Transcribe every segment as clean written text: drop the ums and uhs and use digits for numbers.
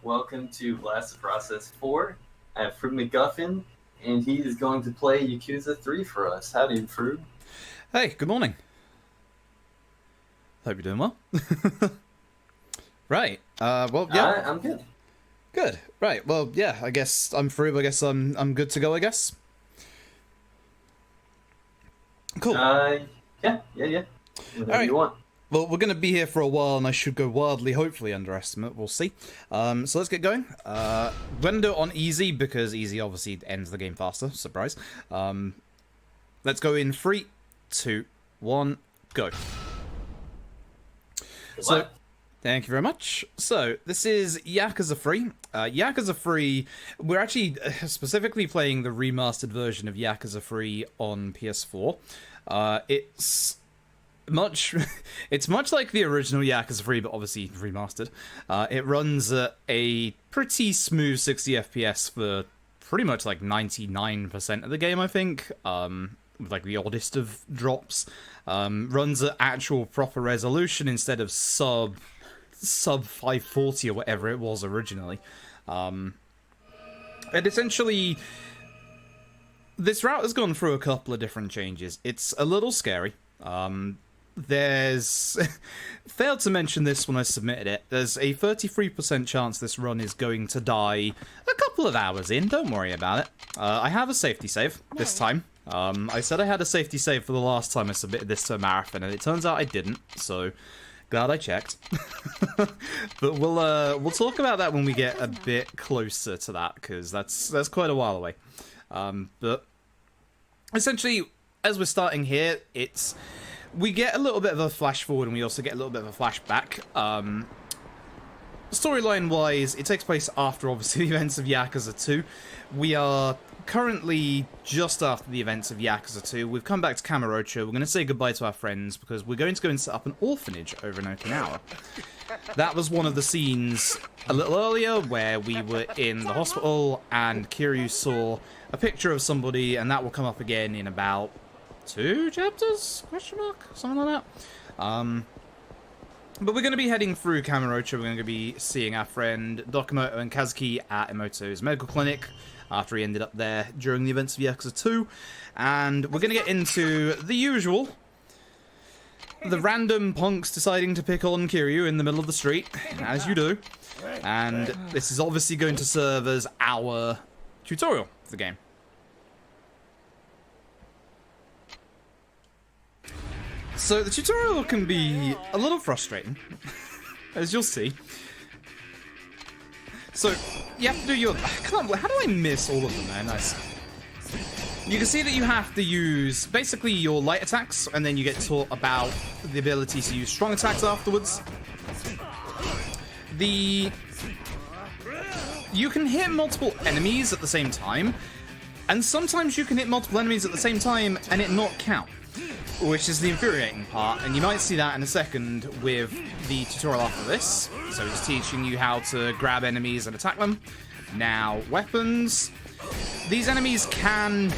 welcome to Blast the Process 4. I have FroobMcGuffin, and he is going to play Yakuza 3 for us. Howdy, Froob. Hey, good morning. Hope you're doing well. Right, well, yeah. I'm good. Good, right, well, yeah, I guess I'm Froob, I guess I'm good to go, I guess. Cool. Yeah. Whatever you want. Well, we're going to be here for a while, and I should go wildly, hopefully, underestimate. We'll see. So let's get going. We're going to do it on easy, because easy obviously ends the game faster. Surprise. Let's go in 3, 2, 1, go. So, thank you very much. So, this is Yakuza 3. Yakuza 3, we're actually specifically playing the remastered version of Yakuza 3 on PS4. It's much like the original Yakuza 3, but obviously remastered. It runs at a pretty smooth 60 FPS for pretty much like 99% of the game, I think. With like the oddest of drops. Runs at actual proper resolution instead of sub 540 or whatever it was originally. And essentially, this route has gone through a couple of different changes. It's a little scary. There's failed to mention this when I submitted it. There's a 33% chance this run is going to die a couple of hours in. Don't worry about it. I have a safety save this time. I said I had a safety save for the last time I submitted this to a marathon, and it turns out I didn't. So glad I checked. But we'll talk about that when we get a bit closer to that, because that's quite a while away. But essentially, as we're starting here, we get a little bit of a flash forward, and we also get a little bit of a flashback. Storyline-wise, it takes place after, obviously, the events of Yakuza 2. We are currently just after the events of Yakuza 2. We've come back to Kamurocho. We're going to say goodbye to our friends, because we're going to go and set up an orphanage over in Okinawa. That was one of the scenes a little earlier, where we were in the hospital, and Kiryu saw a picture of somebody, and that will come up again in about 2 chapters? Question mark? Something like that. But we're going to be heading through Kamurocho. We're going to be seeing our friend Dokomoto and Kazuki at Emoto's medical clinic after he ended up there during the events of Yakuza 2. And we're going to get into the usual. The random punks deciding to pick on Kiryu in the middle of the street, as you do. And this is obviously going to serve as our tutorial for the game. So the tutorial can be a little frustrating, as you'll see. So you have to do your... Come on, how do I miss all of them, man? Nice. You can see that you have to use basically your light attacks, and then you get taught about the ability to use strong attacks afterwards. You can hit multiple enemies at the same time, and sometimes you can hit multiple enemies at the same time and it not count. Which is the infuriating part, and you might see that in a second with the tutorial after this. So it's teaching you how to grab enemies and attack them. Now, weapons. These enemies can...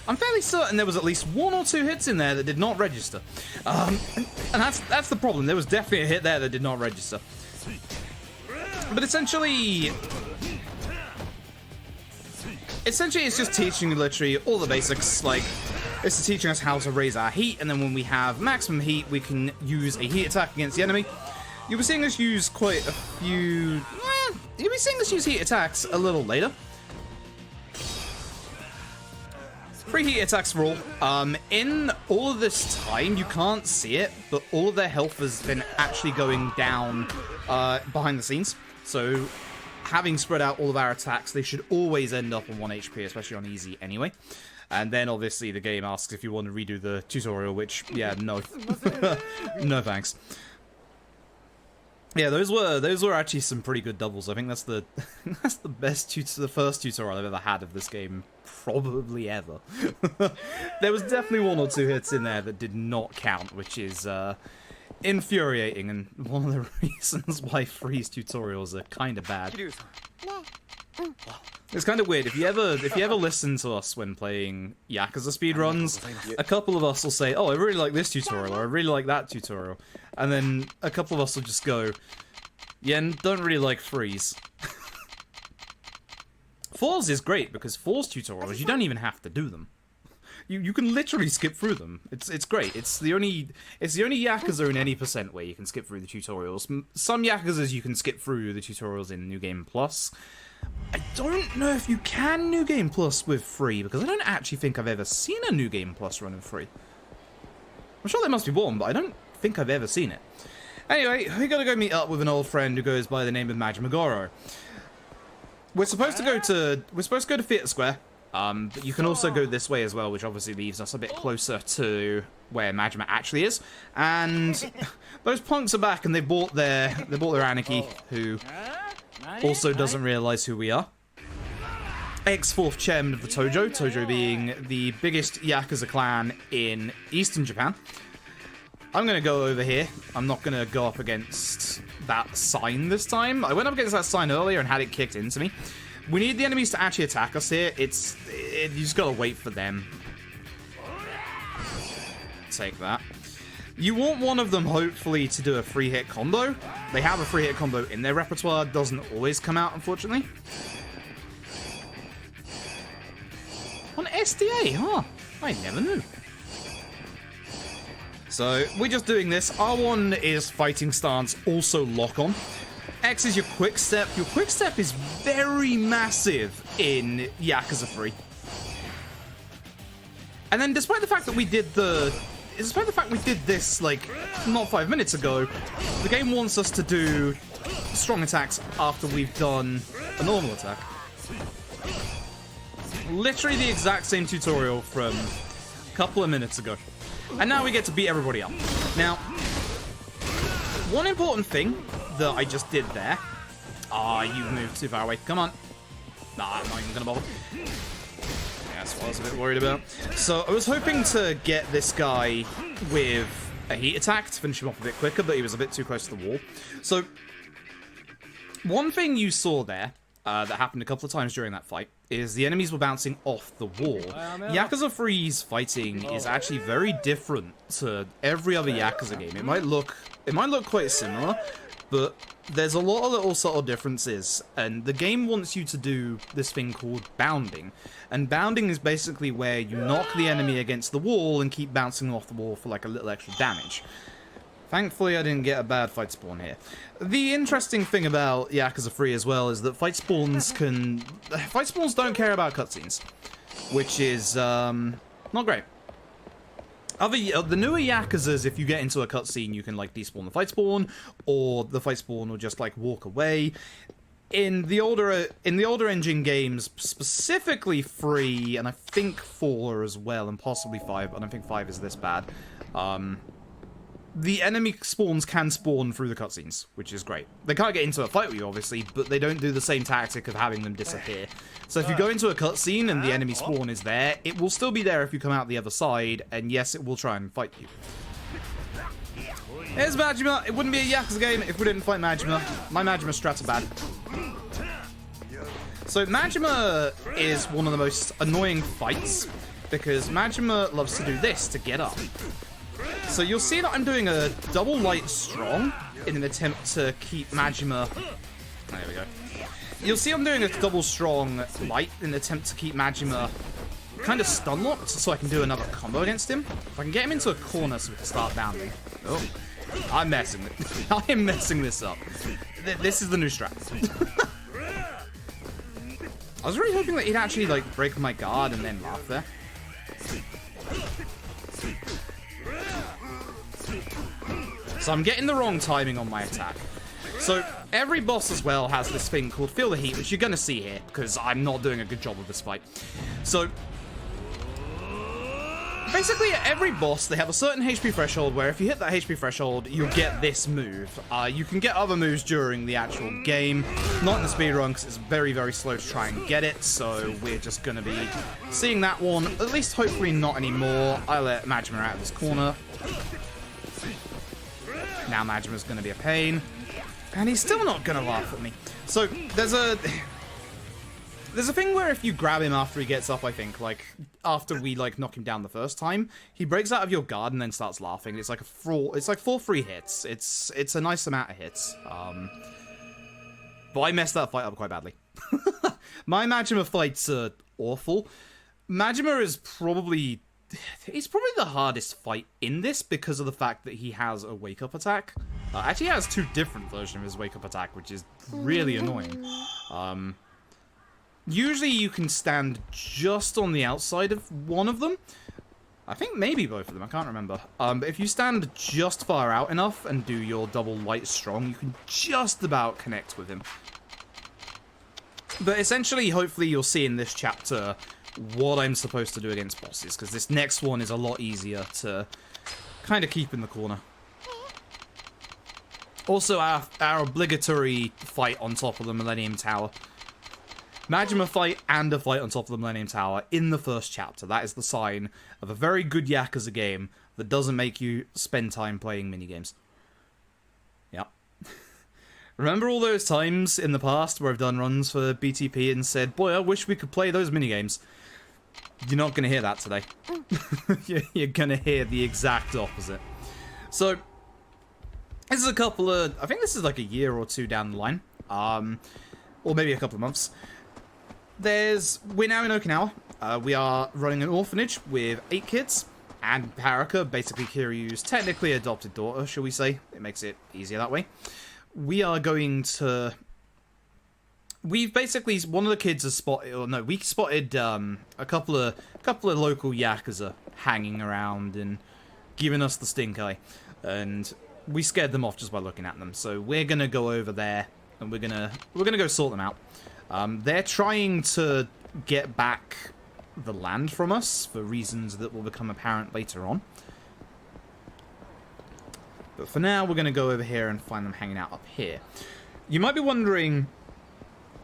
I'm fairly certain there was at least 1 or 2 hits in there that did not register. And that's the problem. There was definitely a hit there that did not register. But essentially, it's just teaching you literally all the basics, like... This is teaching us how to raise our heat, and then when we have maximum heat, we can use a heat attack against the enemy. You'll be seeing us use quite a few... You'll be seeing us use heat attacks a little later. 3 heat attacks for all. In all of this time, you can't see it, but all of their health has been actually going down behind the scenes. So, having spread out all of our attacks, they should always end up on 1 HP, especially on easy anyway. And then, obviously, the game asks if you want to redo the tutorial, which, yeah, no. No thanks. Yeah, those were actually some pretty good doubles. I think that's the the first tutorial I've ever had of this game, probably ever. There was definitely 1 or 2 hits in there that did not count, which is infuriating, and one of the reasons why Freeze tutorials are kind of bad. It's kind of weird. If you ever listen to us when playing Yakuza speedruns, a couple of us will say, "Oh, I really like this tutorial," or "I really like that tutorial," and then a couple of us will just go, Yeah, and don't really like freeze. Falls is great because Falls tutorials, you don't even have to do them. You can literally skip through them. It's great. It's the only Yakuza in any percent where you can skip through the tutorials. Some Yakuzas you can skip through the tutorials in New Game Plus. I don't know if you can New Game Plus with free, because I don't actually think I've ever seen a New Game Plus running free. I'm sure there must be one, but I don't think I've ever seen it. Anyway, we gotta go meet up with an old friend who goes by the name of Majima Goro. We're supposed to go to Theatre Square, but you can also go this way as well, which obviously leaves us a bit closer to where Majima actually is. And those punks are back, and they bought their Aniki, who also doesn't realize who we are. Ex-4th chairman of the Tojo being the biggest Yakuza clan in Eastern Japan. I'm going to go over here. I'm not going to go up against that sign this time. I went up against that sign earlier and had it kicked into me. We need the enemies to actually attack us here. You just got to wait for them. Take that. You want one of them, hopefully, to do a free-hit combo. They have a free-hit combo in their repertoire. Doesn't always come out, unfortunately. On SDA, huh? I never knew. So, we're just doing this. R1 is fighting stance, also lock on. X is your quick step. Your quick step is very massive in Yakuza 3. And then despite the fact that we did this, like, not 5 minutes ago, the game wants us to do strong attacks after we've done a normal attack. Literally the exact same tutorial from a couple of minutes ago. And now we get to beat everybody up. Now, one important thing that I just did there... you moved too far away. Come on. Nah, I'm not even gonna bother. Yeah, that's what I was a bit worried about. So, I was hoping to get this guy with a heat attack to finish him off a bit quicker, but he was a bit too close to the wall. So, one thing you saw there, that happened a couple of times during that fight, is the enemies were bouncing off the wall. Yakuza 3's fighting is actually very different to every other Yakuza game. It might look quite similar, but there's a lot of little subtle differences, and the game wants you to do this thing called bounding. And bounding is basically where you knock the enemy against the wall and keep bouncing off the wall for like a little extra damage. Thankfully, I didn't get a bad fight spawn here. The interesting thing about Yakuza 3 as well is that fight spawns don't care about cutscenes, which is not great. The newer Yakuzas, if you get into a cutscene, you can like despawn the fight spawn, or the fight spawn will just like walk away. In the older engine games, specifically 3 and I think 4 as well, and possibly 5. I don't think 5 is this bad. The enemy spawns can spawn through the cutscenes, which is great. They can't get into a fight with you, obviously, but they don't do the same tactic of having them disappear. So if you go into a cutscene and the enemy spawn is there, it will still be there if you come out the other side, and yes, it will try and fight you. Here's Majima. It wouldn't be a Yakuza game if we didn't fight Majima. My Majima strats are bad. So Majima is one of the most annoying fights, because Majima loves to do this to get up. So you'll see that I'm doing a double light strong in an attempt to keep Majima... There we go. You'll see I'm doing a double strong light in an attempt to keep Majima kind of stun locked so I can do another combo against him. If I can get him into a corner so we can start bounding. Oh, I am messing this up. This is the new strat. I was really hoping that he'd actually like break my guard and then laugh there. So I'm getting the wrong timing on my attack. So every boss as well has this thing called Feel the Heat, which you're going to see here, because I'm not doing a good job of this fight. So basically at every boss, they have a certain HP threshold where if you hit that HP threshold, you'll get this move. You can get other moves during the actual game, not in the speedrun, because it's very, very slow to try and get it, so we're just going to be seeing that one, at least hopefully not anymore. I let Majima out of this corner. Now Majima's going to be a pain. And he's still not going to laugh at me. So, there's a thing where if you grab him after he gets up, I think, like, after we, like, knock him down the first time, he breaks out of your guard and then starts laughing. It's like 4 free hits. It's a nice amount of hits. but I messed that fight up quite badly. My Majima fights are awful. Majima is probably... He's probably the hardest fight in this because of the fact that he has a wake-up attack. Actually, he has two different versions of his wake-up attack, which is really annoying. Usually you can stand just on the outside of one of them. I think maybe both of them, I can't remember. But if you stand just far out enough and do your double light strong, you can just about connect with him. But essentially, hopefully you'll see in this chapter what I'm supposed to do against bosses, because this next one is a lot easier to kind of keep in the corner. Also, our obligatory fight on top of the Millennium Tower. Majima fight and a fight on top of the Millennium Tower in the first chapter. That is the sign of a very good Yakuza game that doesn't make you spend time playing minigames. Yep. Remember all those times in the past where I've done runs for BTP and said, boy, I wish we could play those minigames. You're not going to hear that today. You're going to hear the exact opposite. So, this is a couple of... I think this is like a year or two down the line. Or maybe a couple of months. We're now in Okinawa. We are running an orphanage with 8 kids. And Haruka, basically Kiryu's technically adopted daughter, shall we say. It makes it easier that way. We are going to... We've basically... One of the kids has spotted... Or no, we spotted a couple of local Yakuza hanging around and giving us the stink eye. And we scared them off just by looking at them. So we're going to go over there and we're gonna go sort them out. They're trying to get back the land from us for reasons that will become apparent later on. But for now, we're going to go over here and find them hanging out up here. You might be wondering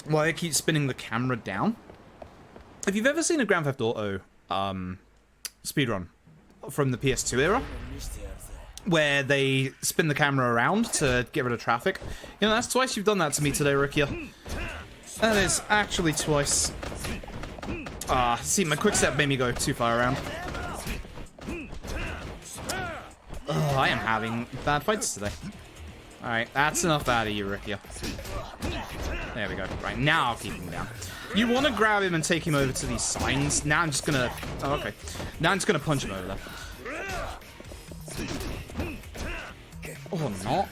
why I keep spinning the camera down. If you've ever seen a Grand Theft Auto speedrun from the PS2 era, where they spin the camera around to get rid of traffic, you know, that's twice you've done that to me today, Rikia. That is actually twice. See, my quick step made me go too far around. Oh, I am having bad fights today. Alright, that's enough out of you, Rikia. There we go. Right, now I'll keep him down. You want to grab him and take him over to these signs. Now I'm just gonna... Oh, okay. Now I'm just gonna punch him over there. Or not.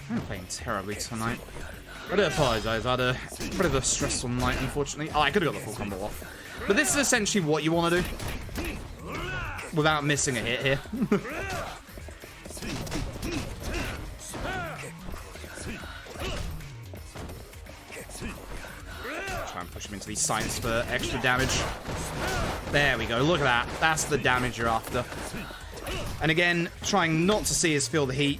I'm playing terribly tonight. I do apologise. I had a bit of a stressful night, unfortunately. Oh, I could have got the full combo off. But this is essentially what you want to do. Without missing a hit here. Try and push him into these signs for extra damage. There we go. Look at that. That's the damage you're after. And again, trying not to see us feel the heat.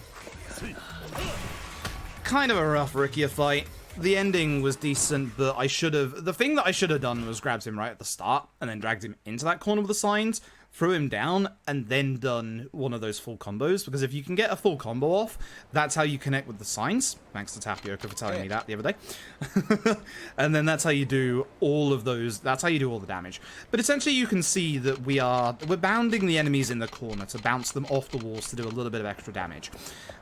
Kind of a rough Rikia fight. The ending was decent, but I should have... The thing that I should have done was grabbed him right at the start, and then dragged him into that corner with the signs, threw him down, and then done one of those full combos, because if you can get a full combo off, that's how you connect with the signs. Thanks to Tapioca for telling me that the other day. And then that's how you do all of those... That's how you do all the damage. But essentially you can see that we're bounding the enemies in the corner to bounce them off the walls to do a little bit of extra damage.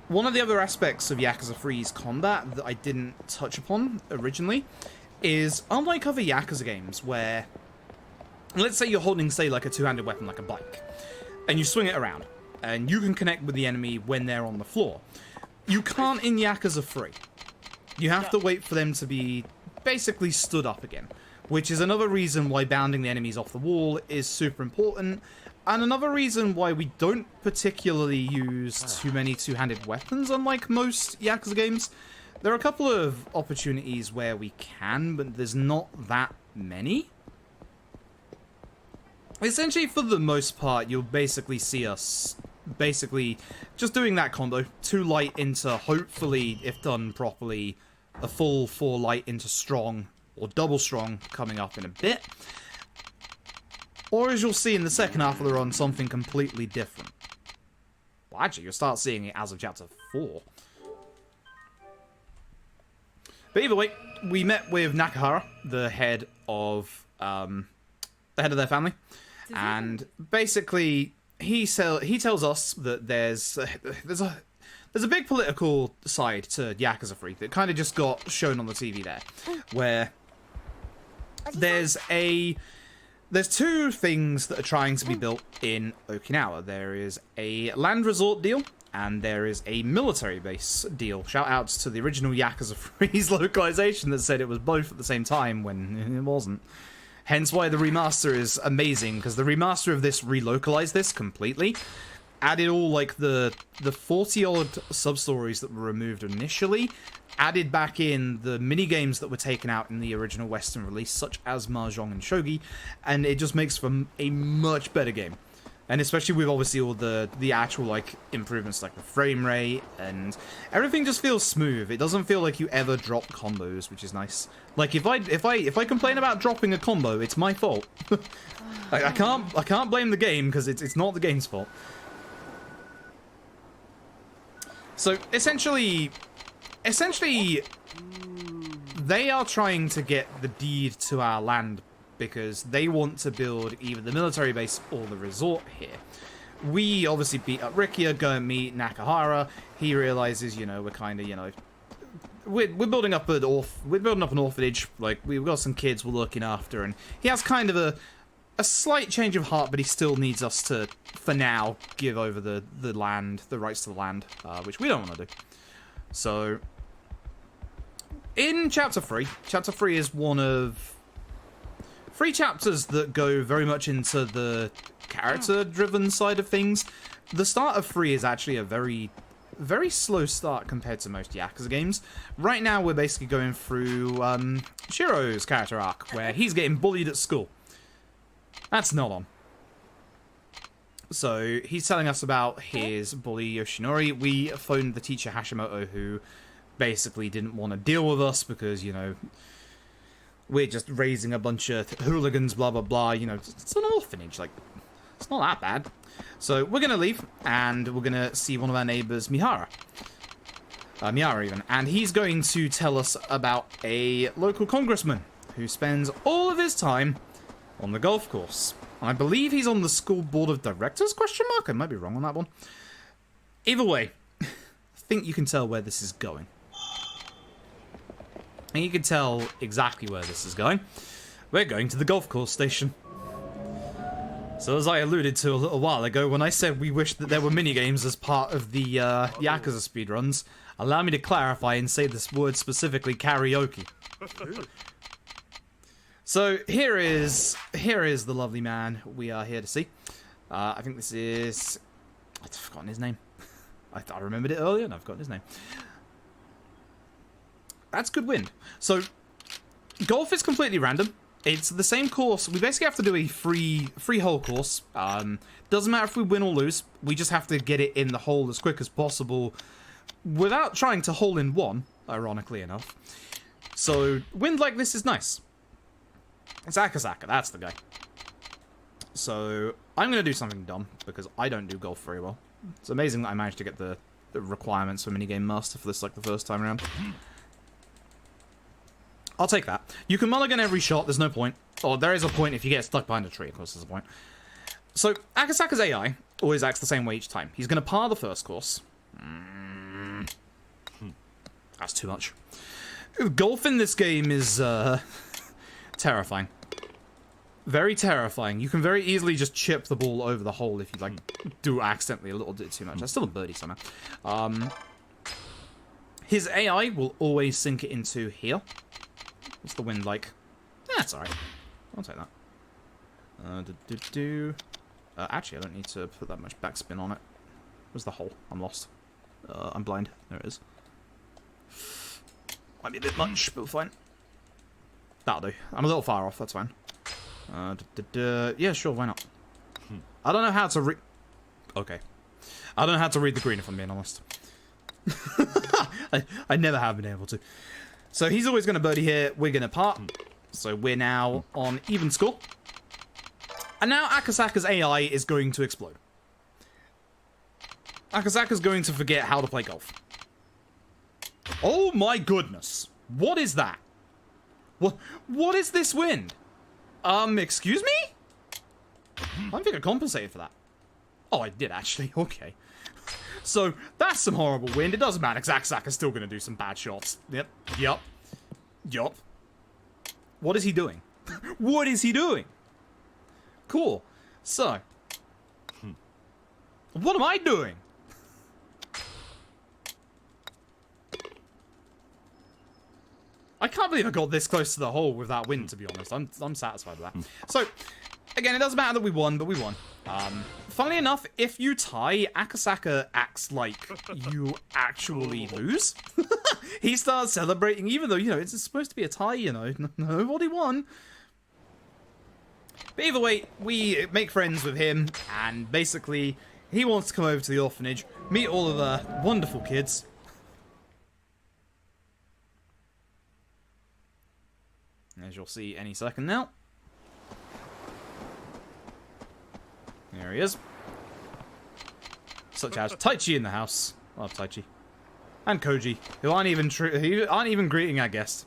One of the other aspects of Yakuza 3's combat that I didn't touch upon originally is, unlike other Yakuza games where, let's say you're holding, say, like a two-handed weapon like a bike, and you swing it around, and you can connect with the enemy when they're on the floor. You can't in Yakuza 3. You have to wait for them to be basically stood up again, which is another reason why bounding the enemies off the wall is super important. And another reason why we don't particularly use too many two-handed weapons, unlike most Yakuza games. There are a couple of opportunities where we can, but there's not that many. Essentially, for the most part, you'll basically see us basically just doing that combo. 2 light into, hopefully, if done properly, a full 4 light into strong, or double strong, coming up in a bit. Or as you'll see in the second half of the run, something completely different. Well, actually, you'll start seeing it as of chapter 4. But either way, we met with Nakahara, the head of their family, and basically he tells us that there's there's a big political side to Yakuza 3 that kind of just got shown on the TV there, where there's two things that are trying to be built in Okinawa. There is a land resort deal, and there is a military base deal. Shout outs to the original Yakuza 3's localization that said it was both at the same time when it wasn't. Hence why the remaster is amazing, because the remaster of this relocalized this completely. Added all, like, the 40-odd sub-stories that were removed initially. Added back in the mini-games that were taken out in the original Western release, such as Mahjong and Shogi. And it just makes for a much better game. And especially with, obviously, all the actual, like, improvements, like the frame rate, and everything just feels smooth. It doesn't feel like you ever drop combos, which is nice. Like, if I complain about dropping a combo, it's my fault. I can't blame the game, because it's not the game's fault. So, essentially, they are trying to get the deed to our land because they want to build either the military base or the resort here. We obviously beat up Rikia, go and meet Nakahara. He realizes, you know, we're kind of, you know, we're building up an orphanage. Like, we've got some kids we're looking after, and he has kind of a slight change of heart, but he still needs us to, for now, give over the land, the rights to the land, which we don't want to do. So, in Chapter 3 is one of 3 chapters that go very much into the character-driven side of things. The start of 3 is actually a very, very slow start compared to most Yakuza games. Right now, we're basically going through Shiro's character arc, where he's getting bullied at school. That's not on. So, he's telling us about his bully Yoshinori. We phoned the teacher Hashimoto, who basically didn't want to deal with us because, you know, we're just raising a bunch of hooligans, blah, blah, blah. You know, it's an orphanage. Like, it's not that bad. So, we're going to leave, and we're going to see one of our neighbors, Mihara. Mihara, even. And he's going to tell us about a local congressman who spends all of his time on the golf course. I believe he's on the school board of directors, question mark? I might be wrong on that one. Either way, I think you can tell where this is going. And you can tell exactly where this is going. We're going to the golf course station. So as I alluded to a little while ago, when I said we wish that there were minigames as part of the Yakuza speedruns, allow me to clarify and say this word specifically, karaoke. So here is the lovely man we are here to see. I think this is... I've forgotten his name. I remembered it earlier and I've forgotten his name. That's good wind. So, golf is completely random. It's the same course. We basically have to do a free hole course. Doesn't matter if we win or lose. We just have to get it in the hole as quick as possible without trying to hole in one, ironically enough. So, wind like this is nice. It's Akasaka, that's the guy. So, I'm going to do something dumb, because I don't do golf very well. It's amazing that I managed to get the requirements for Minigame Master for this, like, the first time around. I'll take that. You can mulligan every shot, there's no point. Or there is a point if you get stuck behind a tree, of course there's a point. So, Akasaka's AI always acts the same way each time. He's going to par the first course. That's too much. Golf in this game is, terrifying. Very terrifying. You can very easily just chip the ball over the hole if you, like, do accidentally a little bit too much. That's still a birdie somehow. His AI will always sink it into here. What's the wind like? That's alright. I'll take that. Actually, I don't need to put that much backspin on it. Where's the hole? I'm lost. I'm blind. There it is. Might be a bit much, but fine. That'll do. I'm a little far off, that's fine. Yeah, sure, why not? I don't know how to read... Okay. I don't know how to read the green, if I'm being honest. I never have been able to. So he's always going to birdie here, we're going to par. So we're now on even score. And now Akasaka's AI is going to explode. Akasaka's going to forget how to play golf. Oh my goodness. What is that? What is this wind? Excuse me? I don't think I compensated for that. Oh, I did actually. Okay. So that's some horrible wind. It doesn't matter. Akasaka's still going to do some bad shots. Yup. What is he doing? What is he doing? Cool. So, what am I doing? I can't believe I got this close to the hole with that win, to be honest. I'm satisfied with that. So, again, it doesn't matter that we won, but we won. Funnily enough, if you tie, Akasaka acts like you actually lose. He starts celebrating, even though, you know, it's supposed to be a tie, you know. Nobody won. But either way, we make friends with him, and basically, he wants to come over to the orphanage, meet all of the wonderful kids. As you'll see any second now. There he is. Such as Taichi in the house. I love Taichi. And Koji, who aren't even greeting our guest.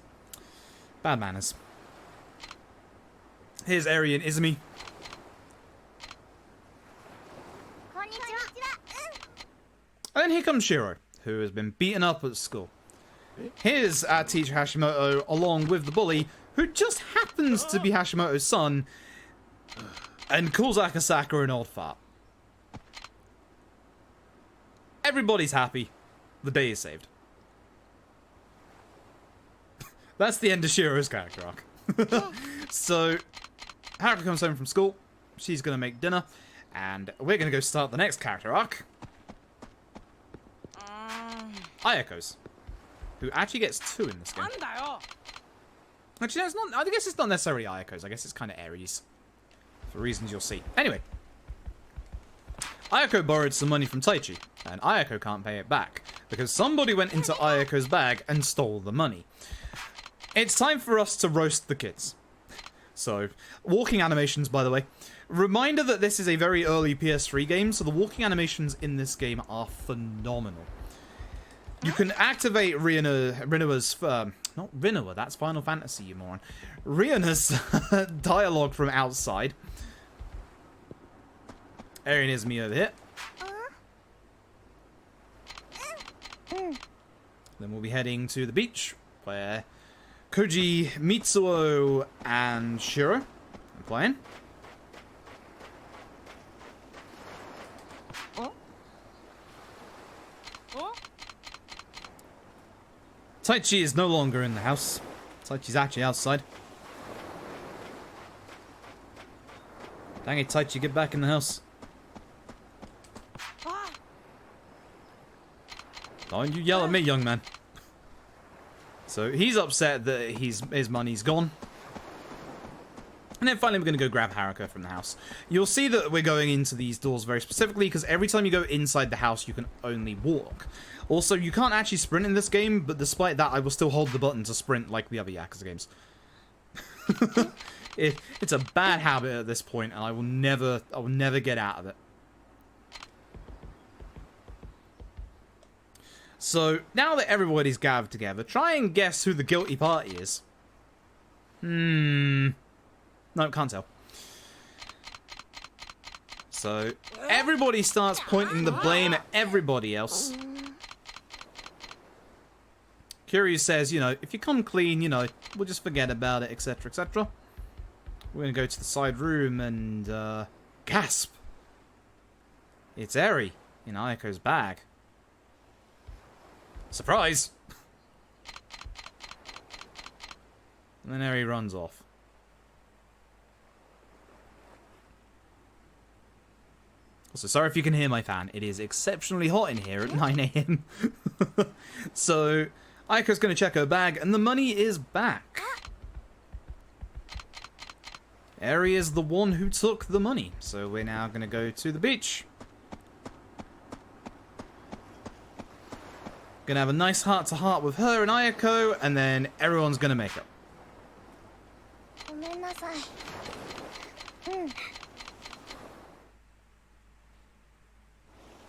Bad manners. Here's Eri and Izumi. And then here comes Shiro, who has been beaten up at school. Here's our teacher Hashimoto, along with the bully, who just happens to be Hashimoto's son, and calls Akasaka an old fart. Everybody's happy. The day is saved. That's the end of Shiro's character arc. So, Haruka comes home from school. She's going to make dinner. And we're going to go start the next character arc. Ayako's. Who actually gets 2 in this game. Actually, no, it's not. I guess it's not necessarily Ayako's. I guess it's kind of Aries. For reasons you'll see. Anyway. Ayako borrowed some money from Taichi. And Ayako can't pay it back. Because somebody went into Ayako's bag and stole the money. It's time for us to roast the kids. So, walking animations, by the way. Reminder that this is a very early PS3 game, so the walking animations in this game are phenomenal. You can activate Rinua's, not Rinua, that's Final Fantasy, you moron. Riona's dialogue from outside. Eri and Izumi over here. Then we'll be heading to the beach, where Koji, Mitsuo, and Shiro are playing. Taichi is no longer in the house. Taichi's actually outside. Dang it, Taichi, get back in the house. Don't you yell at me, young man. So he's upset that his money's gone. And then finally we're going to go grab Haruka from the house. You'll see that we're going into these doors very specifically because every time you go inside the house you can only walk. Also, you can't actually sprint in this game, but despite that I will still hold the button to sprint like the other Yakuza games. It's a bad habit at this point and I will never get out of it. So, now that everybody's gathered together, try and guess who the guilty party is. No, can't tell. So, everybody starts pointing the blame at everybody else. Kiryu says, you know, if you come clean, you know, we'll just forget about it, etc, etc. We're going to go to the side room and, gasp. It's Eri in Ayako's bag. Surprise! And then Eri runs off. Also, sorry if you can hear my fan. It is exceptionally hot in here at 9 AM. So, Ayako's going to check her bag, and the money is back. Eri is the one who took the money. So we're now going to go to the beach. Gonna have a nice heart-to-heart with her and Ayako, and then everyone's gonna make up.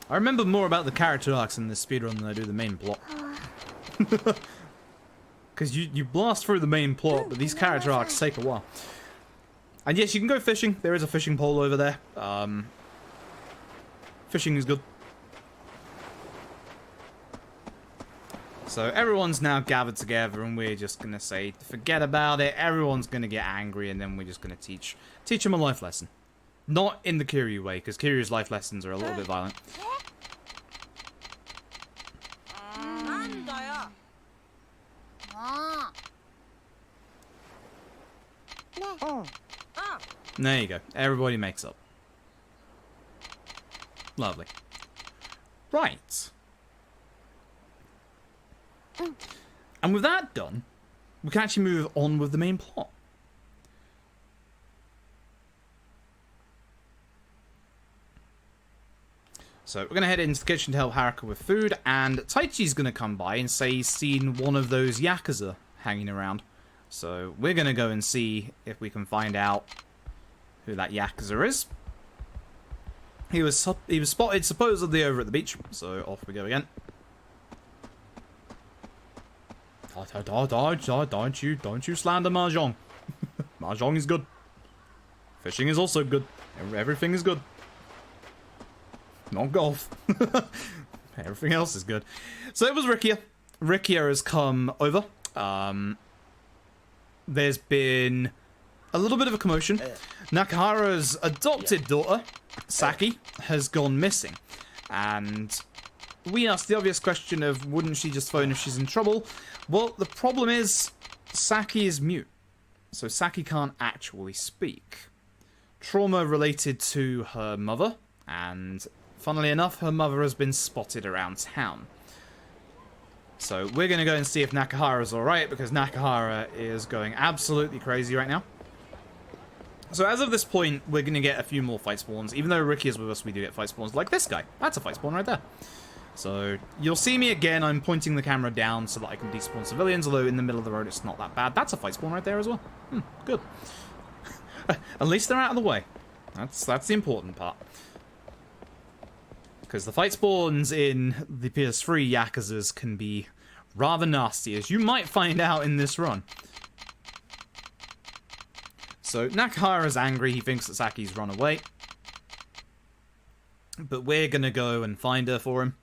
I remember more about the character arcs in this speedrun than I do the main plot. Because you blast through the main plot, but these character arcs take a while. And yes, you can go fishing. There is a fishing pole over there. Fishing is good. So everyone's now gathered together, and we're just gonna say, forget about it. Everyone's gonna get angry, and then we're just gonna teach them a life lesson. Not in the Kiryu way, because Kiryu's life lessons are a little bit violent. There you go. Everybody makes up. Lovely. Right. And with that done, we can actually move on with the main plot. So we're going to head into the kitchen to help Haruka with food, and Taichi's going to come by and say he's seen one of those Yakuza hanging around. So we're going to go and see if we can find out who that Yakuza is. He was spotted supposedly over at the beach, so off we go again. Don't you slander Mahjong. Mahjong is good. Fishing is also good. Everything is good. Not golf. Everything else is good. So it was Rikia. Rikia has come over. There's been a little bit of a commotion. Nakahara's adopted daughter, Saki, has gone missing. And we asked the obvious question of, wouldn't she just phone if she's in trouble? Well, the problem is, Saki is mute. So Saki can't actually speak. Trauma related to her mother, and funnily enough, her mother has been spotted around town. So we're going to go and see if Nakahara's alright, because Nakahara is going absolutely crazy right now. So as of this point, we're going to get a few more fight spawns. Even though Ricky is with us, we do get fight spawns like this guy. That's a fight spawn right there. So you'll see me again. I'm pointing the camera down so that I can despawn civilians, although in the middle of the road it's not that bad. That's a fight spawn right there as well. Good. At least they're out of the way. That's the important part. Because the fight spawns in the PS3 Yakuzas can be rather nasty, as you might find out in this run. So Nakahara's angry. He thinks that Saki's run away. But we're going to go and find her for him.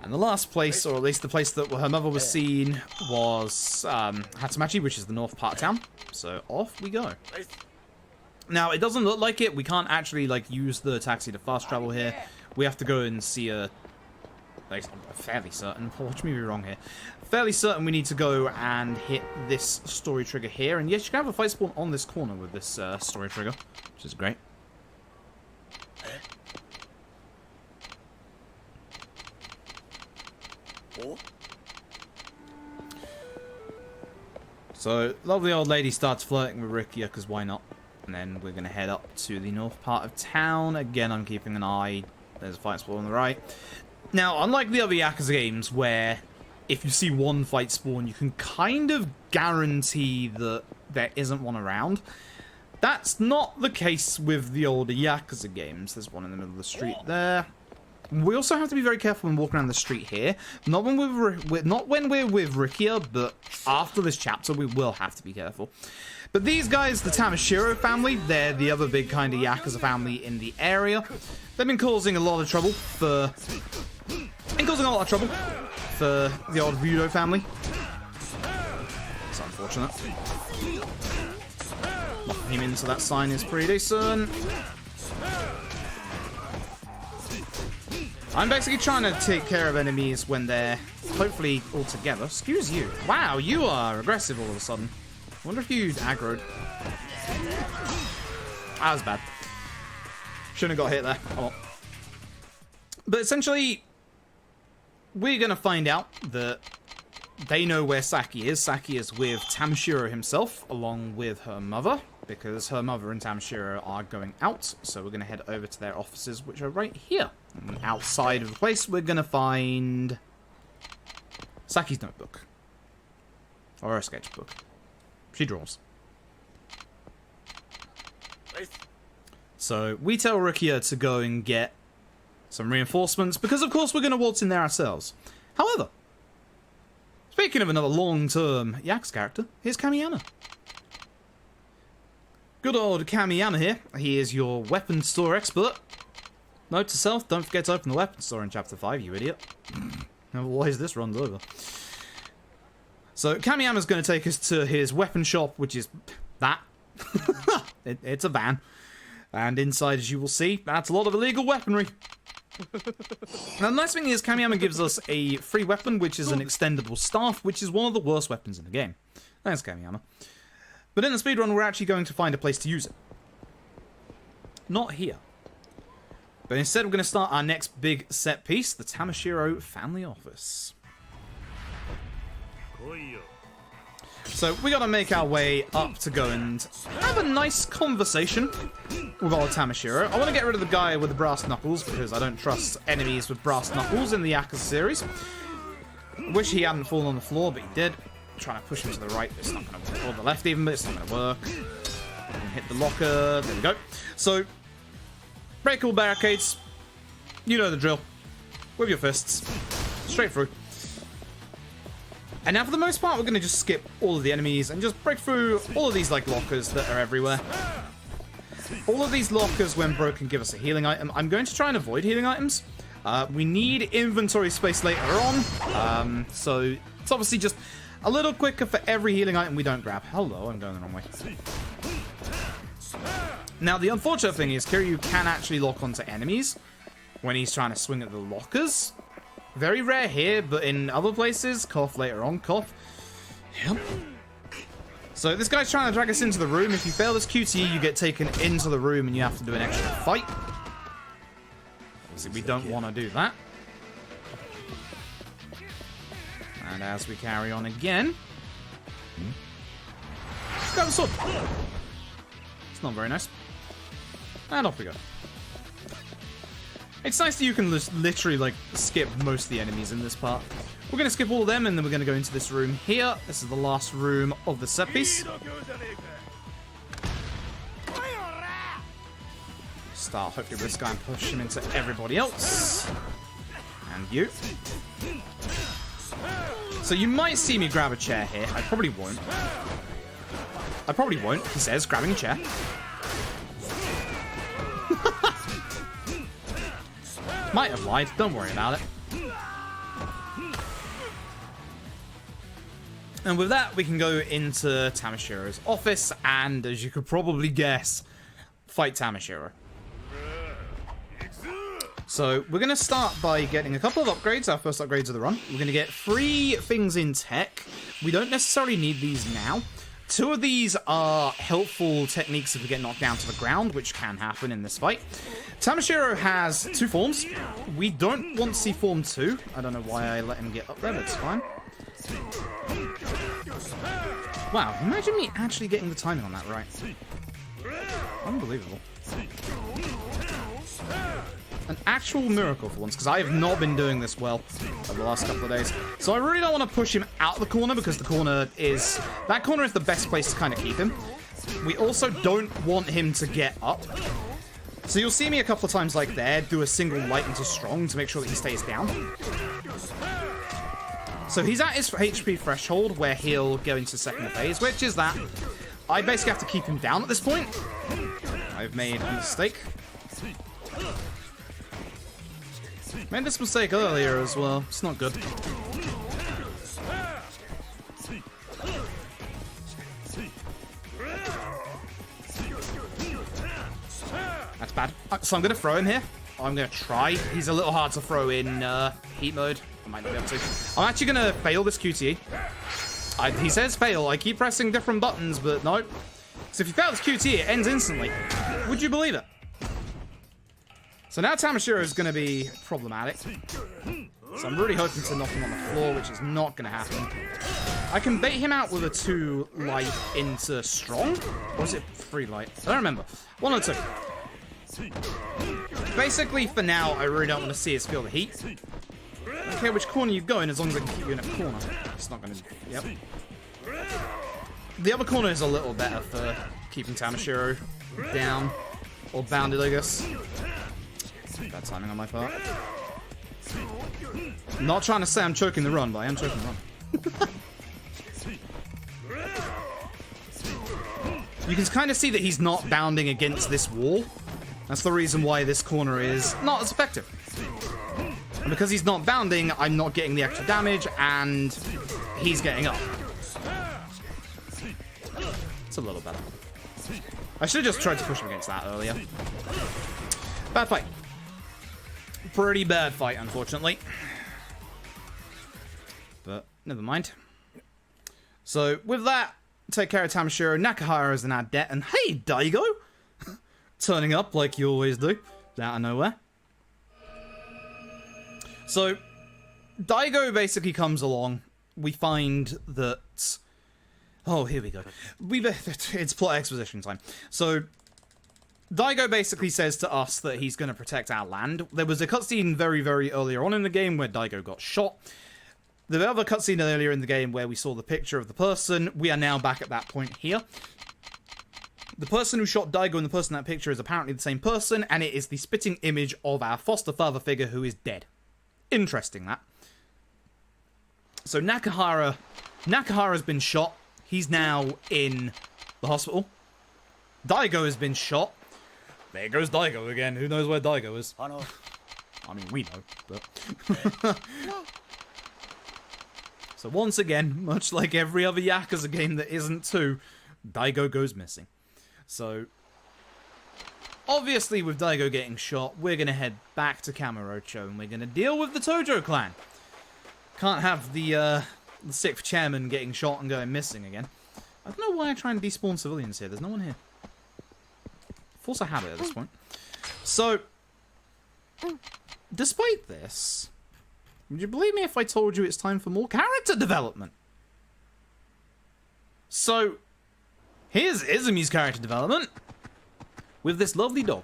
And the last place, or at least the place that her mother was seen, was Hatsumachi, which is the north part of town. So off we go. Now, it doesn't look like it. We can't actually, like, use the taxi to fast travel here. We have to go and see a... Like, I'm fairly certain. Watch me be wrong here. Fairly certain we need to go and hit this story trigger here. And yes, you can have a fight spawn on this corner with this story trigger, which is great. So, lovely old lady starts flirting with Rikia, because why not? And then we're going to head up to the north part of town. Again, I'm keeping an eye. There's a fight spawn on the right. Now, unlike the other Yakuza games, where if you see one fight spawn, you can kind of guarantee that there isn't one around. That's not the case with the older Yakuza games. There's one in the middle of the street there. We also have to be very careful when walking around the street here. Not when we're with Rikia, but after this chapter, we will have to be careful. But these guys, the Tamashiro family, they're the other big kind of Yakuza family in the area. They've been causing a lot of trouble for... the old Ryudo family. It's unfortunate. Knocking him into that sign is pretty decent. I'm basically trying to take care of enemies when they're hopefully all together. Excuse you. Wow, you are aggressive all of a sudden. I wonder if you aggroed. That was bad. Shouldn't have got hit there. Oh well. But essentially, we're going to find out that they know where Saki is. Saki is with Tamashiro himself, along with her mother, because her mother and Tamashiro are going out. So we're going to head over to their offices, which are right here. And outside of the place, we're going to find Saki's notebook. Or a sketchbook. She draws. So we tell Rikia to go and get some reinforcements, because of course we're going to waltz in there ourselves. However, speaking of another long-term Yakuza character, here's Kamiyama. Good old Kamiyama here. He is your weapon store expert. Note to self, don't forget to open the weapon store in Chapter 5, you idiot. Otherwise this runs over. So Kamiyama's going to take us to his weapon shop, which is that. It's a van. And inside, as you will see, that's a lot of illegal weaponry. Now the nice thing is Kamiyama gives us a free weapon, which is an extendable staff, which is one of the worst weapons in the game. Thanks, Kamiyama. But in the speedrun, we're actually going to find a place to use it. Not here. But instead, we're going to start our next big set piece, the Tamashiro family office. So we got to make our way up to go and have a nice conversation with old Tamashiro. I want to get rid of the guy with the brass knuckles because I don't trust enemies with brass knuckles in the Yakuza series. Wish he hadn't fallen on the floor, but he did. Trying to push him to the right, but it's not going to work. Or the left even, but it's not going to work. Hit the locker. There we go. So, break all barricades. You know the drill. With your fists. Straight through. And now for the most part, we're going to just skip all of the enemies and just break through all of these like lockers that are everywhere. All of these lockers, when broken, give us a healing item. I'm going to try and avoid healing items. We need inventory space later on. So it's obviously just a little quicker for every healing item we don't grab. Hello, I'm going the wrong way. Now, the unfortunate thing is Kiryu can actually lock onto enemies when he's trying to swing at the lockers. Very rare here, but in other places, cough later on, cough. Yep. So this guy's trying to drag us into the room. If you fail this QTE, you get taken into the room and you have to do an extra fight. Obviously, we don't want to do that. And as we carry on again... grab the sword. It's not very nice. And off we go. It's nice that you can literally, like, skip most of the enemies in this part. We're going to skip all of them, and then we're going to go into this room here. This is the last room of the set piece. Start hopefully with this guy and push him into everybody else. And you. So you might see me grab a chair here. I probably won't. I probably won't, he says, grabbing a chair. Might have lied, don't worry about it. And with that, we can go into Tamashiro's office, and as you could probably guess, fight Tamashiro. So, we're going to start by getting a couple of upgrades, our first upgrades of the run. We're going to get 3 things in tech. We don't necessarily need these now. 2 of these are helpful techniques if we get knocked down to the ground, which can happen in this fight. Tamashiro has 2 forms. We don't want to see form 2. I don't know why I let him get up there, but it's fine. Wow, imagine me actually getting the timing on that right. Unbelievable. An actual miracle for once, because I have not been doing this well over the last couple of days. So I really don't want to push him out of the corner, because the corner is... that corner is the best place to kind of keep him. We also don't want him to get up. So you'll see me a couple of times like there, do a single light into strong to make sure that he stays down. So he's at his HP threshold, where he'll go into second phase, which is that. I basically have to keep him down at this point. I've made a mistake. Made this mistake earlier as well. It's not good. That's bad. So I'm going to throw him here. I'm going to try. He's a little hard to throw in heat mode. I might not be able to. I'm actually going to fail this QTE. He says fail. I keep pressing different buttons, but no. So if you fail this QTE, it ends instantly. Would you believe it? So now Tamashiro is going to be problematic. So I'm really hoping to knock him on the floor, which is not going to happen. I can bait him out with a 2 light into strong? Or is it 3 light? I don't remember. 1 or 2. Basically, for now, I really don't want to see us feel the heat. I don't care which corner you go in, as long as I can keep you in a corner. It's not going to... yep. The other corner is a little better for keeping Tamashiro down. Or bounded, I guess. Bad timing on my part. Not trying to say I'm choking the run, but I am choking the run. You can kind of see that he's not bounding against this wall. That's the reason why this corner is not as effective. And because he's not bounding, I'm not getting the extra damage, and he's getting up. It's a little better. I should have just tried to push him against that earlier. Bad fight. Pretty bad fight, unfortunately. But never mind. So, with that, take care of Tamashiro. Nakahara is an adept, and hey, Daigo! Turning up like you always do, out of nowhere. So, Daigo basically comes along. We find that... Oh, here we go. It's plot exposition time. So, Daigo basically says to us that he's going to protect our land. There was a cutscene very, very earlier on in the game where Daigo got shot. The other cutscene earlier in the game where we saw the picture of the person. We are now back at that point here. The person who shot Daigo and the person in that picture is apparently the same person, and it is the spitting image of our foster father figure who is dead. Interesting, that. So Nakahara's been shot. He's now in the hospital. Daigo has been shot. There goes Daigo again. Who knows where Daigo is? I mean, we know, but... So once again, much like every other Yakuza game that isn't 2, Daigo goes missing. So, obviously with Daigo getting shot, we're going to head back to Kamurocho and we're going to deal with the Tojo clan. Can't have the 6th chairman getting shot and going missing again. I don't know why I try and despawn civilians here. There's no one here. Force a habit at this point. So, despite this, would you believe me if I told you it's time for more character development? So, here's Izumi's character development with this lovely dog.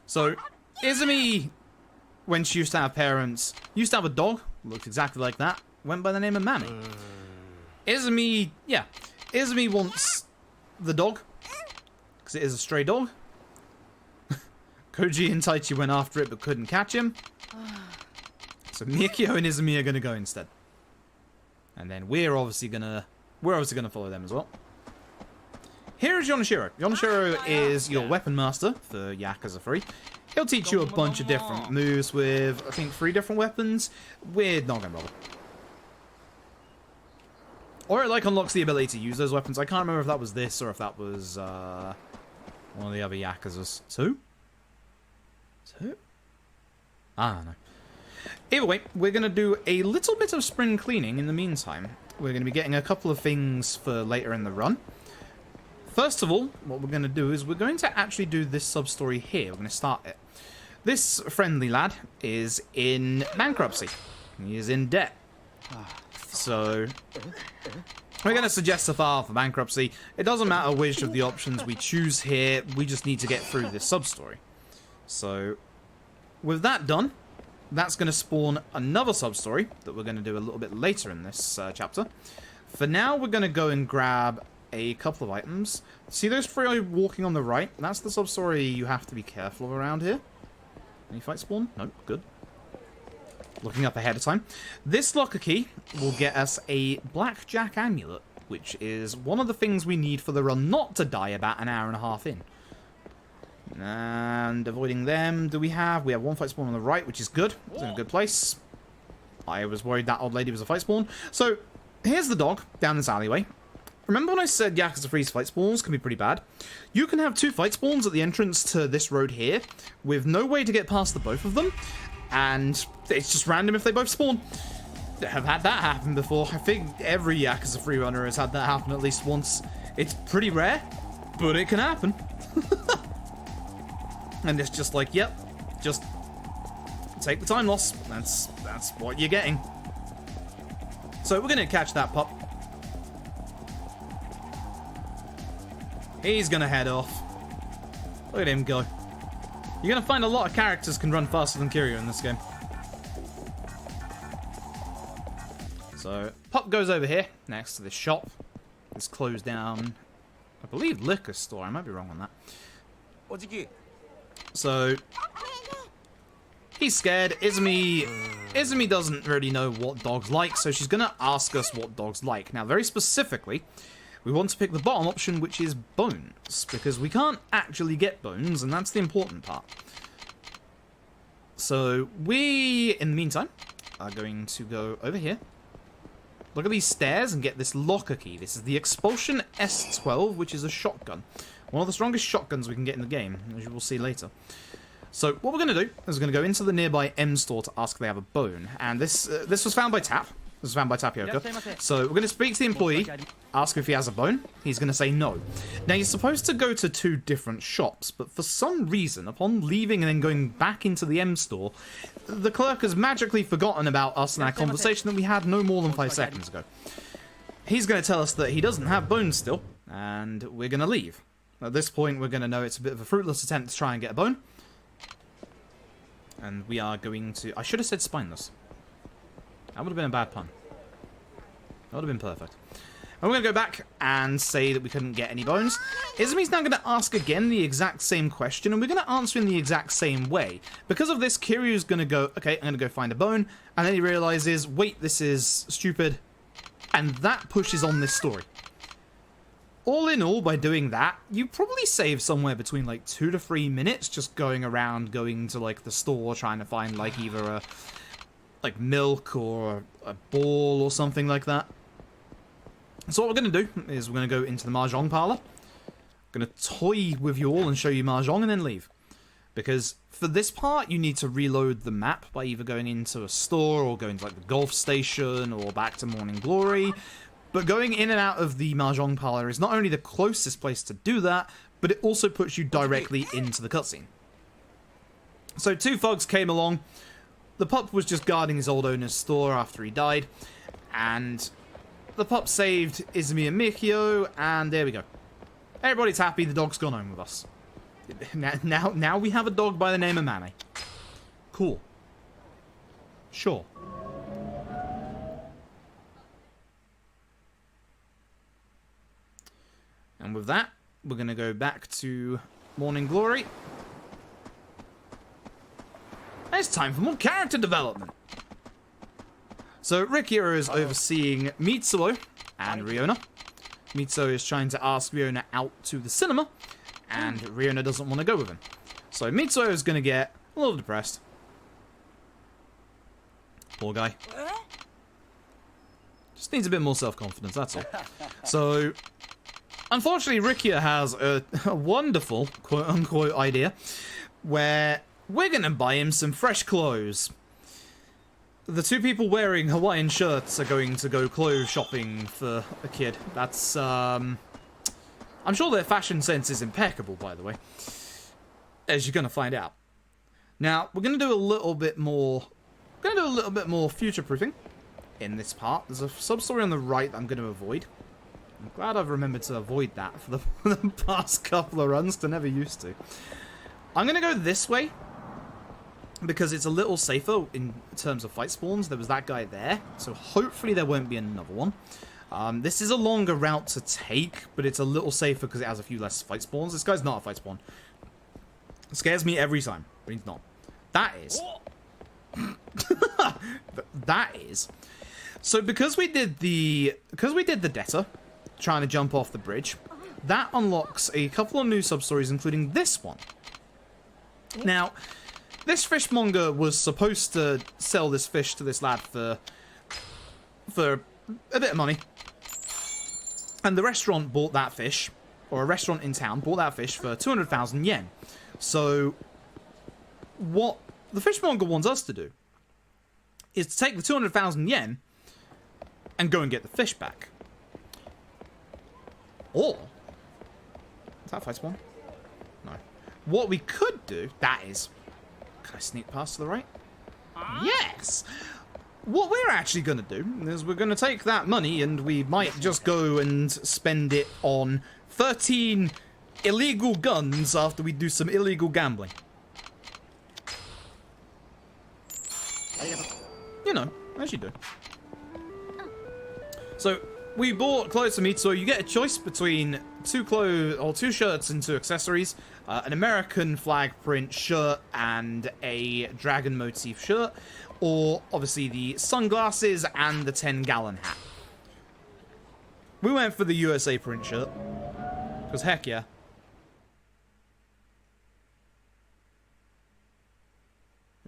So, Izumi, when she used to have parents, used to have a dog, looked exactly like that, went by the name of Mammy. Izumi wants the dog, because it is a stray dog. Koji and Taichi went after it but couldn't catch him. So Mikio and Izumi are going to go instead. And then we're obviously going to follow them as well. Here is Yonoshiro. Yonoshiro is your weapon master for Yakuza 3. He'll teach you a bunch of different moves with, I think, 3 different weapons. We're not going to bother. Or it, like, unlocks the ability to use those weapons. I can't remember if that was this or if that was one of the other Yakuzas. 2? I don't know. Either way, we're going to do a little bit of spring cleaning in the meantime. We're going to be getting a couple of things for later in the run. First of all, what we're going to do is we're going to actually do this sub-story here. We're going to start it. This friendly lad is in bankruptcy. He is in debt. So, we're going to suggest a file for bankruptcy. It doesn't matter which of the options we choose here. We just need to get through this sub-story. So, with that done, that's going to spawn another sub-story that we're going to do a little bit later in this chapter. For now, we're going to go and grab a couple of items. See those 3 walking on the right? That's the sub-story you have to be careful of around here. Any fight spawn? No, good. Looking up ahead of time. This locker key will get us a blackjack amulet, which is one of the things we need for the run not to die about an hour and a half in. And avoiding them, we have 1 fight spawn on the right, which is good. It's in a good place. I was worried that old lady was a fight spawn. So, here's the dog down this alleyway. Remember when I said Yakuza 3's fight spawns can be pretty bad? You can have 2 fight spawns at the entrance to this road here, with no way to get past the both of them, and it's just random if they both spawn. I have had that happen before. I think every Yakuza 3 runner has had that happen at least once. It's pretty rare, but it can happen. And it's just like, yep, just take the time loss. That's what you're getting. So we're going to catch that pup. He's going to head off. Look at him go. You're going to find a lot of characters can run faster than Kiryu in this game. So, pup goes over here, next to this shop. It's closed down, I believe, liquor store. I might be wrong on that. So, he's scared. Izumi doesn't really know what dogs like, so she's going to ask us what dogs like. Now, very specifically, we want to pick the bottom option, which is bones, because we can't actually get bones, and that's the important part. So we, in the meantime, are going to go over here. Look at these stairs and get this locker key. This is the Expulsion S12, which is a shotgun. One of the strongest shotguns we can get in the game, as you will see later. So what we're going to do is we're going to go into the nearby M store to ask if they have a bone. And this was found by Tap. This was found by Tapioca. So we're going to speak to the employee, ask if he has a bone. He's going to say no. Now, you're supposed to go to 2 different shops, but for some reason, upon leaving and then going back into the M store, the clerk has magically forgotten about us and our conversation that we had no more than 5 seconds ago. He's going to tell us that he doesn't have bones still, and we're going to leave. At this point, we're going to know it's a bit of a fruitless attempt to try and get a bone. And we are going to... I should have said spineless. That would have been a bad pun. That would have been perfect. And we're going to go back and say that we couldn't get any bones. Izumi's now going to ask again the exact same question, and we're going to answer in the exact same way. Because of this, Kiryu's going to go, okay, I'm going to go find a bone, and then he realizes, wait, this is stupid, and that pushes on this story. All in all, by doing that, you probably save somewhere between like 2 to 3 minutes just going around, going to like the store, trying to find like either a... like milk or a ball or something like that. So what we're going to do is we're going to go into the Mahjong parlor. Going to toy with you all and show you Mahjong and then leave. Because for this part, you need to reload the map by either going into a store or going to like the golf station or back to Morning Glory. But going in and out of the Mahjong parlor is not only the closest place to do that, but it also puts you directly into the cutscene. So 2 thugs came along. The pup was just guarding his old owner's store after he died, and the pup saved Izumi and Mikio, and there we go. Everybody's happy, the dog's gone home with us. Now we have a dog by the name of Mane. Cool. Sure. And with that, we're going to go back to Morning Glory. It's time for more character development. So Rikiya is overseeing Mitsuo and Riona. Mitsuo is trying to ask Riona out to the cinema, and Riona doesn't want to go with him. So Mitsuo is going to get a little depressed. Poor guy. Just needs a bit more self-confidence, that's all. So, unfortunately, Rikiya has a wonderful, quote-unquote, idea, where we're going to buy him some fresh clothes. The 2 people wearing Hawaiian shirts are going to go clothes shopping for a kid. That's, I'm sure their fashion sense is impeccable, by the way. As you're going to find out. Now, we're going to do a little bit more... future-proofing in this part. There's a sub-story on the right that I'm going to avoid. I'm glad I've remembered to avoid that for the past couple of runs, because I never used to. I'm going to go this way, because it's a little safer in terms of fight spawns. There was that guy there, so hopefully there won't be another one. This is a longer route to take, but it's a little safer because it has a few less fight spawns. This guy's not a fight spawn. It scares me every time, but he's not. That is. That is. So because we did the debtor trying to jump off the bridge, that unlocks a couple of new sub-stories, including this one. Now, this fishmonger was supposed to sell this fish to this lad for a bit of money. And the restaurant bought that fish, or a restaurant in town bought that fish for 200,000 yen. So, what the fishmonger wants us to do is to take the 200,000 yen and go and get the fish back. Or, is that a fight spawn? No. What we could do, that is... Can I sneak past to the right? Yes! What we're actually going to do is we're going to take that money and we might just go and spend it on 13 illegal guns after we do some illegal gambling. You know, as you do. So, we bought clothes for me, so you get a choice between two shirts and 2 accessories, an American flag print shirt and a dragon motif shirt, or obviously the sunglasses and the 10-gallon hat. We went for the USA print shirt. Because heck yeah.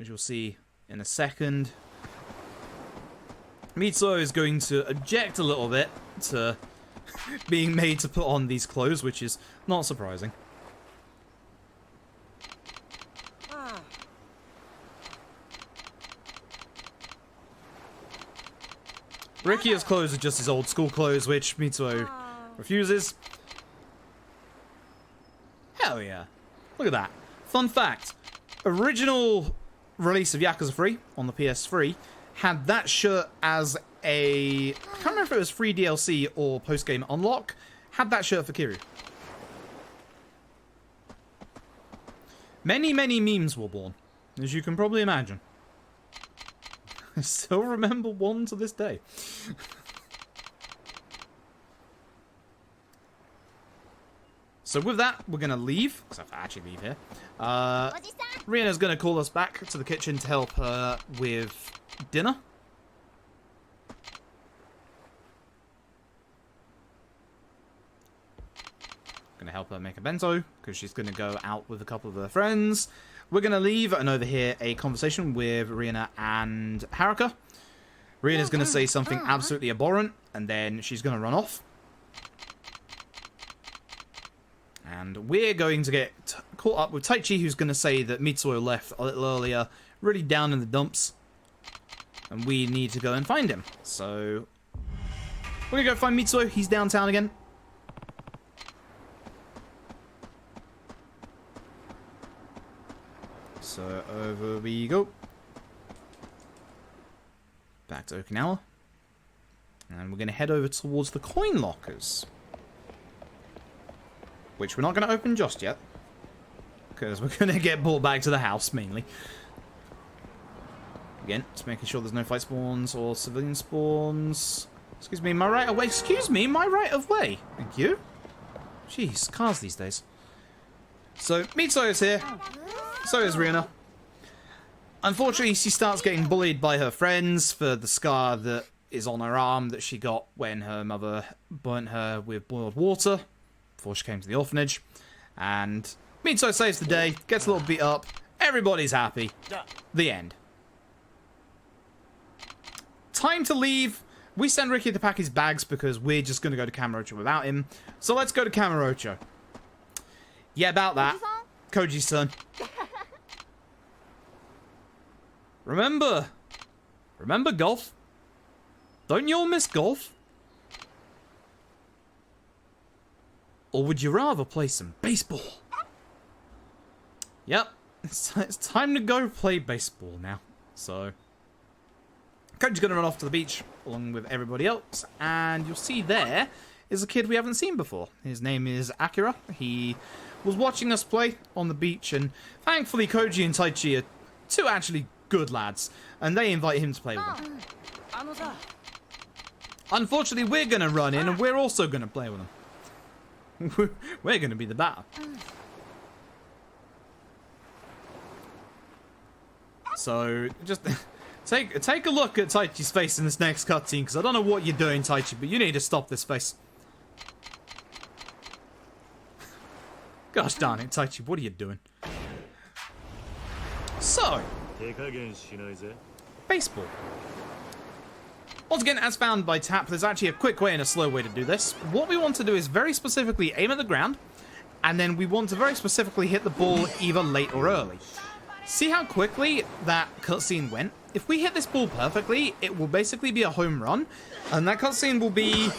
As you'll see in a second. Mitsuo is going to object a little bit to being made to put on these clothes, which is not surprising. Rikiya's clothes are just his old school clothes, which Mitsuo refuses. Hell yeah. Look at that. Fun fact. Original release of Yakuza 3 on the PS3 had that shirt as a... I can't remember if it was free DLC or post-game unlock. Had that shirt for Kiryu. Many, many memes were born, as you can probably imagine. I still remember one to this day. So with that, we're going to leave. Because I have to actually leave here. Riena's going to call us back to the kitchen to help her with dinner. Going to help her make a bento. Because she's going to go out with a couple of her friends. We're going to leave and overhear a conversation with Riena and Haruka. Riena's going to say something absolutely abhorrent, and then she's going to run off. And we're going to get caught up with Taichi, who's going to say that Mitsuo left a little earlier, really down in the dumps. And we need to go and find him. So, we're going to go find Mitsuo. He's downtown again. So over we go. Back to Okinawa. And we're going to head over towards the coin lockers. Which we're not going to open just yet. Because we're going to get brought back to the house, mainly. Again, just making sure there's no fight spawns or civilian spawns. Excuse me, my right of way. Excuse me, my right of way. Thank you. Jeez, cars these days. So, Mitsuo is here. So is Riena. Unfortunately, she starts getting bullied by her friends for the scar that is on her arm that she got when her mother burnt her with boiled water before she came to the orphanage. And Mitsuo saves the day, gets a little beat up, everybody's happy. The end. Time to leave. We send Ricky to pack his bags because we're just going to go to Kamurocho without him. So let's go to Kamurocho. Yeah, about that. Koji-san. Remember golf? Don't you all miss golf? Or would you rather play some baseball? Yep, it's time to go play baseball now. So, Koji's gonna run off to the beach along with everybody else, and you'll see there is a kid we haven't seen before. His name is Akira. He was watching us play on the beach, and thankfully Koji and Taichi are two actually good lads, and they invite him to play with them. Unfortunately, we're going to run in, and we're also going to play with them. We're going to be the batter. So, just take a look at Taichi's face in this next cutscene, because I don't know what you're doing, Taichi, but you need to stop this face. Gosh darn it, Taichi, what are you doing? So, baseball. Once again, as found by Tap, there's actually a quick way and a slow way to do this. What we want to do is very specifically aim at the ground, and then we want to very specifically hit the ball either late or early. See how quickly that cutscene went? If we hit this ball perfectly, it will basically be a home run, and that cutscene will be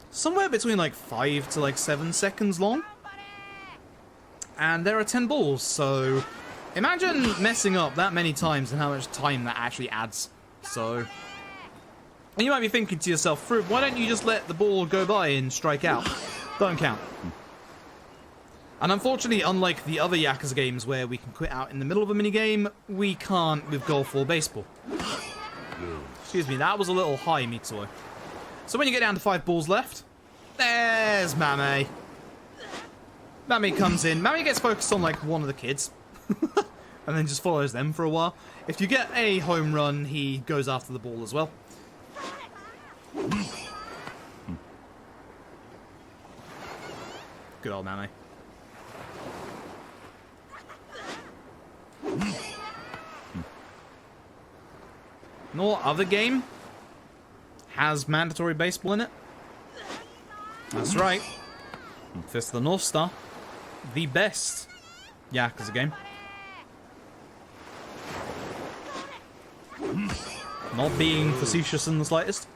somewhere between like 5 to like 7 seconds long. And there are 10 balls, so imagine messing up that many times and how much time that actually adds. So, and you might be thinking to yourself, Froob, why don't you just let the ball go by and strike out? Don't count. And unfortunately, unlike the other Yakuza games where we can quit out in the middle of a minigame, we can't with golf or baseball. Excuse me, that was a little high, Mitsuo. So when you get down to 5 balls left, there's Mame. Mame comes in. Mame gets focused on, like, one of the kids. And then just follows them for a while. If you get a home run, he goes after the ball as well. Good old Mame. No other game has mandatory baseball in it. That's right. Fist of the North Star. The best Yakuza game. Not being facetious in the slightest.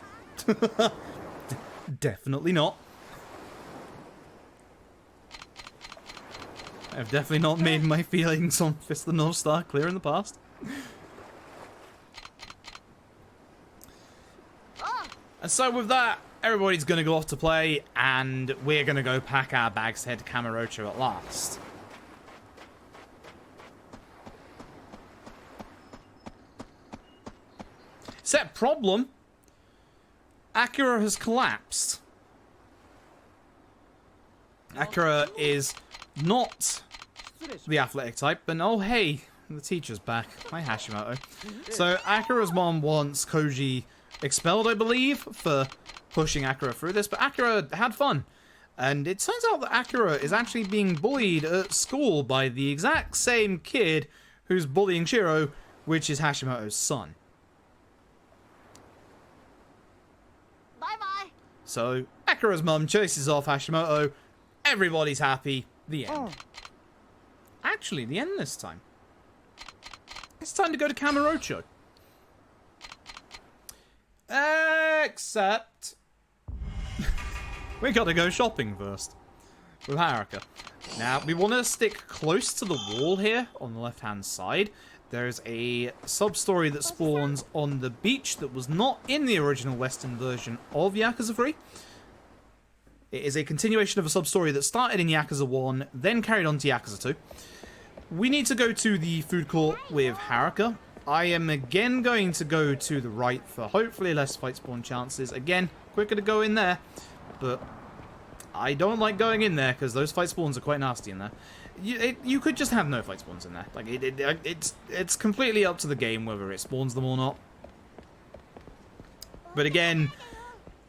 Definitely not. I've definitely not made my feelings on Fist of the North Star clear in the past. And so with that, everybody's going to go off to play, and we're going to go pack our bags to head to Kamurocho at last. Except problem, Akira has collapsed. Akira is not the athletic type, but oh hey, the teacher's back. Hi Hashimoto. So Akira's mom wants Koji expelled, I believe, for pushing Akira through this, but Akira had fun. And it turns out that Akira is actually being bullied at school by the exact same kid who's bullying Shiro, which is Hashimoto's son. Bye-bye. So Akira's mum chases off Hashimoto, everybody's happy, the end. Actually, the end this time. It's time to go to Kamurocho. Except we gotta go shopping first with Haruka. Now, we want to stick close to the wall here on the left-hand side. There's a sub-story that spawns on the beach that was not in the original Western version of Yakuza 3. It is a continuation of a sub-story that started in Yakuza 1, then carried on to Yakuza 2. We need to go to the food court with Haruka. I am again going to go to the right for hopefully less fight spawn chances. Again, quicker to go in there, but I don't like going in there because those fight spawns are quite nasty in there. You could just have no fight spawns in there. Like it's completely up to the game whether it spawns them or not. But again,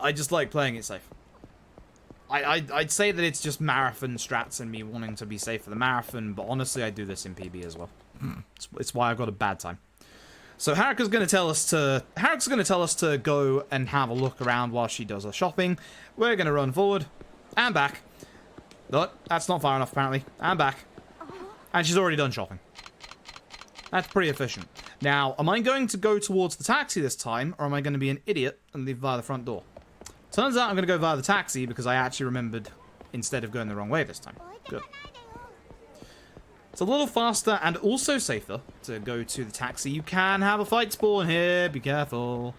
I just like playing it safe. I'd say that it's just marathon strats and me wanting to be safe for the marathon, but honestly I do this in PB as well. It's why I've got a bad time. So Haruka's going to tell us to go and have a look around while she does her shopping. We're going to run forward and back. Look, that's not far enough apparently. And back. And she's already done shopping. That's pretty efficient. Now, am I going to go towards the taxi this time, or am I going to be an idiot and leave via the front door? Turns out I'm going to go via the taxi because I actually remembered instead of going the wrong way this time. Good. It's a little faster and also safer to go to the taxi. You can have a fight spawn here. Be careful.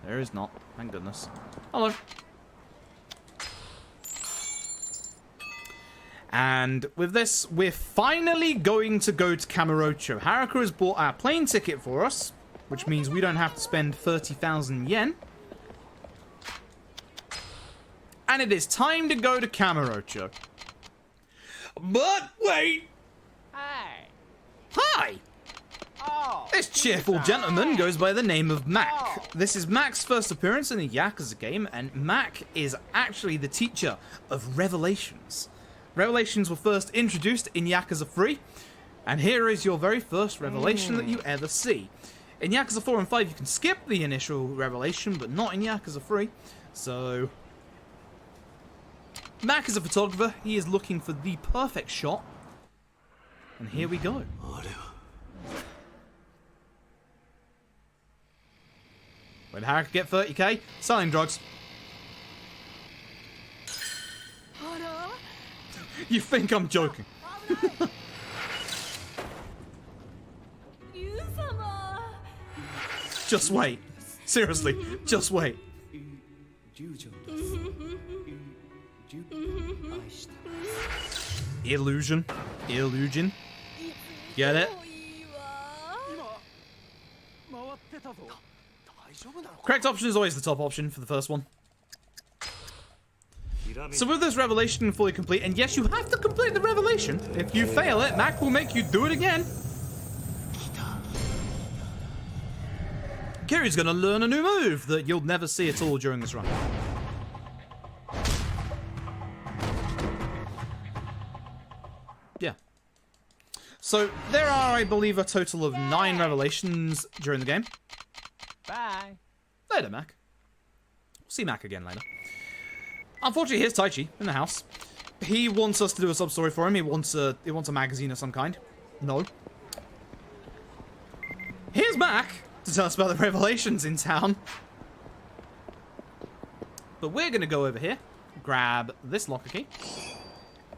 There is not. Thank goodness. Hello. And with this, we're finally going to go to Kamurocho. Haruka has bought our plane ticket for us, which means we don't have to spend 30,000 yen. And it is time to go to Kamurocho. But wait! Hi! Oh, This cheerful gentleman goes by the name of Mac. This is Mac's first appearance in a Yakuza game, and Mac is actually the teacher of Revelations. Revelations were first introduced in Yakuza 3, and here is your very first revelation that you ever see. In Yakuza 4 and 5 you can skip the initial revelation, but not in Yakuza 3, so... Mac is a photographer, he is looking for the perfect shot, and here we go. When Haruka get 30k? Selling drugs. You think I'm joking? Just wait. Seriously, just wait. Illusion. Illusion. Get it? Correct option is always the top option for the first one. So with this revelation fully complete, and yes, you have to complete the revelation. If you fail it, Mac will make you do it again. Kiryu's gonna learn a new move that you'll never see at all during this run. So there are, I believe, a total of 9 revelations during the game. Bye. Later, Mac. We'll see Mac again later. Unfortunately, here's Taichi in the house. He wants us to do a sub-story for him. He wants a magazine of some kind. No. Here's Mac to tell us about the revelations in town. But we're going to go over here, grab this locker key.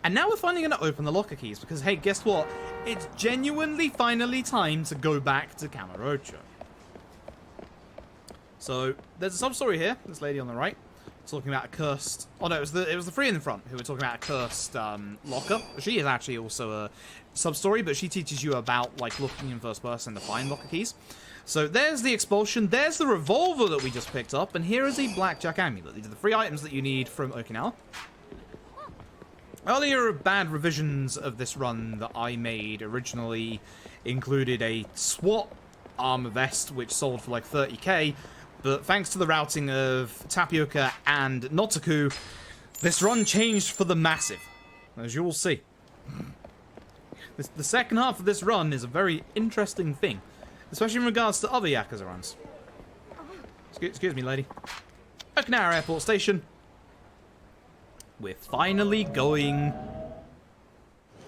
And now we're finally going to open the locker keys because, hey, guess what? It's genuinely finally time to go back to Kamurocho. So, there's a sub-story here. This lady on the right. Talking about a cursed... Oh no, it was the three in the front who were talking about a cursed locker. She is actually also a sub-story, but she teaches you about, like, looking in first person to find locker keys. So there's the expulsion, there's the revolver that we just picked up, and here is a blackjack amulet. These are the 3 items that you need from Okinawa. Earlier bad revisions of this run that I made originally included a SWAT armor vest, which sold for like 30k. But thanks to the routing of Tapioca and Notaku, this run changed for the massive, as you will see. The second half of this run is a very interesting thing, especially in regards to other Yakuza runs. Excuse me, lady. Okinawa Airport Station. We're finally going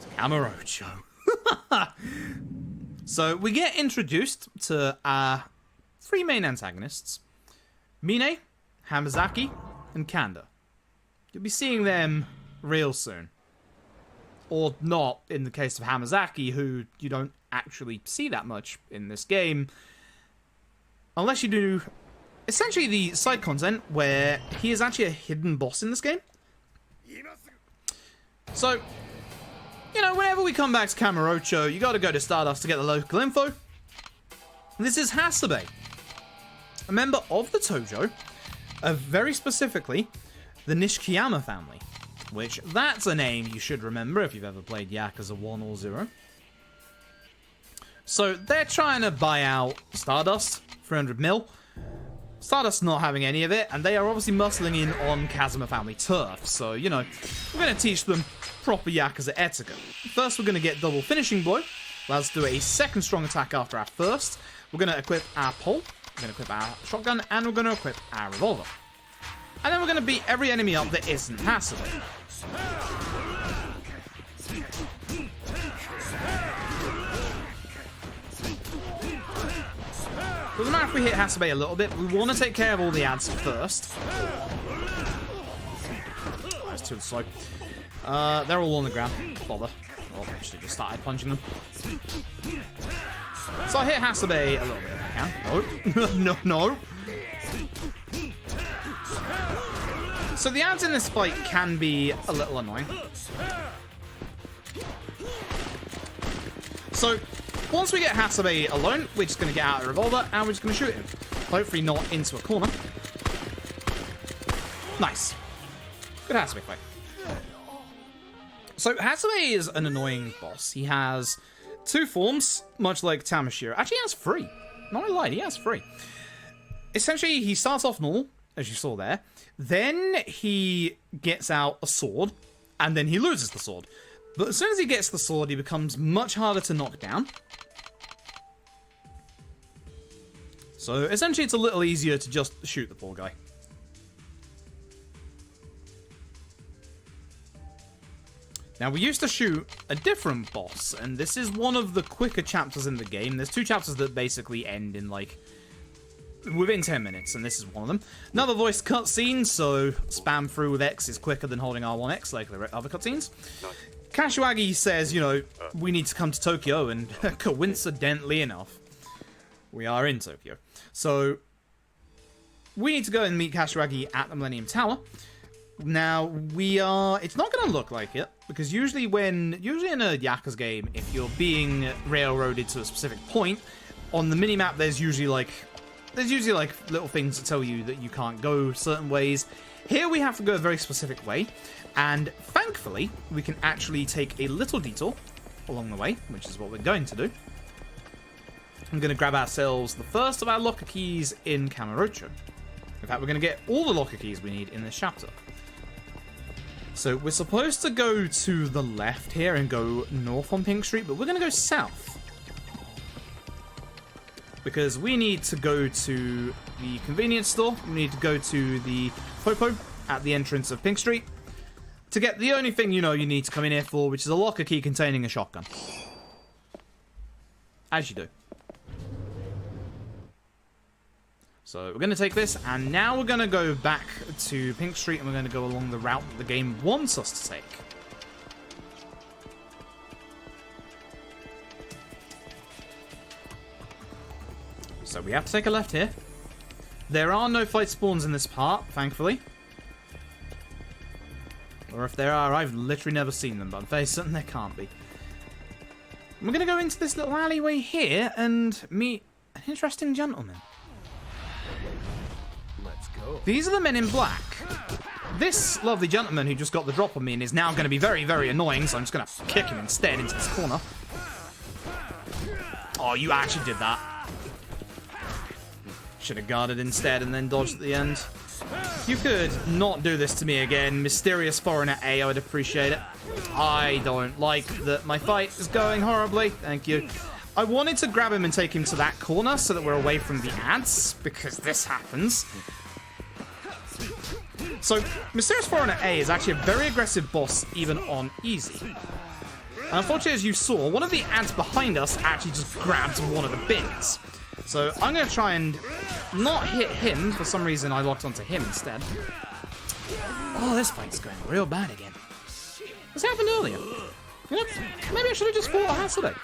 to Kamurocho. So we get introduced to our 3 main antagonists, Mine, Hamazaki, and Kanda. You'll be seeing them real soon. Or not, in the case of Hamazaki, who you don't actually see that much in this game. Unless you do, essentially, the side content, where he is actually a hidden boss in this game. So, you know, whenever we come back to Kamurocho, you gotta go to Stardust to get the local info. This is Hasabe, a member of the Tojo, of very specifically the Nishikiyama family, which that's a name you should remember if you've ever played Yakuza 1 or 0. So they're trying to buy out Stardust, 300 mil. Stardust not having any of it, and they are obviously muscling in on Kazuma family turf. So, you know, we're going to teach them proper Yakuza etiquette. First, we're going to get double finishing blow. Let's do a second strong attack after our first. We're going to equip our pole. We're going to equip our shotgun, and we're going to equip our revolver. And then we're going to beat every enemy up that isn't Hasabe. Doesn't matter if we hit Hasabe a little bit, we want to take care of all the ads first. That's too slow. They're all on the ground. Bother. Oh, I should have just started punching them. So I hit Hasabe a little bit if I can. No. No. So the ads in this fight can be a little annoying. So once we get Hasabe alone, we're just going to get out the revolver and we're just going to shoot him. Hopefully not into a corner. Nice. Good Hasabe fight. So Hasabe is an annoying boss. He has 2 forms, much like Tamashiro. Actually, he has 3. Not gonna lie, he has 3. Essentially, he starts off normal, as you saw there. Then he gets out a sword, and then he loses the sword. But as soon as he gets the sword, he becomes much harder to knock down. So essentially, it's a little easier to just shoot the poor guy. Now, we used to shoot a different boss, and this is one of the quicker chapters in the game. There's 2 chapters that basically end in, like, within 10 minutes, and this is one of them. Another voice cutscene, so spam through with X is quicker than holding R1X, like the other cutscenes. Kashiwagi says, you know, we need to come to Tokyo, and coincidentally enough, we are in Tokyo. So, we need to go and meet Kashiwagi at the Millennium Tower. Now, it's not going to look like it, because usually in a Yakuza game, if you're being railroaded to a specific point, on the minimap there's usually like little things to tell you that you can't go certain ways. Here we have to go a very specific way, and thankfully, we can actually take a little detour along the way, which is what we're going to do. I'm going to grab ourselves the first of our locker keys in Kamurocho. In fact, we're going to get all the locker keys we need in this chapter. So we're supposed to go to the left here and go north on Pink Street, but we're going to go south. Because we need to go to the convenience store. We need to go to the Popo at the entrance of Pink Street to get the only thing you know you need to come in here for, which is a locker key containing a shotgun. As you do. So we're going to take this, and now we're going to go back to Pink Street, and we're going to go along the route that the game wants us to take. So we have to take a left here. There are no fight spawns in this part, thankfully. Or if there are, I've literally never seen them, but I'm very certain there can't be. And we're going to go into this little alleyway here and meet an interesting gentleman. Let's go. These are the men in black. This lovely gentleman who just got the drop on me and is now going to be very, very annoying, so I'm just going to kick him instead into this corner. Oh, you actually did that. Should have guarded instead and then dodged at the end. You could not do this to me again. Mysterious foreigner A, I would appreciate it. I don't like that my fight is going horribly. Thank you. I wanted to grab him and take him to that corner so that we're away from the ads, because this happens. So, Mysterious Foreigner A is actually a very aggressive boss, even on easy. And unfortunately, as you saw, one of the ads behind us actually just grabbed one of the bins. So I'm going to try and not hit him. For some reason, I locked onto him instead. Oh, this fight's going real bad again. This happened earlier. You know, maybe I should have just fought a Hatsune.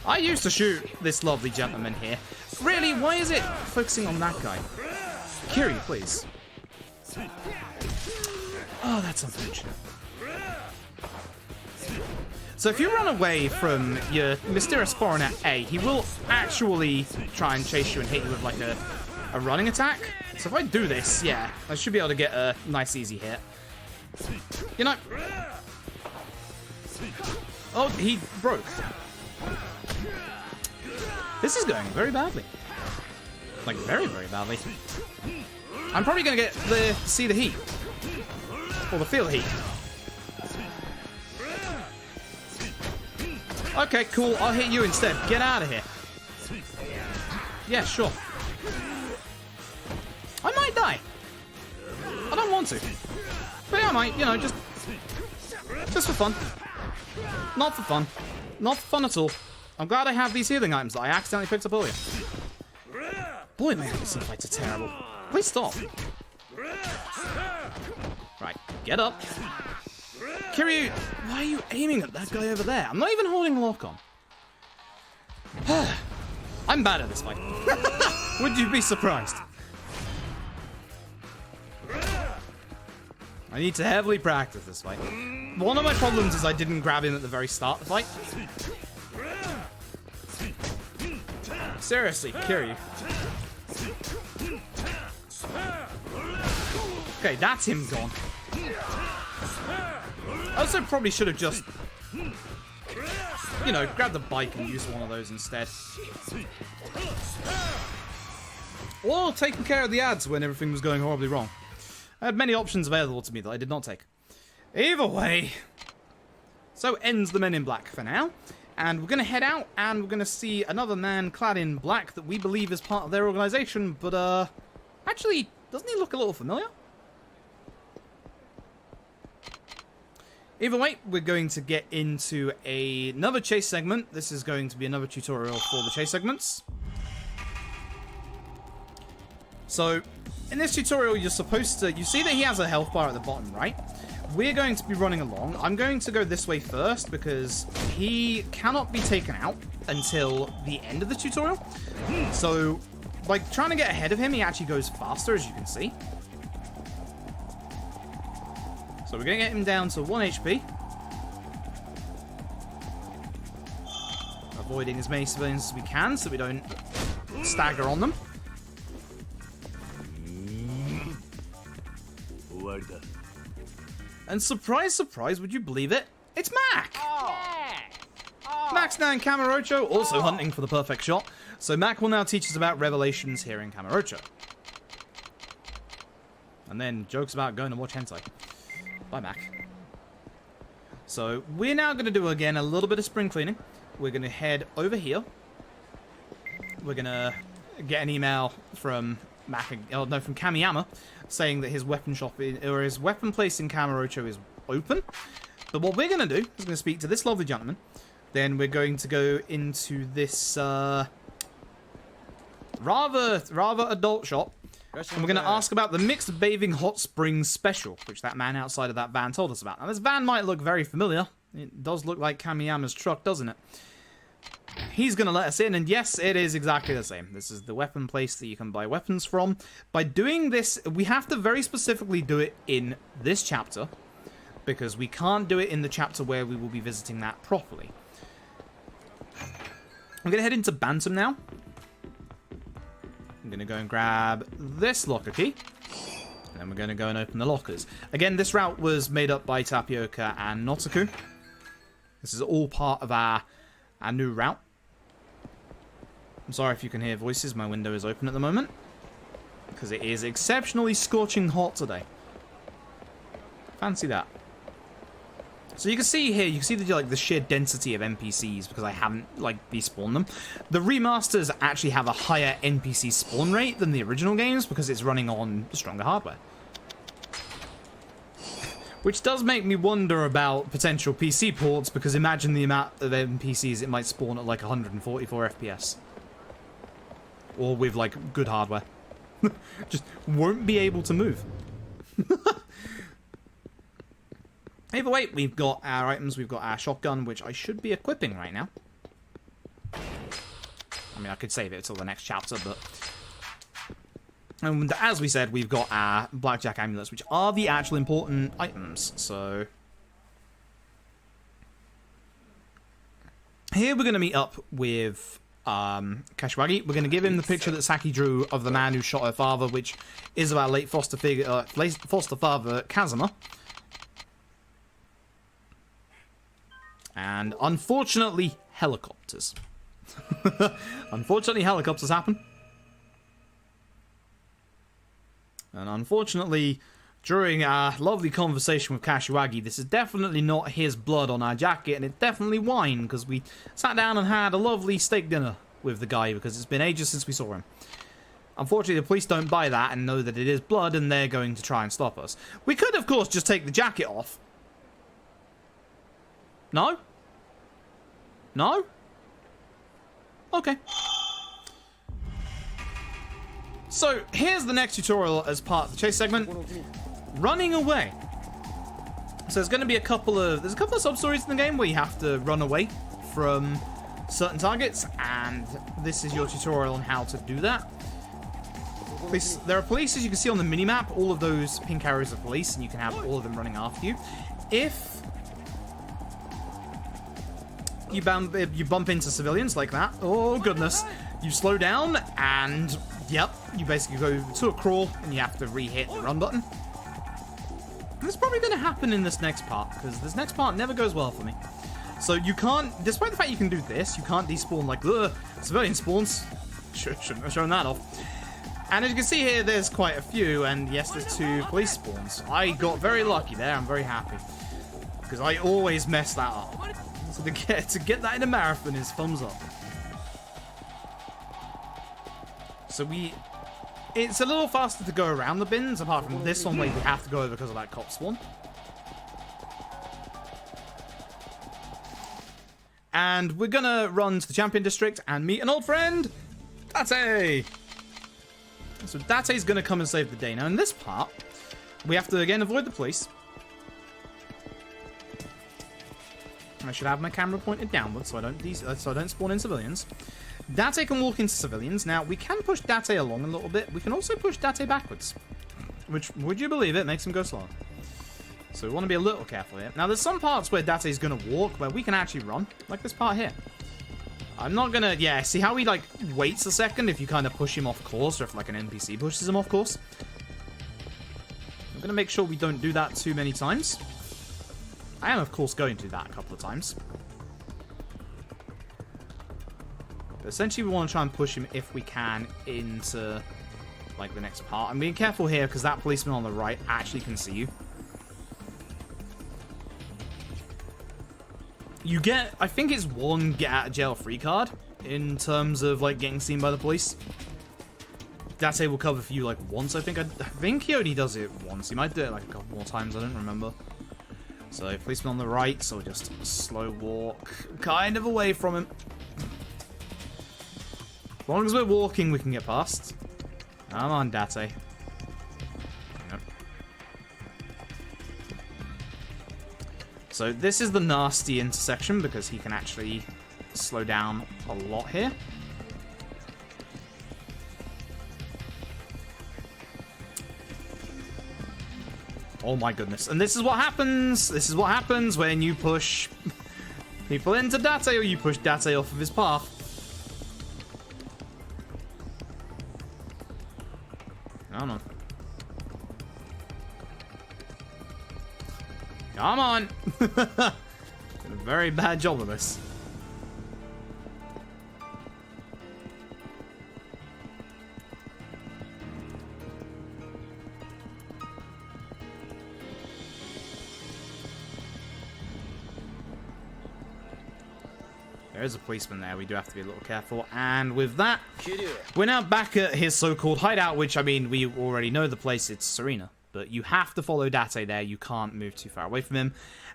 I used to shoot this lovely gentleman here. Really, why is it focusing on that guy? Kiryu, please. Oh, that's unfortunate. So if you run away from your Mysterious Foreigner A, he will actually try and chase you and hit you with like a running attack. So if I do this, yeah, I should be able to get a nice easy hit. You know... Oh, he broke. This is going very badly. Like, very, very badly. I'm probably going to get the see the heat. Or the feel the heat. Okay, cool. I'll hit you instead. Get out of here. Yeah, sure. I might die. I don't want to. But yeah, I might, you know, just for fun. Not for fun. Not for fun at all. I'm glad I have these healing items that I accidentally picked up earlier. Boy, my Anderson fights are terrible. Please stop. Right, get up. Kiryu, why are you aiming at that guy over there? I'm not even holding lock on. I'm bad at this fight. Would you be surprised? I need to heavily practice this fight. One of my problems is I didn't grab him at the very start of the fight. Seriously, Kiryu. Okay, that's him gone. I also probably should have just, you know, grabbed the bike and used one of those instead. Or taken care of the ads when everything was going horribly wrong. I had many options available to me that I did not take. Either way, so ends the Men in Black for now. And we're going to head out and we're going to see another man clad in black that we believe is part of their organization. But, actually, doesn't he look a little familiar? Either way, we're going to get into another chase segment. This is going to be another tutorial for the chase segments. So, in this tutorial, you're supposed to... You see that he has a health bar at the bottom, right? We're going to be running along. I'm going to go this way first because he cannot be taken out until the end of the tutorial. So, like, trying to get ahead of him, he actually goes faster, as you can see. So we're going to get him down to 1 HP. Avoiding as many civilians as we can so we don't stagger on them. And surprise, surprise, would you believe it? It's Mac! Mac's now in Kamurocho, also hunting for the perfect shot. So Mac will now teach us about revelations here in Kamurocho. And then jokes about going to watch hentai. Bye, Mac. So we're now going to do, again, a little bit of spring cleaning. We're going to head over here. We're going to get an email from from Kamiyama saying that his weapon shop or his weapon place in Kamurocho is open. But what we're going to do is going to speak to this lovely gentleman. Then we're going to go into this rather adult shop. And we're going to ask about the mixed bathing hot springs special, which that man outside of that van told us about. Now, this van might look very familiar. It does look like Kamiyama's truck, doesn't it? He's going to let us in, and yes, it is exactly the same. This is the weapon place that you can buy weapons from. By doing this, we have to very specifically do it in this chapter, because we can't do it in the chapter where we will be visiting that properly. I'm going to head into Bantam now. I'm going to go and grab this locker key. And then we're going to go and open the lockers. Again, this route was made up by Tapioca and Notaku. This is all part of our new route. I'm sorry if you can hear voices. My window is open at the moment. Because it is exceptionally scorching hot today. Fancy that. So you can see here, you can see the sheer density of NPCs because I haven't despawned them. The remasters actually have a higher NPC spawn rate than the original games because it's running on stronger hardware. Which does make me wonder about potential PC ports because imagine the amount of NPCs it might spawn at 144 FPS. Or with good hardware. Just won't be able to move. Either way, we've got our items, we've got our shotgun, which I should be equipping right now. I mean, I could save it until the next chapter, but... And as we said, we've got our blackjack amulets, which are the actual important items, so... Here we're going to meet up with Kashiwagi. We're going to give him the picture that Saki drew of the man who shot her father, which is of our late foster father, Kazuma. And unfortunately, helicopters. Unfortunately, helicopters happen. And unfortunately, during our lovely conversation with Kashiwagi, this is definitely not his blood on our jacket, and it's definitely wine, because we sat down and had a lovely steak dinner with the guy, because it's been ages since we saw him. Unfortunately, the police don't buy that and know that it is blood, and they're going to try and stop us. We could, of course, just take the jacket off. No? No? Okay. So, here's the next tutorial as part of the chase segment. Running away. So there's going to be a couple of sub-stories in the game where you have to run away from certain targets, and this is your tutorial on how to do that. There are police, as you can see on the minimap. All of those pink arrows are police, and you can have all of them running after you. If you bump into civilians like that, oh goodness, you slow down, and yep, you basically go to a crawl, and you have to re-hit the run button. And it's probably going to happen in this next part, because this next part never goes well for me. So you can't, despite the fact you can do this, you can't despawn like the civilian spawns. Shouldn't have shown that off. And as you can see here, there's quite a few, and yes, there's 2 police spawns. I got very lucky there, I'm very happy. Because I always mess that up. So to get that in a marathon is thumbs up. So it's a little faster to go around the bins, apart from this one where you have to go over because of that cop spawn. And we're gonna run to the Champion District and meet an old friend, Date! So Date's gonna come and save the day. Now in this part, we have to again avoid the police. I should have my camera pointed downwards so I don't spawn in civilians. Date can walk into civilians. Now, we can push Date along a little bit. We can also push Date backwards. Which, would you believe it, makes him go slower. So we want to be a little careful here. Now, there's some parts where Date's going to walk where we can actually run. Like this part here. I'm not going to... Yeah, see how he, waits a second if you kind of push him off course or if, an NPC pushes him off course? I'm going to make sure we don't do that too many times. I am, of course, going to do that a couple of times. But essentially, we want to try and push him, if we can, into like, the next part. I'm being careful here because that policeman on the right actually can see you. You get, I think it's one get out of jail free card in terms of, like, getting seen by the police. Date will cover for you, like, once, I think. I think he only does it once. He might do it, like, a couple more times. I don't remember. So, policeman on the right, so just slow walk kind of away from him. As long as we're walking, we can get past. Come on, Date. Yep. So this is the nasty intersection because he can actually slow down a lot here. Oh my goodness. And this is what happens. This is what happens when you push people into Date or you push Date off of his path. Come on. Come on! Did a very bad job of this. There is a policeman there. We do have to be a little careful. And with that, we're now back at his so-called hideout, which, I mean, we already know the place. It's Serena. But you have to follow Date there. You can't move too far away from him.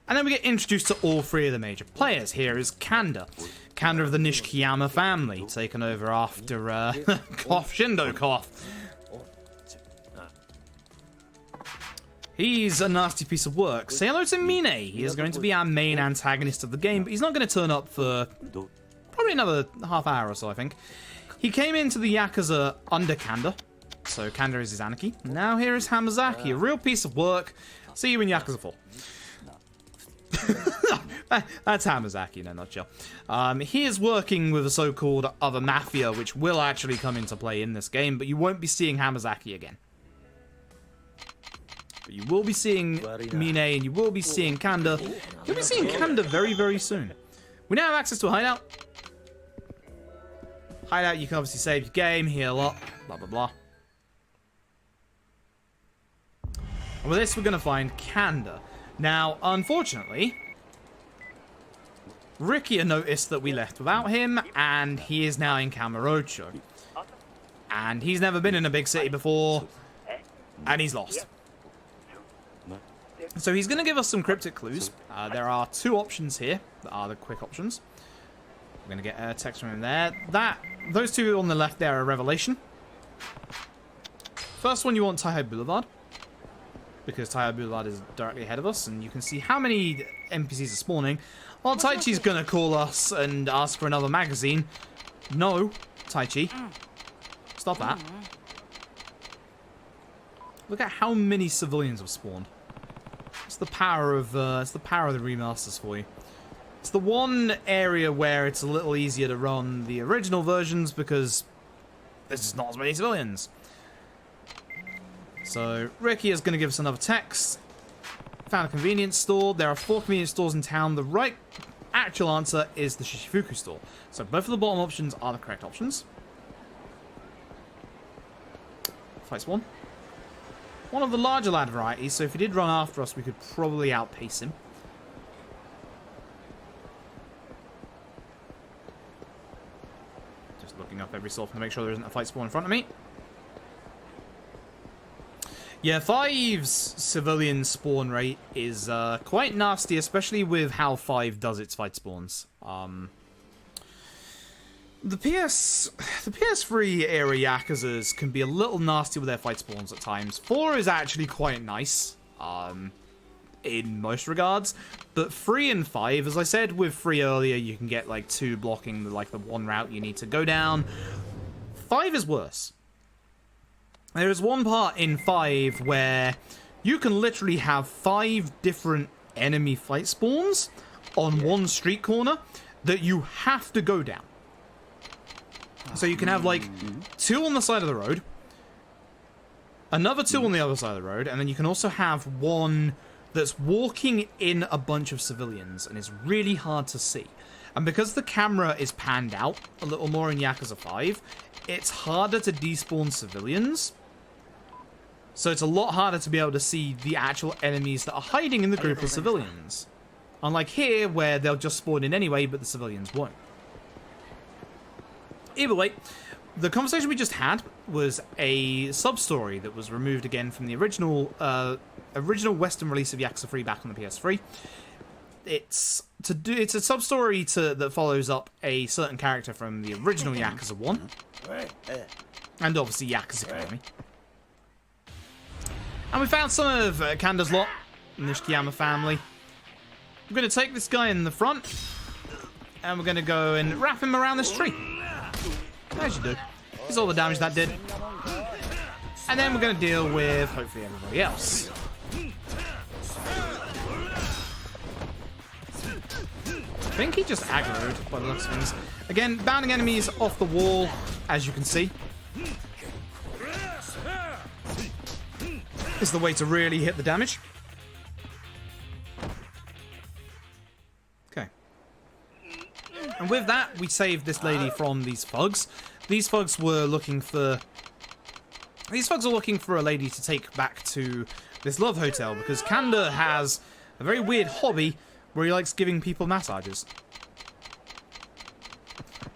And then we get introduced to all three of the major players. Here is Kanda. Kanda of the Nishikiyama family, taken over after, Cough Shindo Cough. He's a nasty piece of work. Say hello to Mine. He is going to be our main antagonist of the game, but he's not going to turn up for probably another half hour or so, I think. He came into the Yakuza under Kanda. So Kanda is his Anarchy. Now here is Hamazaki, a real piece of work. See you in Yakuza 4. That's Hamazaki in a nutshell. He is working with a so-called other mafia, which will actually come into play in this game, but you won't be seeing Hamazaki again. But you will be seeing Mine, and you will be seeing Kanda. You'll be seeing Kanda very, very soon. We now have access to a hideout. Hideout, you can obviously save your game, heal up, blah, blah, blah. And with this, we're going to find Kanda. Now, unfortunately, Ricky noticed that we left without him, and he is now in Kamurocho. And he's never been in a big city before, and he's lost. So he's going to give us some cryptic clues. There are two options here that are the quick options. We're going to get a text from him there. Those two on the left there are Revelation. First one, you want Taihai Boulevard, because Taihai Boulevard is directly ahead of us, and you can see how many NPCs are spawning. Well, Taichi's going to call us and ask for another magazine. No, Taichi. Stop that. Look at how many civilians have spawned. It's the power of the remasters for you. It's the one area where it's a little easier to run the original versions because there's just not as many civilians. So Ricky is going to give us another text. Found a convenience store. There are 4 convenience stores in town. The right actual answer is the Shishifuku store. So both of the bottom options are the correct options. Fight spawn. One of the larger lad varieties, so if he did run after us, we could probably outpace him. Just looking up every so often to make sure there isn't a fight spawn in front of me. Yeah, 5's civilian spawn rate is quite nasty, especially with how 5 does its fight spawns. The PS3 era Yakuzas can be a little nasty with their fight spawns at times. 4 is actually quite nice, in most regards. But 3 and 5, as I said with 3 earlier, you can get like 2 blocking the one route you need to go down. 5 is worse. There is one part in 5 where you can literally have 5 different enemy fight spawns on one street corner that you have to go down. So you can have like 2 on the side of the road, another 2 on the other side of the road, and then you can also have one that's walking in a bunch of civilians and is really hard to see. And because the camera is panned out a little more in Yakuza 5, it's harder to despawn civilians So it's a lot harder to be able to see the actual enemies that are hiding in the group of civilians. Unlike here, where they'll just spawn in anyway, but the civilians won't. Either way, the conversation we just had was a sub-story that was removed again from the original Western release of Yakuza 3 back on the PS3. It's a sub-story that follows up a certain character from the original Yakuza 1. And obviously Yakuza Academy. And we found some of Kanda's lot, the Nishikiyama family. We're going to take this guy in the front, and we're going to go and wrap him around this tree. As you do. Here's all the damage that did. And then we're going to deal with, hopefully, everybody else. I think he just aggroed by the looks of things. Again, bounding enemies off the wall, as you can see. Is the way to really hit the damage. Okay. And with that, we saved this lady from these thugs. These thugs were looking for... These thugs are looking for a lady to take back to this love hotel, because Kanda has a very weird hobby where he likes giving people massages.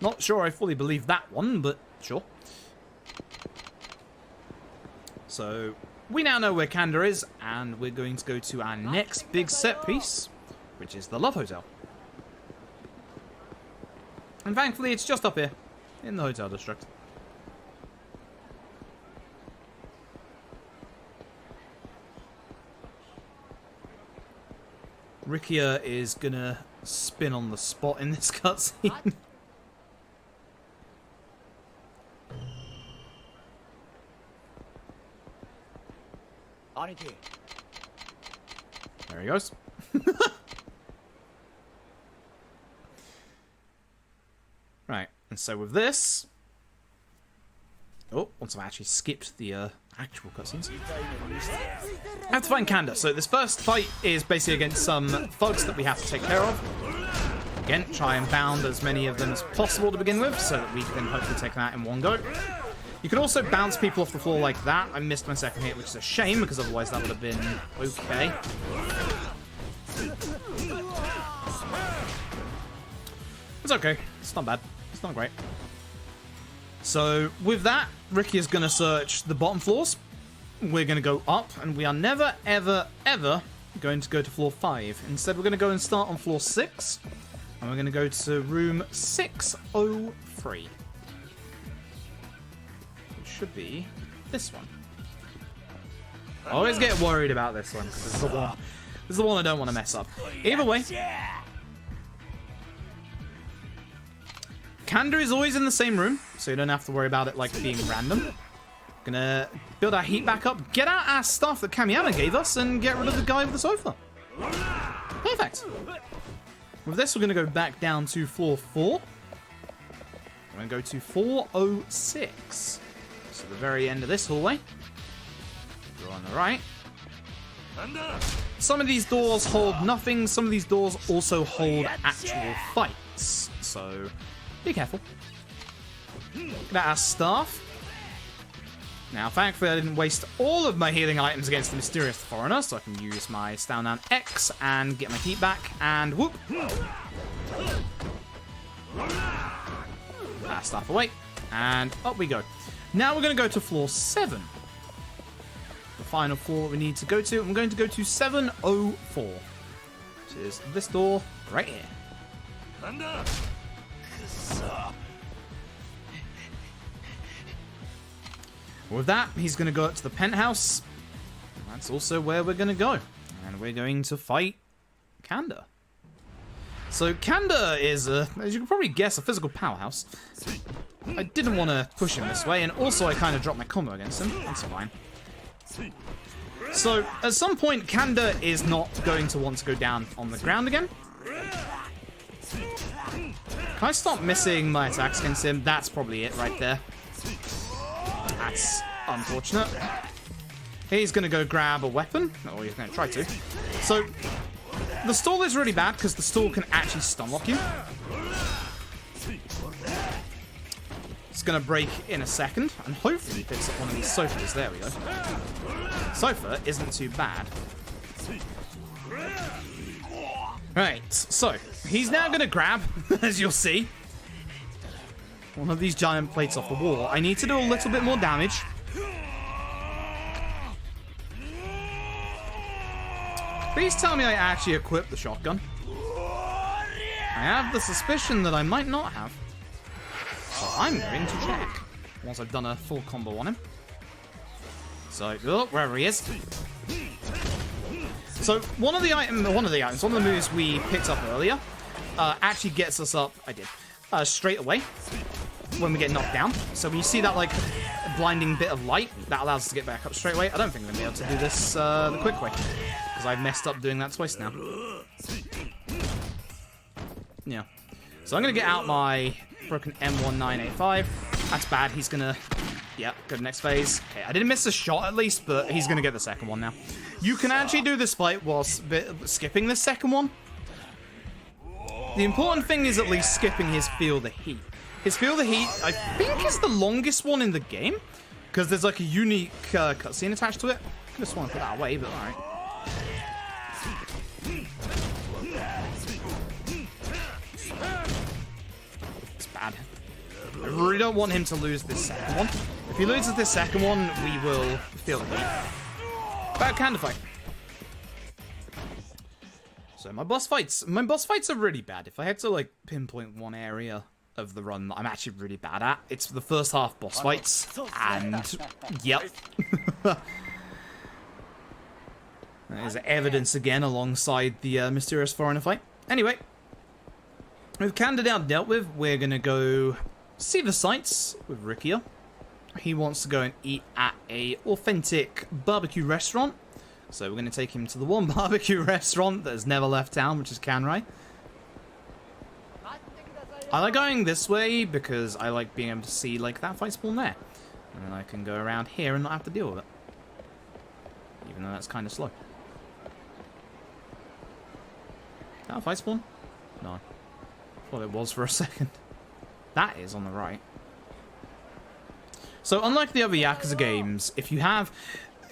Not sure I fully believe that one, but sure. So, we now know where Kanda is, and we're going to go to our next big set piece, which is the Love Hotel. And thankfully, it's just up here, in the hotel district. Rikia is gonna spin on the spot in this cutscene. There he goes. Right, and so with this... Oh, once I've actually skipped the actual cutscenes. I have to find Kanda. So this first fight is basically against some thugs that we have to take care of. Again, try and bound as many of them as possible to begin with, so that we can hopefully take them out in one go. You can also bounce people off the floor like that. I missed my second hit, which is a shame, because otherwise that would have been okay. It's okay. It's not bad. It's not great. So, with that, Ricky is going to search the bottom floors. We're going to go up, and we are never, ever, ever going to go to floor 5. Instead, we're going to go and start on floor 6. And we're going to go to room 603. Which should be this one. I always get worried about this one, because this is the one I don't want to mess up. Either way, Kanda is always in the same room, so you don't have to worry about it like being random. Gonna build our heat back up, get out our stuff that Kamiyama gave us, and get rid of the guy with the sofa. Perfect. With this, we're gonna go back down to floor 4. We're gonna go to 406. So the very end of this hallway. Go on the right. Some of these doors hold nothing, some of these doors also hold actual fights. So be careful. Get out our staff. Now, thankfully, I didn't waste all of my healing items against the mysterious foreigner, so I can use my Style Down X and get my heat back, and whoop! Our staff away, and up we go. Now we're going to go to floor 7. The final floor that we need to go to. I'm going to go to 704. Which is this door right here. With that, he's going to go up to the penthouse. That's also where we're going to go. And we're going to fight Kanda. So Kanda is, as you can probably guess, a physical powerhouse. I didn't want to push him this way, and also I kind of dropped my combo against him. That's fine. So, at some point, Kanda is not going to want to go down on the ground again. Can I stop missing my attacks against him? That's probably it right there. That's unfortunate. He's going to go grab a weapon. Or he's going to try to. So, the stall is really bad because the stall can actually stun lock you. It's going to break in a second, and hopefully picks up one of these sofas. There we go. Sofa isn't too bad. Right, so he's now going to grab, as you'll see, one of these giant plates off the wall. I need to do a little bit more damage. Please tell me I actually equipped the shotgun. I have the suspicion that I might not have. So I'm going to check once I've done a full combo on him. So, look, wherever he is. So, one of the moves we picked up earlier actually gets us up, straight away when we get knocked down. So when you see that, like, blinding bit of light, that allows us to get back up straight away. I don't think I'm going to be able to do this the quick way, because I've messed up doing that twice now. Yeah. So I'm going to get out my broken M1985. That's bad. He's going to... Yeah, go to next phase. Okay, I didn't miss a shot at least, but he's going to get the second one now. You can actually do this fight whilst skipping the second one. The important thing is at least skipping his Feel the Heat. His Feel the Heat, I think, is the longest one in the game, because there's like a unique cutscene attached to it. I just want to put that away, but alright. It's bad. I really don't want him to lose this second one. If he loses this second one, we will feel the heat. Bad kind fight. So my boss fights are really bad. If I had to like pinpoint one area of the run that I'm actually really bad at, it's the first half boss fights. And yep. There's evidence again alongside the mysterious foreigner fight. Anyway, with Kanda now dealt with, we're gonna go see the sights with Rikia. He wants to go and eat at a authentic barbecue restaurant. So we're going to take him to the one barbecue restaurant that has never left town, which is Kanrai. I like going this way because I like being able to see like that fight spawn there. And then I can go around here and not have to deal with it. Even though that's kind of slow. Is that a fight spawn? No. I thought it was for a second. That is on the right. So unlike the other Yakuza games, if you have...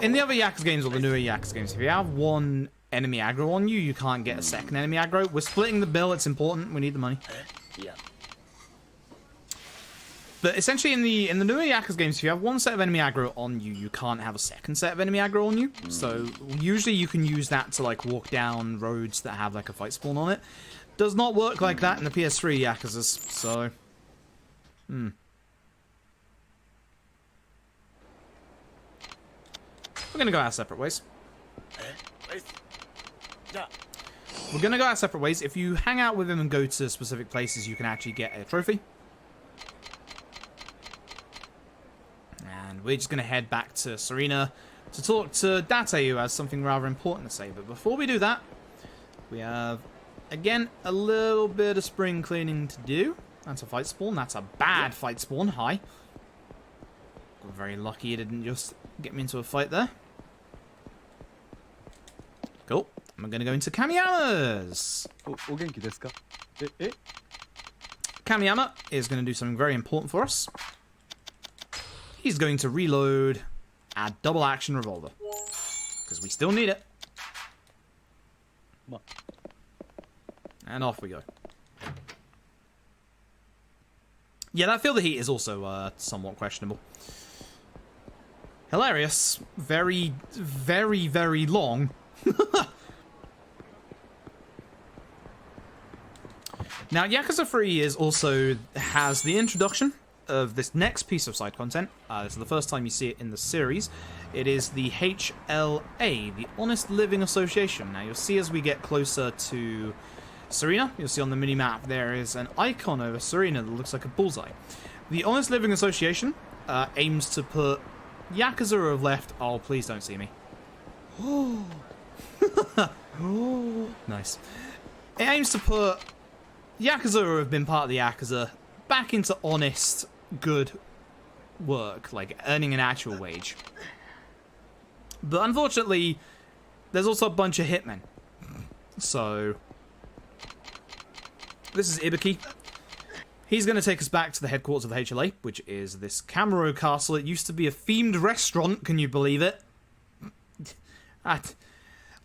In the other Yakuza games, or the newer Yakuza games, if you have one enemy aggro on you, you can't get a second enemy aggro. We're splitting the bill, it's important, we need the money. Yeah. But essentially in the newer Yakuza games, if you have one set of enemy aggro on you, you can't have a second set of enemy aggro on you. So usually you can use that to like walk down roads that have like a fight spawn on it. Does not work like that in the PS3 Yakuzas, so... We're gonna go our separate ways. We're gonna go our separate ways. If you hang out with him and go to specific places, you can actually get a trophy. And we're just gonna head back to Serena to talk to Date, who has something rather important to say. But before we do that, we have, again, a little bit of spring cleaning to do. That's a fight spawn. That's a bad fight spawn. Hi. Got very lucky it didn't just get me into a fight there. Cool. I'm going to go into Kamiyama's. Kamiyama is going to do something very important for us. He's going to reload our double action revolver. Because we still need it. And off we go. Yeah, that Feel the Heat is also somewhat questionable. Hilarious. Very, very, very long. Now, Yakuza 3 has the introduction of this next piece of side content. This is the first time you see it in the series. It is the HLA, the Honest Living Association. Now, you'll see as we get closer to Serena, you'll see on the mini-map there is an icon over Serena that looks like a bullseye. The Honest Living Association aims to put Yakuza who have left... Oh, please don't see me. Oh, nice. It aims to put Yakuza who have been part of the Yakuza back into honest, good work, like earning an actual wage. But unfortunately, there's also a bunch of hitmen. So... This is Ibuki. He's going to take us back to the headquarters of the HLA, which is this Camaro Castle. It used to be a themed restaurant, can you believe it?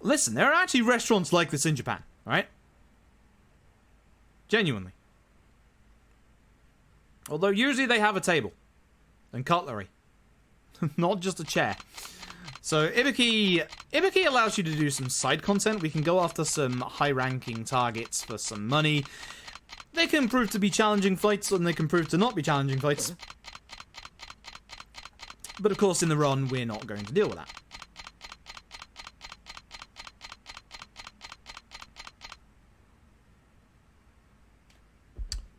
Listen, there are actually restaurants like this in Japan, alright? Genuinely. Although usually they have a table and cutlery, not just a chair. So Ibuki allows you to do some side content. We can go after some high-ranking targets for some money. They can prove to be challenging fights, and they can prove to not be challenging fights. But of course, in the run, we're not going to deal with that.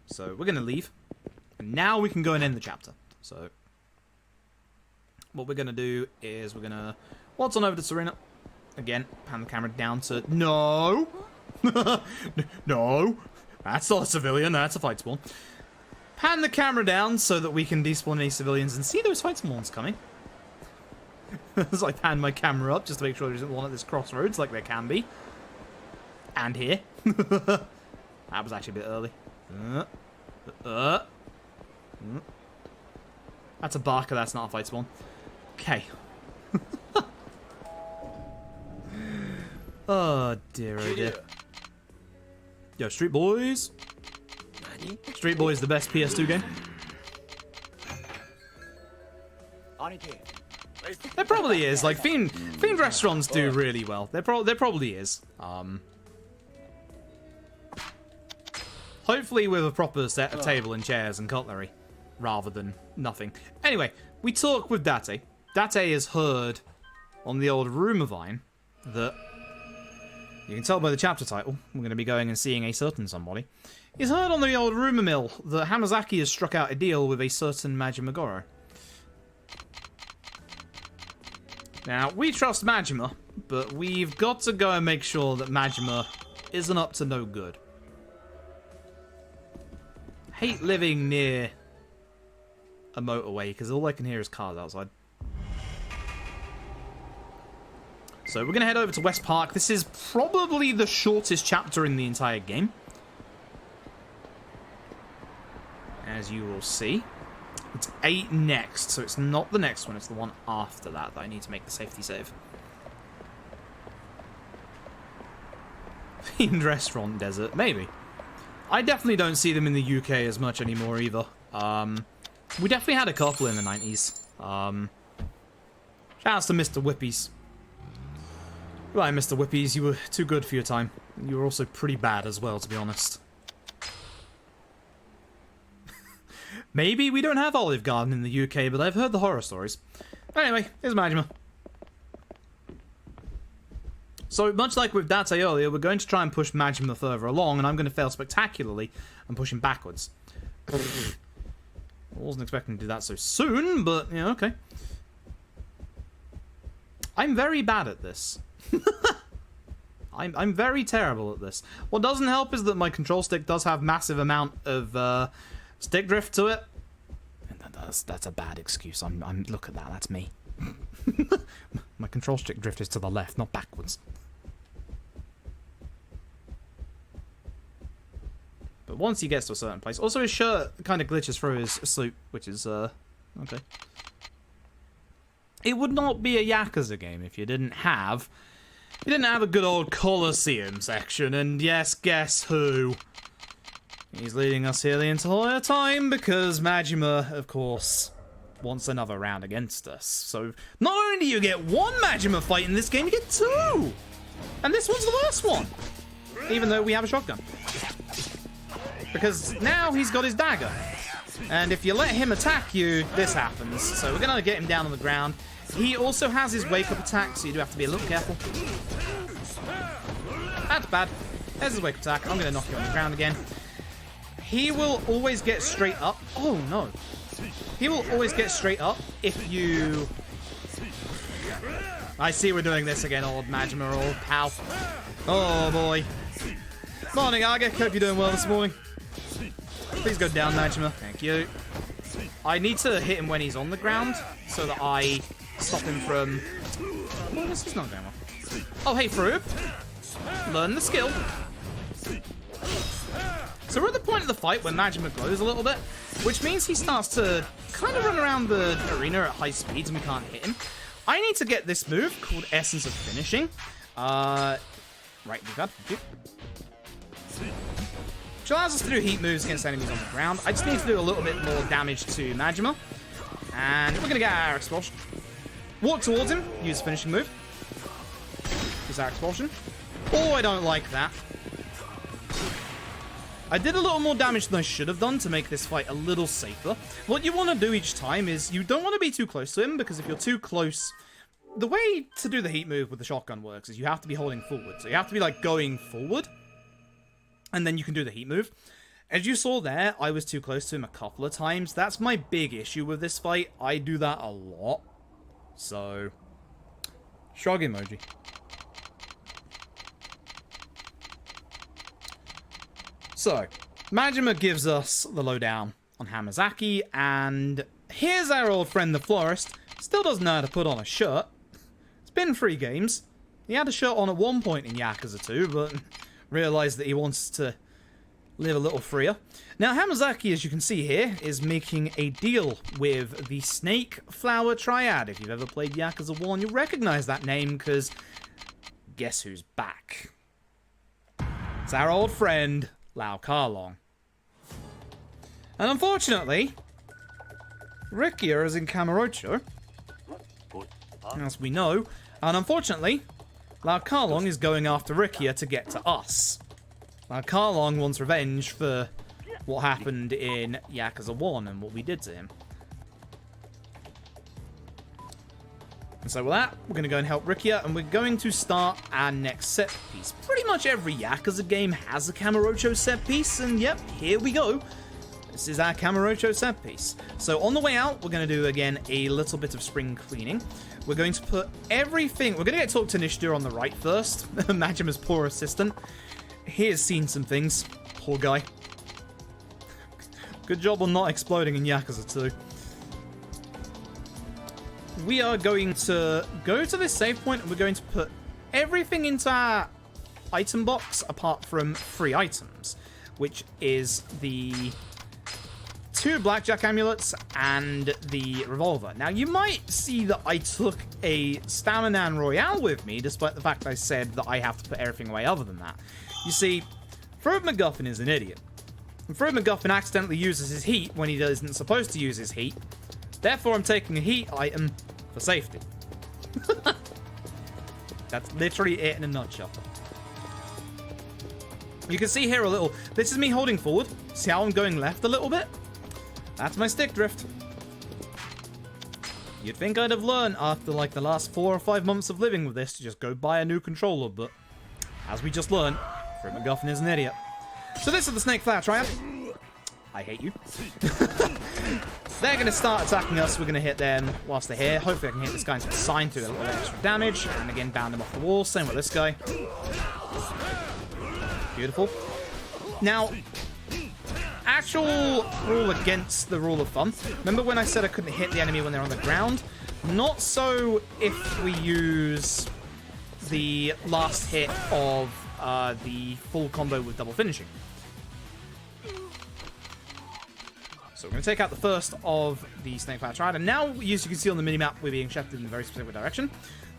So we're going to leave. And now we can go and end the chapter. So what we're going to do is we're going to waltz on over to Serena. Again, pan the camera down to... No! No! That's not a civilian, that's a fight spawn. Pan the camera down so that we can despawn any civilians and see those fight spawns coming. As I pan my camera up just to make sure there isn't one at this crossroads like there can be. And here. That was actually a bit early. That's a barker, that's not a fight spawn. Okay. Oh dear, oh dear. Yo, Street Boys. Street Boys, the best PS2 game. There probably is. Like themed restaurants do really well. There probably is. Hopefully with a proper set of table and chairs and cutlery, rather than nothing. Anyway, we talk with Date. Date has heard on the old rumour vine that, you can tell by the chapter title, we're going to be going and seeing a certain somebody. He's heard on the old rumour mill that Hamazaki has struck out a deal with a certain Majima Goro. Now, we trust Majima, but we've got to go and make sure that Majima isn't up to no good. Hate living near a motorway, because all I can hear is cars outside. So we're going to head over to West Park. This is probably the shortest chapter in the entire game, as you will see. It's 8 next, so it's not the next one, it's the one after that I need to make the safety save. Themed restaurant desert, maybe. I definitely don't see them in the UK as much anymore either. We definitely had a couple in the 90s. Shout outs to Mr. Whippies. Right, Mr. Whippies, you were too good for your time. You were also pretty bad as well, to be honest. Maybe we don't have Olive Garden in the UK, but I've heard the horror stories. Anyway, here's Majima. So, much like with Date earlier, we're going to try and push Majima further along, and I'm going to fail spectacularly and push him backwards. I wasn't expecting to do that so soon, but, yeah, okay. I'm very bad at this. I'm very terrible at this. What doesn't help is that my control stick does have massive amount of stick drift to it. And that's a bad excuse. Look at that. That's me. My control stick drift is to the left, not backwards. But once he gets to a certain place, also his shirt kind of glitches through his suit, which is okay. It would not be a Yakuza game if you didn't have a good old Colosseum section, and yes, guess who? He's leading us here the entire time because Majima, of course, wants another round against us. So not only do you get one Majima fight in this game, you get 2! And this one's the worst one, even though we have a shotgun. Because now he's got his dagger. And if you let him attack you, this happens. So we're going to get him down on the ground. He also has his wake-up attack, so you do have to be a little careful. That's bad. There's his wake-up attack. I'm going to knock him on the ground again. He will always get straight up. Oh, no. He will always get straight up if you... I see we're doing this again, old Majima, old pal. Oh, boy. Morning, Aga. Hope you're doing well this morning. Please go down, Majima. Thank you. I need to hit him when he's on the ground so that I stop him from... Well, this is not going well. Oh, hey, Froob. Learn the skill. So we're at the point of the fight where Majima glows a little bit, which means he starts to kind of run around the arena at high speeds and we can't hit him. I need to get this move called Essence of Finishing. Right, we got it. Which allows us to do heat moves against enemies on the ground. I just need to do a little bit more damage to Majima. And we're going to get our Expulsion. Walk towards him, use a finishing move. Use our Expulsion. Oh, I don't like that. I did a little more damage than I should have done to make this fight a little safer. What you want to do each time is you don't want to be too close to him, because if you're too close... The way to do the heat move with the shotgun works is you have to be holding forward. So you have to be like going forward, and then you can do the heat move. As you saw there, I was too close to him a couple of times. That's my big issue with this fight. I do that a lot. So, shrug emoji. So, Majima gives us the lowdown on Hamazaki, and here's our old friend the florist. Still doesn't know how to put on a shirt. It's been 3 games. He had a shirt on at one point in Yakuza 2, but realized that he wants to live a little freer. Now, Hamazaki, as you can see here, is making a deal with the Snake Flower Triad. If you've ever played Yakuza 1, you'll recognize that name, because guess who's back? It's our old friend, Lau Karlong. And unfortunately, Rikia is in Kamurocho, as we know, and unfortunately, Lau Karlong is going after Rikia to get to us. Lau Karlong wants revenge for what happened in Yakuza 1 and what we did to him. And so with that, we're going to go and help Rikia, and we're going to start our next set piece. Pretty much every Yakuza game has a Kamurocho set piece, and yep, here we go. This is our Kamurocho set piece. So on the way out, we're going to do, again, a little bit of spring cleaning. We're going to put everything... We're going to get talk to Nishida on the right first. Majima's poor assistant. He has seen some things. Poor guy. Good job on not exploding in Yakuza 2. We are going to go to this save point, and we're going to put everything into our item box apart from 3 items, which is the 2 blackjack amulets and the revolver. Now, you might see that I took a Stamina Royale with me, despite the fact I said that I have to put everything away other than that. You see, FroobMcGuffin is an idiot. And FroobMcGuffin accidentally uses his heat when he isn't supposed to use his heat. Therefore, I'm taking a heat item for safety. That's literally it in a nutshell. You can see here a little... This is me holding forward. See how I'm going left a little bit? That's my stick drift. You'd think I'd have learned after like the last 4 or 5 months of living with this to just go buy a new controller, but as we just learned, FroobMcGuffin is an idiot. So this is the Snake Flower Triad. I hate you. They're going to start attacking us. We're going to hit them whilst they're here. Hopefully I can hit this guy into the sign to do a little bit extra damage. And again, bound him off the wall. Same with this guy. Beautiful. Now, actual rule against the rule of thumb. Remember when I said I couldn't hit the enemy when they're on the ground? Not so if we use the last hit of the full combo with double finishing. So we're going to take out the first of the Snake Flower Triad, and now, as you can see on the minimap, we're being shafted in a very specific direction.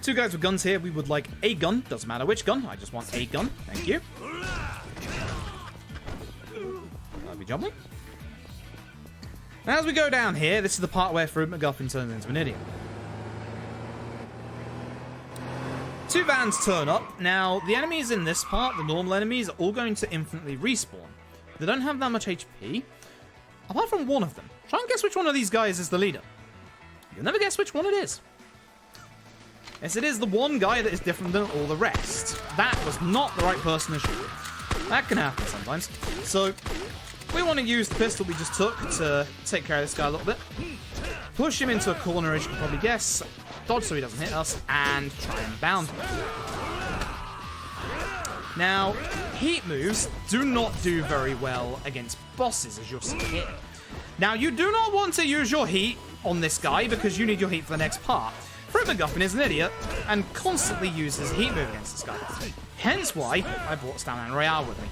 2 guys with guns here. We would like a gun. Doesn't matter which gun. I just want a gun. Thank you. That'll be jumping. Now, as we go down here, this is the part where FroobMcGuffin turns into an idiot. 2 vans turn up. Now, the enemies in this part, the normal enemies, are all going to infinitely respawn. They don't have that much HP. Apart from one of them. Try and guess which one of these guys is the leader. You'll never guess which one it is. Yes, it is the one guy that is different than all the rest. That was not the right person to shoot with. That can happen sometimes. So, we want to use the pistol we just took to take care of this guy a little bit. Push him into a corner, as you can probably guess. Dodge so he doesn't hit us. And try and bound him. Now, heat moves do not do very well against bosses, as you'll see here. Now, you do not want to use your heat on this guy because you need your heat for the next part. FroobMcGuffin is an idiot and constantly uses heat move against this guy. Hence why I brought Stamina Royale with me.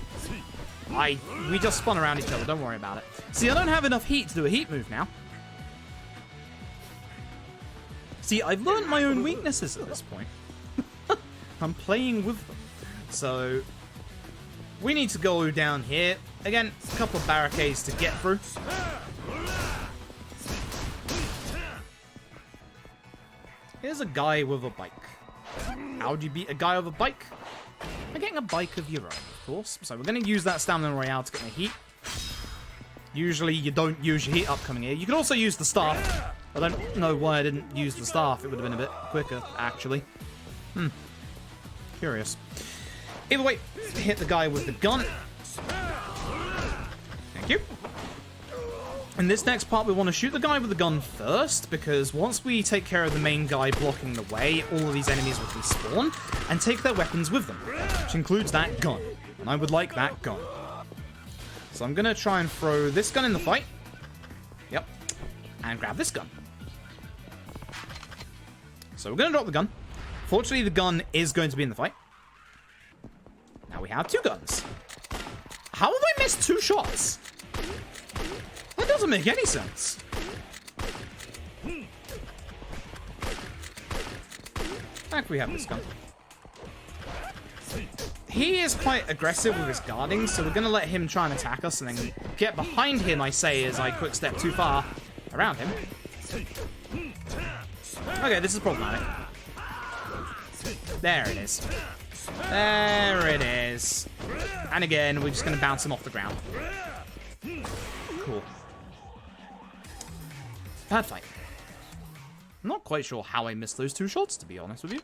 We just spun around each other, don't worry about it. See, I don't have enough heat to do a heat move now. See, I've learned my own weaknesses at this point. I'm playing with them. So, we need to go down here. Again, a couple of barricades to get through. Here's a guy with a bike. How do you beat a guy with a bike? By getting a bike of your own, of course. So we're going to use that Stamina Royale to get my heat. Usually you don't use your heat up coming here. You can also use the staff. I don't know why I didn't use the staff. It would have been a bit quicker, actually. Curious. Either way, hit the guy with the gun. Thank you. In this next part, we want to shoot the guy with the gun first, because once we take care of the main guy blocking the way, all of these enemies will respawn and take their weapons with them, which includes that gun. And I would like that gun. So I'm going to try and throw this gun in the fight. Yep. And grab this gun. So we're going to drop the gun. Fortunately, the gun is going to be in the fight. Now we have 2 guns. How have I missed 2 shots? That doesn't make any sense. Back we have this gun. He is quite aggressive with his guarding, so we're going to let him try and attack us and then get behind him, I say, as I quick step too far around him. Okay, this is problematic. There it is. There it is. And again, we're just going to bounce him off the ground. Cool. Bad fight. I'm not quite sure how I missed those 2 shots, to be honest with you.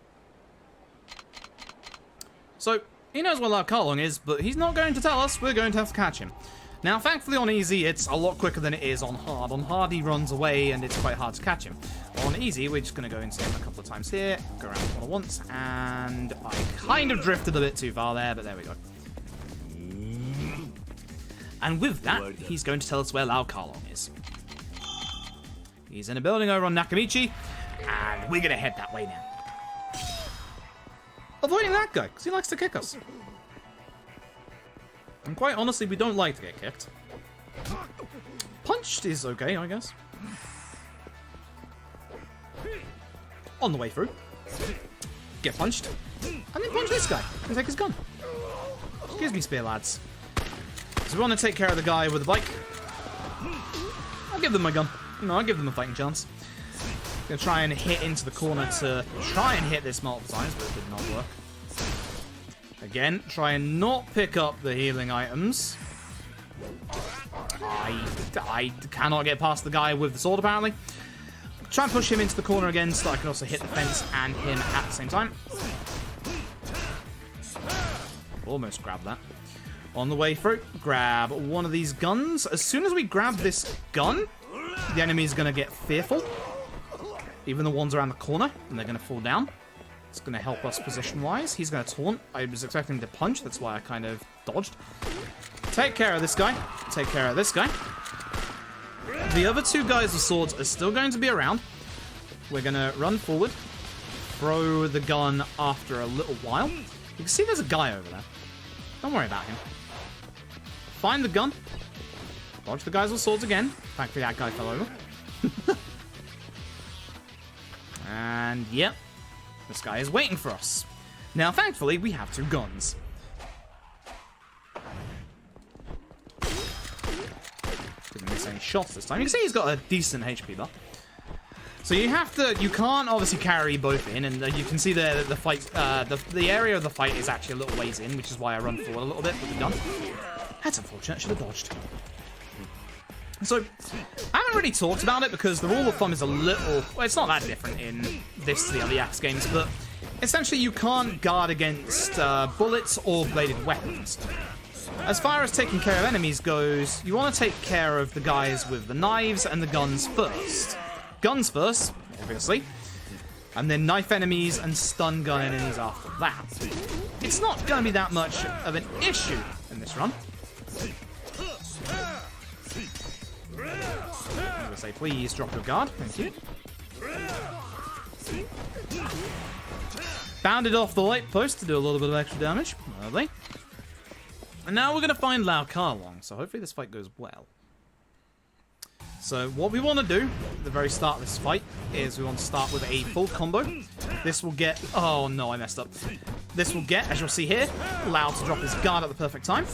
So, he knows what Lao Kalong is, but he's not going to tell us. We're going to have to catch him. Now, thankfully on easy, it's a lot quicker than it is on hard. On hard, he runs away, and it's quite hard to catch him. On easy, we're just going to go into him a couple of times here, go around the corner once, and I kind of drifted a bit too far there, but there we go. And with that, he's going to tell us where Lao Kalong is. He's in a building over on Nakamichi, and we're going to head that way now. Avoiding that guy, because he likes to kick us. And quite honestly, we don't like to get kicked. Punched is okay, I guess. On the way through. Get punched. And then punch this guy and take his gun. Excuse me, spear lads. So we want to take care of the guy with the bike. I'll give them my gun. No, I'll give them a fighting chance. Gonna try and hit into the corner to try and hit this multiple times, but it did not work. Again, try and not pick up the healing items. I cannot get past the guy with the sword, apparently. Try and push him into the corner again so that I can also hit the fence and him at the same time. Almost grabbed that. On the way through, grab one of these guns. As soon as we grab this gun, the enemy is going to get fearful. Even the ones around the corner, and they're going to fall down. It's going to help us position-wise. He's going to taunt. I was expecting him to punch. That's why I kind of dodged. Take care of this guy. Take care of this guy. The other 2 guys with swords are still going to be around. We're going to run forward. Throw the gun after a little while. You can see there's a guy over there. Don't worry about him. Find the gun. Dodge the guys with swords again. Thankfully, that guy fell over. And, yep. This guy is waiting for us. Now, thankfully, we have 2 guns. Didn't miss any shots this time. You can see he's got a decent HP bar. So you can't obviously carry both in, and you can see there that the fight, the area of the fight is actually a little ways in, which is why I run forward a little bit with the gun. That's unfortunate, should have dodged. So, I haven't really talked about it because the rule of thumb is a little... Well, it's not that different in this to the other Yakuza games, but essentially you can't guard against bullets or bladed weapons. As far as taking care of enemies goes, you want to take care of the guys with the knives and the guns first. Guns first, obviously, and then knife enemies and stun gun enemies after that. It's not going to be that much of an issue in this run. I'm going to say, please drop your guard. Thank you. Bounded off the light post to do a little bit of extra damage. Lovely. And now we're going to find Lau Karlong, so hopefully this fight goes well. So what we want to do at the very start of this fight is we want to start with a full combo. This will get... Oh no, I messed up. This will get, as you'll see here, Lau to drop his guard at the perfect time.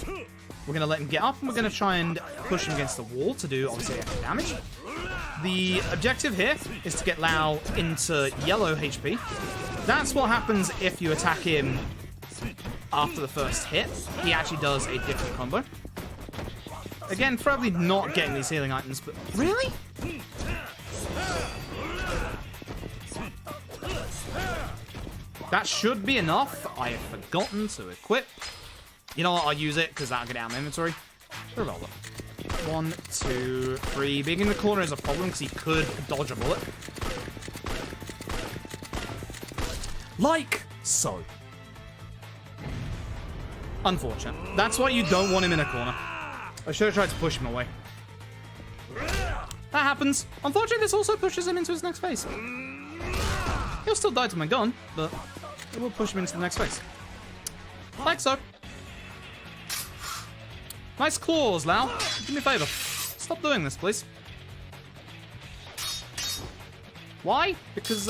We're going to let him get up, and we're going to try and push him against the wall to do, obviously, extra damage. The objective here is to get Lau into yellow HP. That's what happens if you attack him after the first hit. He actually does a different combo. Again, probably not getting these healing items, but... Really? That should be enough. I have forgotten to equip. You know what? I'll use it, because that'll get out of my inventory. Revolver. 1, 2, 3. Being in the corner is a problem, because he could dodge a bullet. Like so. Unfortunate. That's why you don't want him in a corner. I should have tried to push him away. That happens. Unfortunately, this also pushes him into his next phase. He'll still die to my gun, but it will push him into the next phase. Like so. Nice claws, Lau. Do me a favor. Stop doing this, please. Why? Because,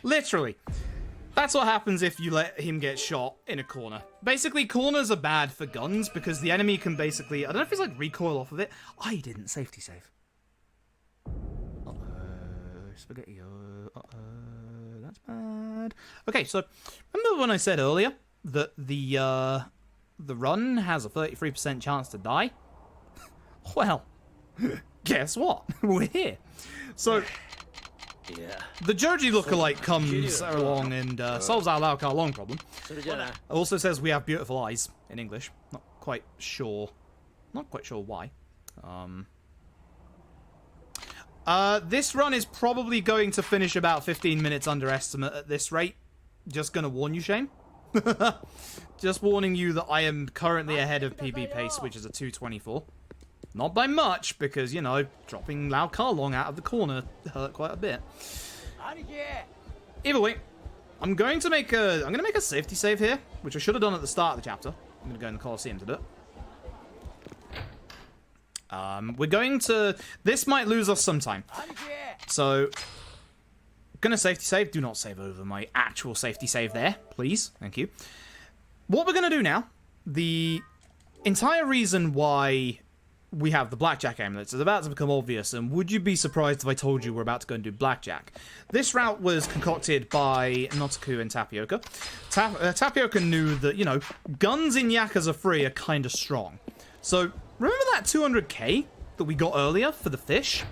literally. That's what happens if you let him get shot in a corner. Basically, corners are bad for guns because the enemy can basically... I don't know if it's like recoil off of it. I didn't safety save. Uh-oh. Spaghetti. Uh-oh. That's bad. Okay, so remember when I said earlier that the run has a 33% chance to die? Well, guess what? We're here. So... Yeah. The Joji lookalike comes along and solves our Lau Karlong problem. Also says we have beautiful eyes in English. Not quite sure why. This run is probably going to finish about 15 minutes under estimate at this rate. Just gonna warn you, Shane. Just warning you that I am currently ahead of PB pace, which is a 2:24. Not by much, because, you know, dropping Lau Karlong out of the corner hurt quite a bit. Either way, I'm going to make a safety save here, which I should have done at the start of the chapter. I'm going to go in the Colosseum to do it. We're going to... This might lose us sometime. So, gonna safety save. Do not save over my actual safety save there, please. Thank you. What we're going to do now, the entire reason why... we have the blackjack amulets. It's about to become obvious, and would you be surprised if I told you we're about to go and do blackjack? This route was concocted by Notaku and Tapioca. Tapioca knew that, you know, guns in Yakuza 3 are kind of strong. So, remember that 200k that we got earlier for the fish?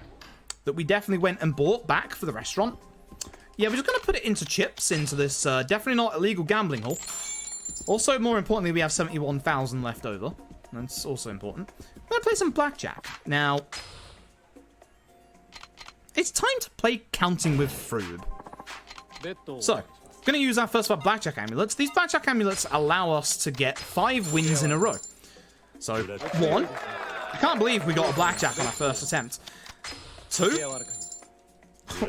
That we definitely went and bought back for the restaurant? Yeah, we're just going to put it into chips, into this definitely not illegal gambling hall. Also, more importantly, we have 71,000 left over. That's also important. I'm going to play some blackjack. Now, it's time to play counting with Froob. So, going to use our first of our blackjack amulets. These blackjack amulets allow us to get 5 wins in a row. So, 1. I can't believe we got a blackjack on our first attempt. 2.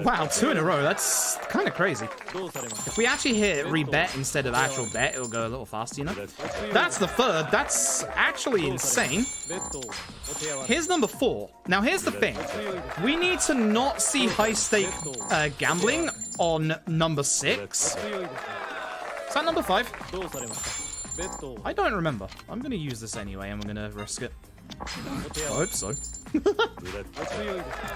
Wow, 2 in a row. That's kind of crazy. If we actually hit rebet instead of actual bet, it'll go a little faster, you know? That's the 3rd. That's actually insane. Here's number 4. Now, here's the thing. We need to not see high-stake gambling on number 6. Is that number 5? I don't remember. I'm going to use this anyway, and we're going to risk it. I hope so.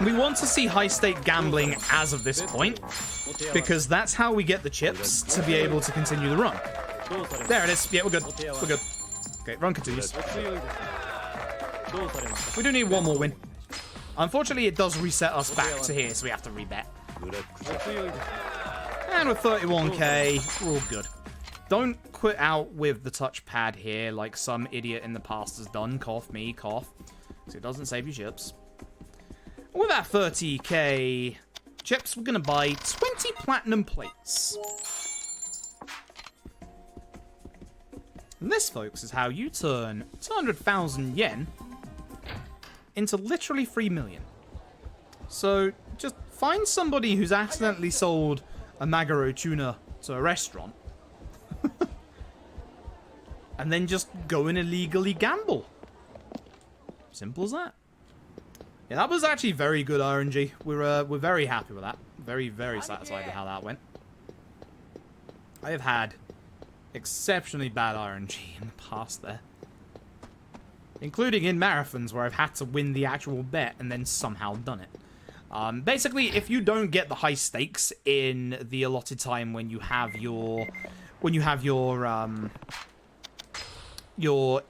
We want to see high-stake gambling as of this point, because that's how we get the chips to be able to continue the run. There it is. Yeah, we're good. We're good. Okay, run continues. We do need one more win. Unfortunately, it does reset us back to here, so we have to rebet. And with 31k, we're all good. Don't quit out with the touchpad here like some idiot in the past has done. Cough me, cough. So it doesn't save you chips. With that 30k chips, we're going to buy 20 platinum plates. And this, folks, is how you turn 200,000 yen into literally 3 million. So, just find somebody who's accidentally sold a Maguro tuna to a restaurant. And then just go and illegally gamble. Simple as that. Yeah, that was actually very good RNG. We're very happy with that. Very, very satisfied with how that went. I have had exceptionally bad RNG in the past there. Including in marathons where I've had to win the actual bet and then somehow done it. Basically, if you don't get the high stakes in the allotted time when you have your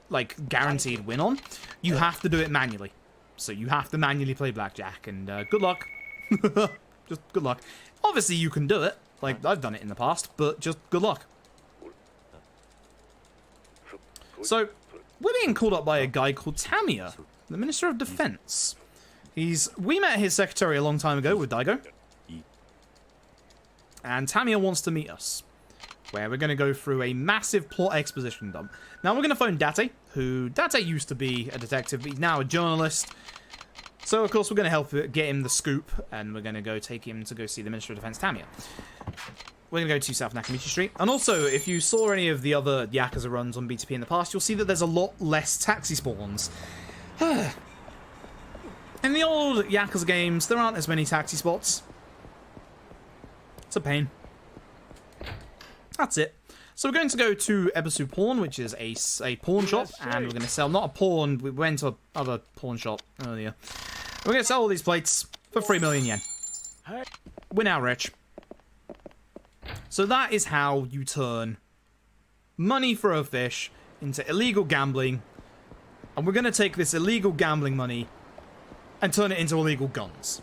like guaranteed win on, you have to do it manually. So you have to manually play blackjack, and good luck. Just good luck. Obviously, you can do it. Like, I've done it in the past, but just good luck. So, we're being called up by a guy called Tamiya, the Minister of Defense. We met his secretary a long time ago with Daigo. And Tamiya wants to meet us, where we're going to go through a massive plot exposition dump. Now, we're going to phone Date, Date used to be a detective, but he's now a journalist. So, of course, we're going to help get him the scoop, and we're going to go take him to go see the Minister of Defense, Tamiya. We're going to go to South Nakamichi Street. And also, if you saw any of the other Yakuza runs on BTP in the past, you'll see that there's a lot less taxi spawns. In the old Yakuza games, there aren't as many taxi spots. It's a pain. That's it. So we're going to go to Ebisu Pawn, which is a pawn shop, and we're going to sell, not a pawn, we went to another pawn shop earlier. We're going to sell all these plates for 3 million yen. We're now rich. So that is how you turn money for a fish into illegal gambling, and we're going to take this illegal gambling money and turn it into illegal guns.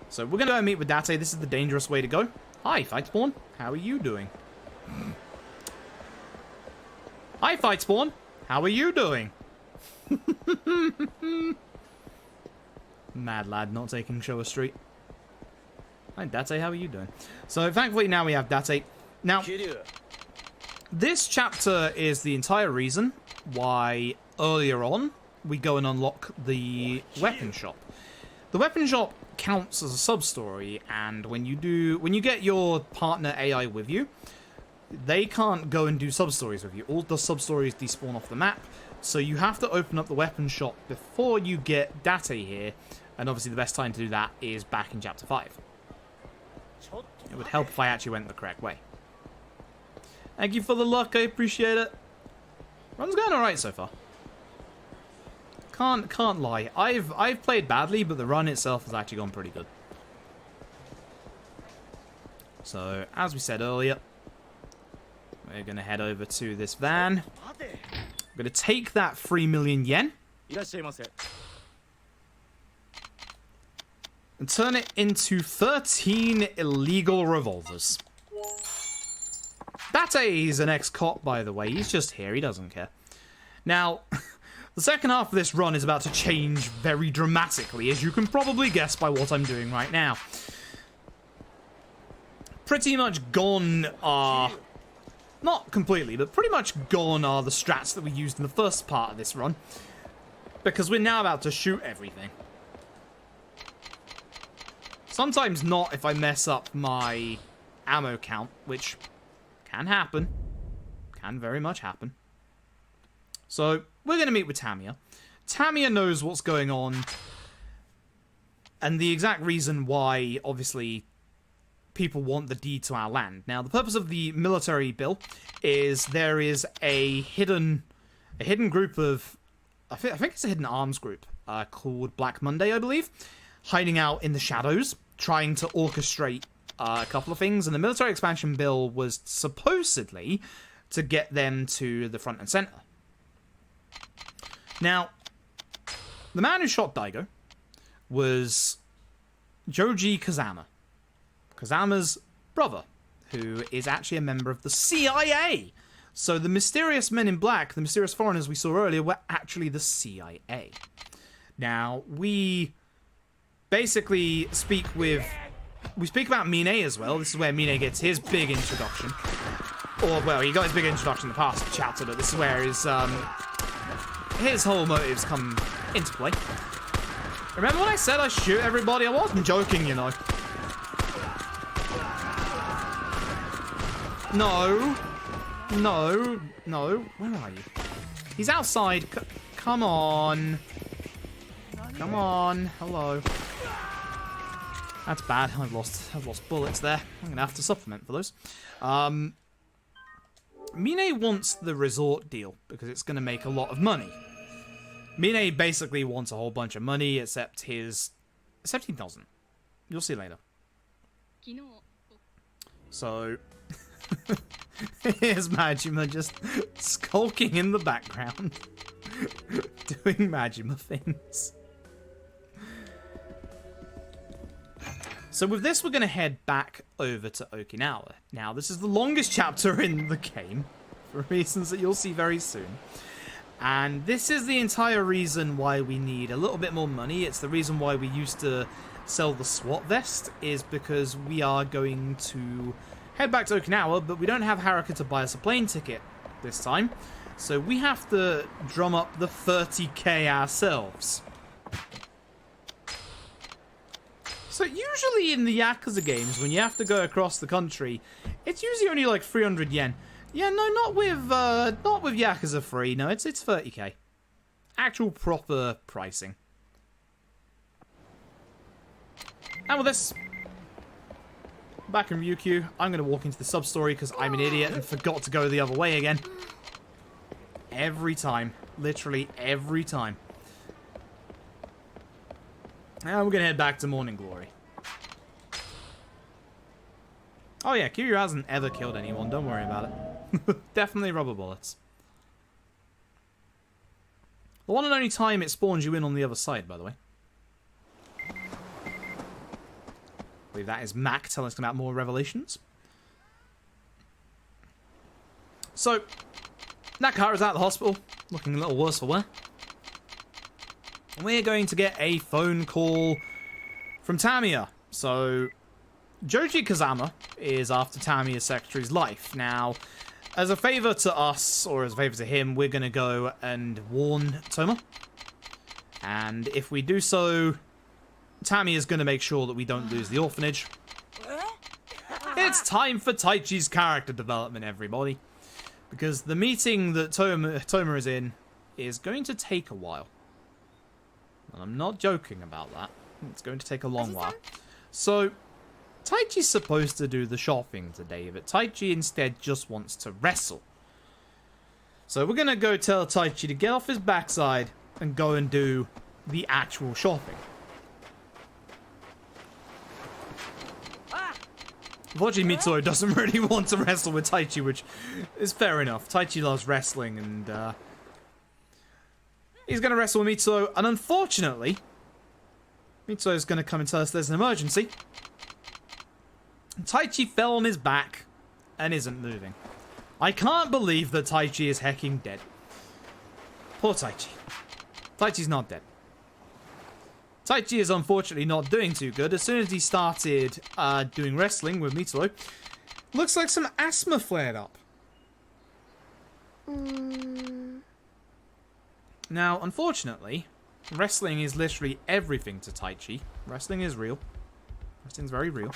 So we're going to go and meet with Date. This is the dangerous way to go. Hi, Fight Spawn. How are you doing? Hi, Fight Spawn. How are you doing? Mad lad not taking Showa Street. Hi, Date. How are you doing? So, thankfully, now we have Date. Now, this chapter is the entire reason why earlier on we go and unlock the weapon shop. The weapon shop counts as a sub-story, and when you get your partner AI with you, they can't go and do sub-stories with you. All the sub-stories despawn off the map, so you have to open up the weapon shop before you get Date here, and obviously the best time to do that is back in Chapter 5. It would help if I actually went the correct way. Thank you for the luck, I appreciate it. Run's going alright so far. Can't lie. I've played badly, but the run itself has actually gone pretty good. So, as we said earlier, we're going to head over to this van. We're going to take that 3 million yen and turn it into 13 illegal revolvers. Date's an ex-cop, by the way. He's just here. He doesn't care. Now, the second half of this run is about to change very dramatically, as you can probably guess by what I'm doing right now. Pretty much gone are... Not completely, but pretty much gone are the strats that we used in the first part of this run. Because we're now about to shoot everything. Sometimes not if I mess up my ammo count, which can happen. Can very much happen. So, we're going to meet with Tamiya. Tamiya knows what's going on. And the exact reason why, obviously, people want the deed to our land. Now, the purpose of the military bill is there is a hidden group of... I think it's a hidden arms group called Black Monday, I believe. Hiding out in the shadows, trying to orchestrate a couple of things. And the military expansion bill was supposedly to get them to the front and center. Now, the man who shot Daigo was Joji Kazama. Kazama's brother, who is actually a member of the CIA. So the mysterious men in black, the mysterious foreigners we saw earlier, were actually the CIA. Now, we basically speak about Mine as well. This is where Mine gets his big introduction. Or, well, he got his big introduction in the past chapter, but this is where his whole motives come into play. Remember when I said I shoot everybody? I wasn't joking, you know. No. No. No. Where are you? He's outside. Come on. Come on. Hello. That's bad. I've lost bullets there. I'm gonna have to supplement for those. Mine wants the resort deal because it's gonna make a lot of money. Mine basically wants a whole bunch of money, except he doesn't. You'll see later. So here's Majima just skulking in the background, doing Majima things. So with this, we're going to head back over to Okinawa. Now, this is the longest chapter in the game, for reasons that you'll see very soon. And this is the entire reason why we need a little bit more money. It's the reason why we used to sell the SWAT vest, is because we are going to head back to Okinawa, but we don't have Haruka to buy us a plane ticket this time. So we have to drum up the 30k ourselves. So usually in the Yakuza games, when you have to go across the country, it's usually only like 300 yen. Yeah, no, not with Yakuza 3. No, it's 30k. Actual proper pricing. And with this, back in Ryukyu, I'm going to walk into the sub-story because I'm an idiot and forgot to go the other way again. Every time. Literally every time. And we're going to head back to Morning Glory. Oh yeah, Kiryu hasn't ever killed anyone, don't worry about it. Definitely rubber bullets. The one and only time it spawns you in on the other side, by the way. I believe that is Mac telling us about more revelations. So, Nakahara's out of the hospital, looking a little worse for wear. We're going to get a phone call from Tamiya. So, Joji Kazama is after Tamiya's secretary's life. Now, as a favor to us, or as a favor to him, we're going to go and warn Toma. And if we do so, Tamiya's going to make sure that we don't lose the orphanage. It's time for Taichi's character development, everybody. Because the meeting that Toma is in is going to take a while. And I'm not joking about that. It's going to take a long while. So, Taichi's supposed to do the shopping today, but Taichi instead just wants to wrestle. So we're going to go tell Taichi to get off his backside and go and do the actual shopping. Unfortunately, Mitsuo doesn't really want to wrestle with Taichi, which is fair enough. Taichi loves wrestling, and he's going to wrestle with Mitsuo, and unfortunately, Mitsuo is going to come and tell us there's an emergency. Taichi fell on his back and isn't moving. I can't believe that Taichi is hecking dead. Poor Taichi. Taichi's not dead. Taichi is unfortunately not doing too good. As soon as he started doing wrestling with Mitsuo, looks like some asthma flared up. Now, unfortunately, wrestling is literally everything to Taichi. Wrestling is real. Wrestling's very real.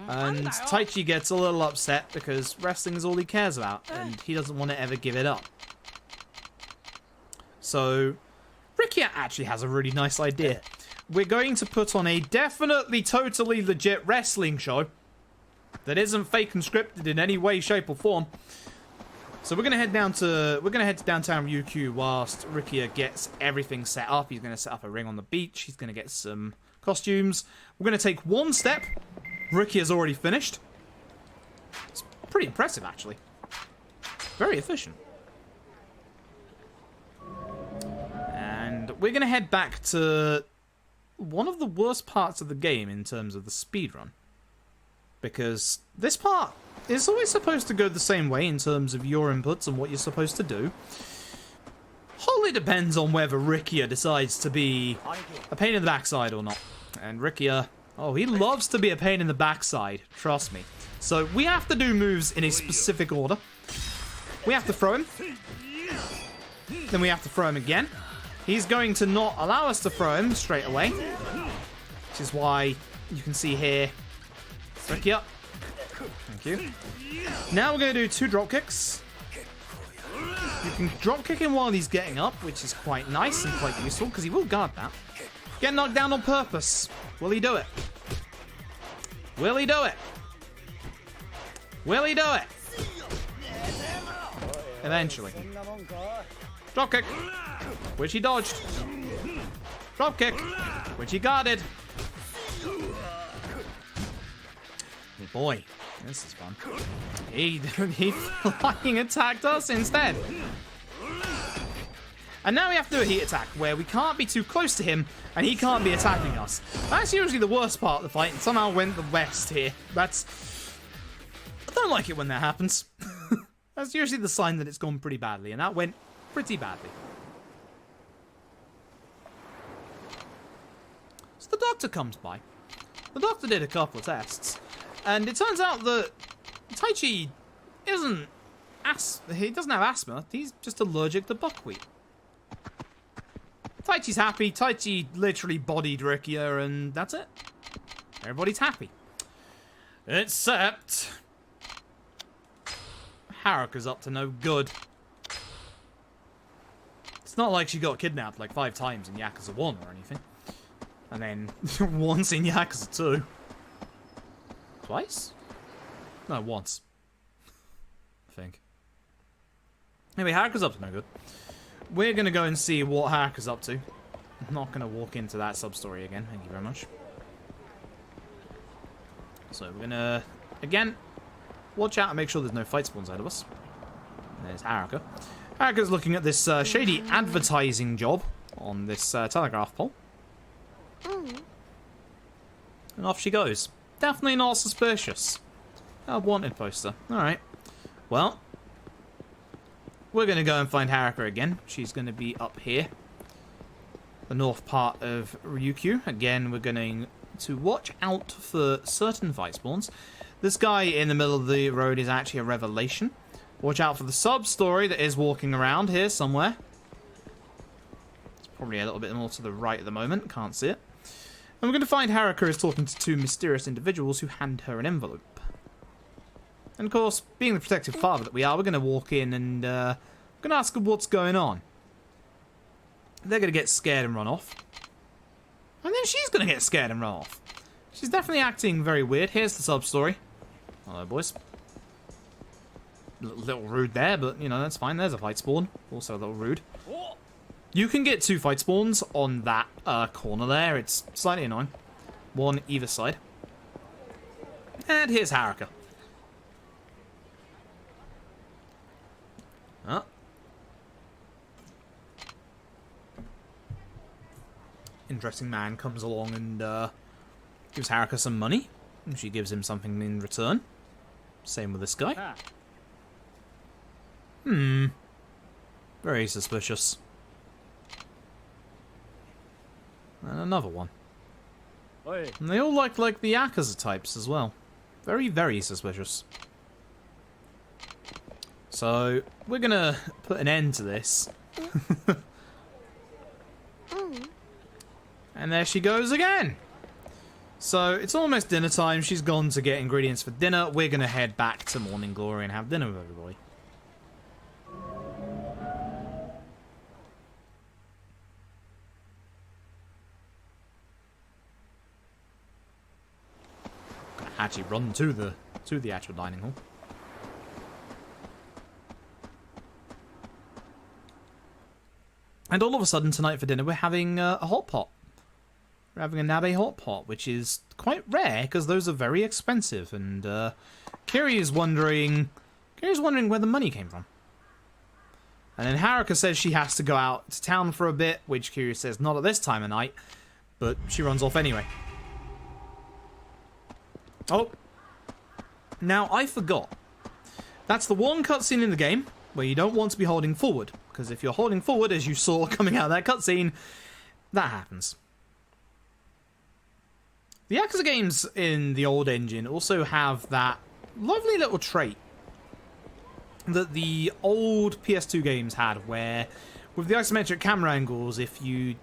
And Taichi gets a little upset because wrestling is all he cares about, and he doesn't want to ever give it up. So, Rikia actually has a really nice idea. We're going to put on a definitely totally legit wrestling show that isn't fake and scripted in any way, shape, or form. So we're gonna head to downtown Ryukyu whilst Rikia gets everything set up. He's gonna set up a ring on the beach. He's gonna get some costumes. We're gonna take one step. Rikia's already finished. It's pretty impressive, actually. Very efficient. And we're gonna head back to one of the worst parts of the game in terms of the speedrun. Because this part is always supposed to go the same way in terms of your inputs and what you're supposed to do. Wholly depends on whether Rikia decides to be a pain in the backside or not. And Rikia, oh, he loves to be a pain in the backside, trust me. So we have to do moves in a specific order. We have to throw him. Then we have to throw him again. He's going to not allow us to throw him straight away. Which is why you can see here. Thank you. Thank you. Now we're going to do 2 drop kicks. You can drop kick him while he's getting up, which is quite nice and quite useful, because he will guard that. Get knocked down on purpose. Will he do it? Will he do it? Will he do it? Eventually. Drop kick, which he dodged. Drop kick, which he guarded. Oh boy, this is fun. He flying attacked us instead. And now we have to do a heat attack, where we can't be too close to him, and he can't be attacking us. That's usually the worst part of the fight, and somehow went the west here. I don't like it when that happens. That's usually the sign that it's gone pretty badly, and that went pretty badly. So the doctor comes by. The doctor did a couple of tests, and it turns out that Taichi isn't he doesn't have asthma, he's just allergic to buckwheat. Taichi's happy, Taichi literally bodied Rikia, and that's it. Everybody's happy. Except Haruka's up to no good. It's not like she got kidnapped like 5 times in Yakuza 1 or anything. And then once in Yakuza 2. Twice? No, once. I think. Anyway, Haruka's up to no good. We're going to go and see what Haruka's up to. I'm not going to walk into that sub-story again. Thank you very much. So we're going to, again, watch out and make sure there's no fight spawns ahead of us. There's Haruka. Haruka's looking at this shady advertising job on this telegraph pole. And off she goes. Definitely not suspicious. A wanted poster. Alright. Well, we're going to go and find Haruka again. She's going to be up here. The north part of Ryukyu. Again, we're going to watch out for certain fight spawns. This guy in the middle of the road is actually a revelation. Watch out for the sub-story that is walking around here somewhere. It's probably a little bit more to the right at the moment. Can't see it. And we're going to find Haruka is talking to 2 mysterious individuals who hand her an envelope. And of course, being the protective father that we are, we're going to walk in and going to ask her what's going on. They're going to get scared and run off. And then she's going to get scared and run off. She's definitely acting very weird. Here's the sub-story. Hello, boys. A little rude there, but, you know, that's fine. There's a fight spawn. Also a little rude. You can get 2 fight spawns on that corner there. It's slightly annoying. 1 either side. And here's Haruka. Oh. Interesting man comes along and gives Haruka some money. And she gives him something in return. Same with this guy. Very suspicious. And another one. And they all look like the Yakuza types as well. Very, very suspicious. So, we're gonna put an end to this. And there she goes again! So, it's almost dinner time. She's gone to get ingredients for dinner. We're gonna head back to Morning Glory and have dinner with everybody. Gonna actually run to the actual dining hall. And all of a sudden tonight for dinner we're having a hot pot. We're having a Nabe hot pot, which is quite rare because those are very expensive. And Kiri is wondering where the money came from. And then Haruka says she has to go out to town for a bit, which Kiri says not at this time of night, but she runs off anyway. Oh, now I forgot. That's the one cutscene in the game where you don't want to be holding forward. Because if you're holding forward, as you saw coming out of that cutscene, that happens. The Yakuza games in the old engine also have that lovely little trait that the old PS2 games had, where with the isometric camera angles, if you're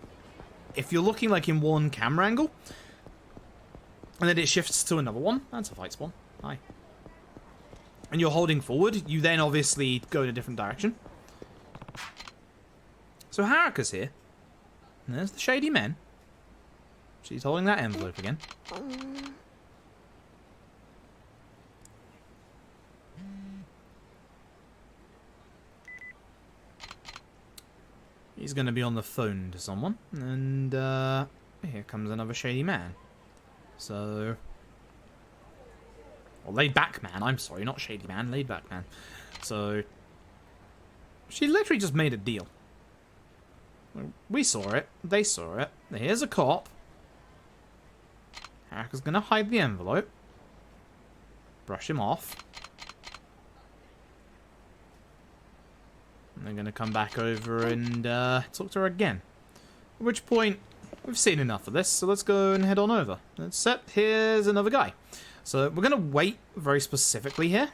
looking like in one camera angle, and then it shifts to another one, that's a fight spawn. Hi. And you're holding forward, you then obviously go in a different direction. So Haruka's here. And there's the shady man. She's holding that envelope again. He's going to be on the phone to someone. And here comes another shady man. So... Or laid back man, I'm sorry, not shady man, laid back man. So... She literally just made a deal. We saw it. They saw it. Here's a cop. Haruka's gonna hide the envelope. Brush him off. And they're gonna come back over and talk to her again. At which point, we've seen enough of this, so let's go and head on over. Except here's another guy. So we're gonna wait very specifically here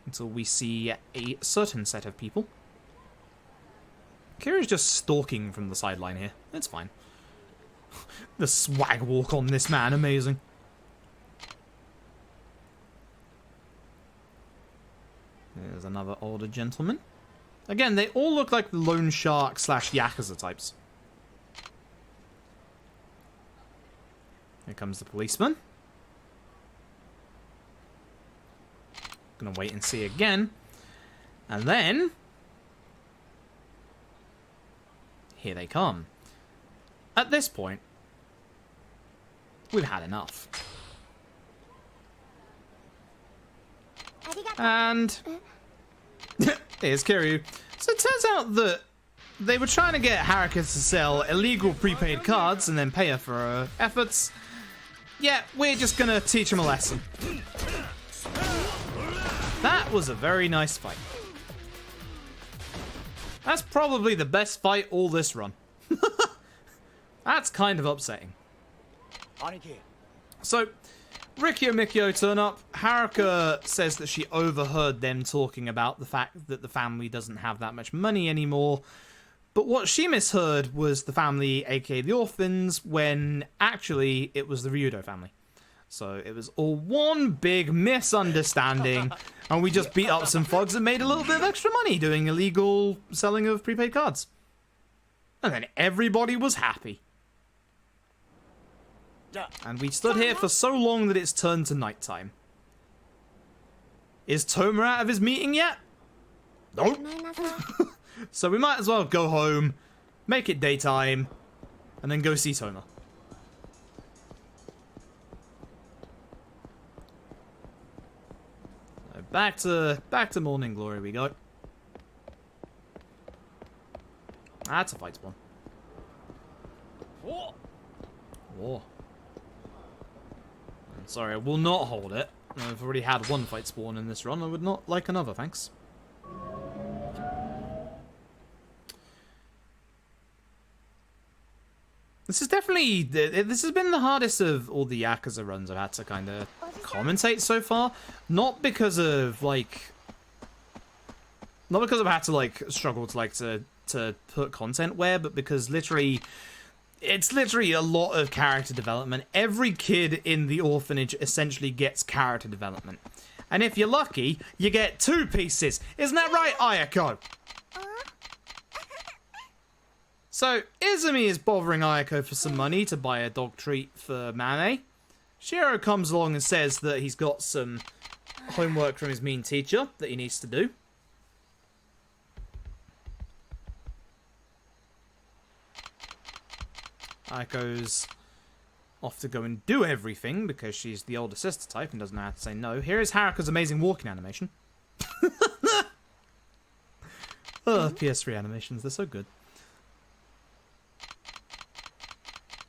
until we see a certain set of people. Kira's just stalking from the sideline here. It's fine. The swag walk on this man, amazing. There's another older gentleman. Again, they all look like the loan shark / Yakuza types. Here comes the policeman. Gonna wait and see again. And then... here they come. At this point, we've had enough. And here's Kiryu. So it turns out that they were trying to get Haruka to sell illegal prepaid cards and then pay her for her efforts. Yeah, we're just gonna teach him a lesson. That was a very nice fight. That's probably the best fight all this run. That's kind of upsetting. So, Rikyo and Mikio turn up. Haruka says that she overheard them talking about the fact that the family doesn't have that much money anymore. But what she misheard was the family, aka the orphans, when actually it was the Ryudo family. So it was all one big misunderstanding, and we just beat up some thugs and made a little bit of extra money doing illegal selling of prepaid cards. And then everybody was happy. And we stood here for so long that it's turned to nighttime. Is Toma out of his meeting yet? Nope. So we might as well go home, make it daytime, and then go see Toma. Back to morning glory we go. That's a fight spawn. Whoa. I'm sorry, I will not hold it. I've already had one fight spawn in this run. I would not like another, thanks. This is definitely... this has been the hardest of all the Yakuza runs I've had to kind of commentate so far. Not because of, like... not because I've had to, like, struggle to, like, to put content where, but because literally... it's literally a lot of character development. Every kid in the orphanage essentially gets character development. And if you're lucky, you get 2 pieces. Isn't that right, Ayako? So, Izumi is bothering Ayako for some money to buy a dog treat for Mane. Shiro comes along and says that he's got some homework from his mean teacher that he needs to do. Ayako's off to go and do everything because she's the older sister type and doesn't know how to say no. Here is Haruka's amazing walking animation. Oh, PS3 animations, they're so good.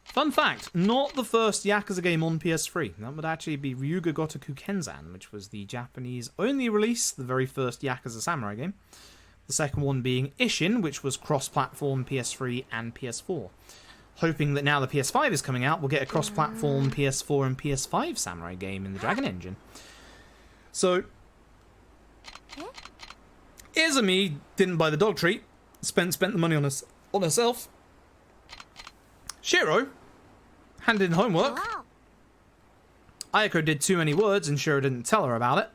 Fun fact, not the first Yakuza game on PS3. That would actually be Ryuga Gotoku Kenzan, which was the Japanese only release, the very first Yakuza Samurai game. The second one being Ishin, which was cross-platform PS3 and PS4. Hoping that now the PS5 is coming out, we'll get a cross-platform PS4 and PS5 Samurai game in the Dragon Engine. So, Izumi didn't buy the dog treat. spent the money on herself. Shiro handed in homework. Wow. Ayako did too many words and Shiro didn't tell her about it.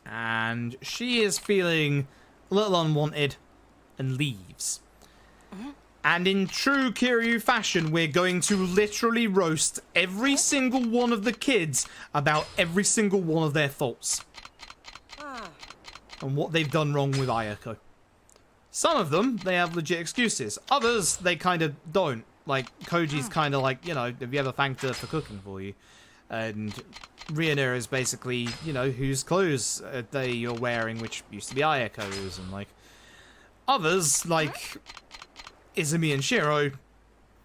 And she is feeling a little unwanted and leaves. And in true Kiryu fashion, we're going to literally roast every single one of the kids about every single one of their faults. And what they've done wrong with Ayako. Some of them, they have legit excuses. Others, they kind of don't. Like, Koji's kind of like, you know, have you ever thanked her for cooking for you? And Rihanna is basically, you know, whose clothes you're wearing, which used to be Ayako's. And, like, others, like Izumi and Shiro, a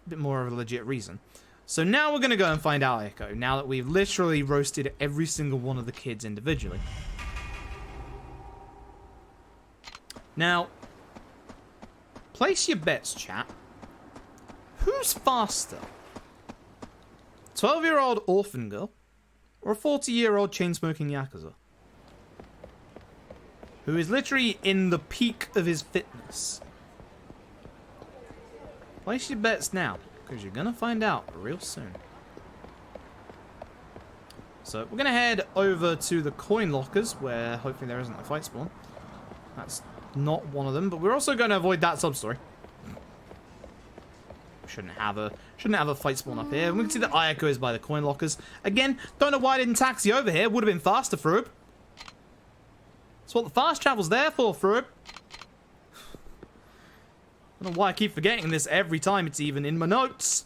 bit more of a legit reason. So now we're going to go and find Ayako, now that we've literally roasted every single one of the kids individually. Now, place your bets, chat. Who's faster? 12-year-old orphan girl or a 40-year-old chain-smoking Yakuza? Who is literally in the peak of his fitness? Place your bets now, because you're going to find out real soon. So, we're going to head over to the coin lockers, where hopefully there isn't a fight spawn. That's not one of them, but we're also going to avoid that sub-story. Shouldn't have a fight spawn up here. We can see that Ayako is by the coin lockers. Again, don't know why I didn't taxi over here. Would have been faster, Froob. That's what the fast travel's there for, Froob. I don't know why I keep forgetting this every time it's even in my notes.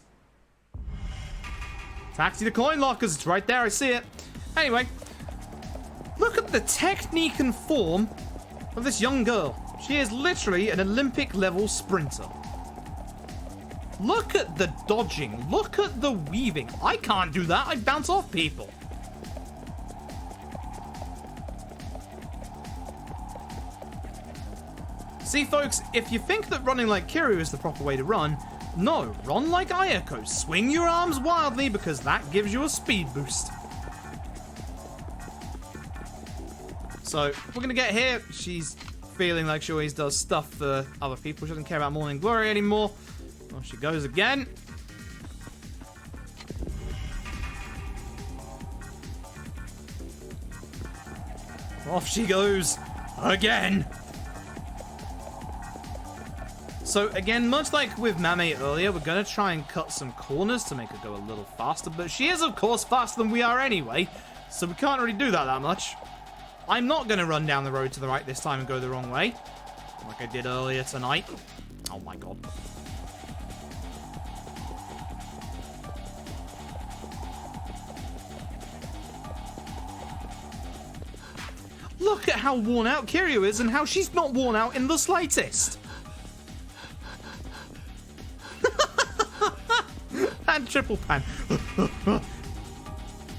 Taxi the coin lockers. It's right there. I see it. Anyway, look at the technique and form of this young girl. She is literally an Olympic-level sprinter. Look at the dodging. Look at the weaving. I can't do that. I bounce off people. See, folks, if you think that running like Kiryu is the proper way to run, no, run like Ayako. Swing your arms wildly because that gives you a speed boost. So, we're going to get here. She's feeling like she always does stuff for other people. She doesn't care about Morning Glory anymore. Oh, she goes again. Off she goes again. So again, much like with Mame earlier, we're going to try and cut some corners to make her go a little faster. But she is, of course, faster than we are anyway. So we can't really do that much. I'm not going to run down the road to the right this time and go the wrong way. Like I did earlier tonight. Oh my god. Look at how worn out Kiryu is and how she's not worn out in the slightest. And triple pan.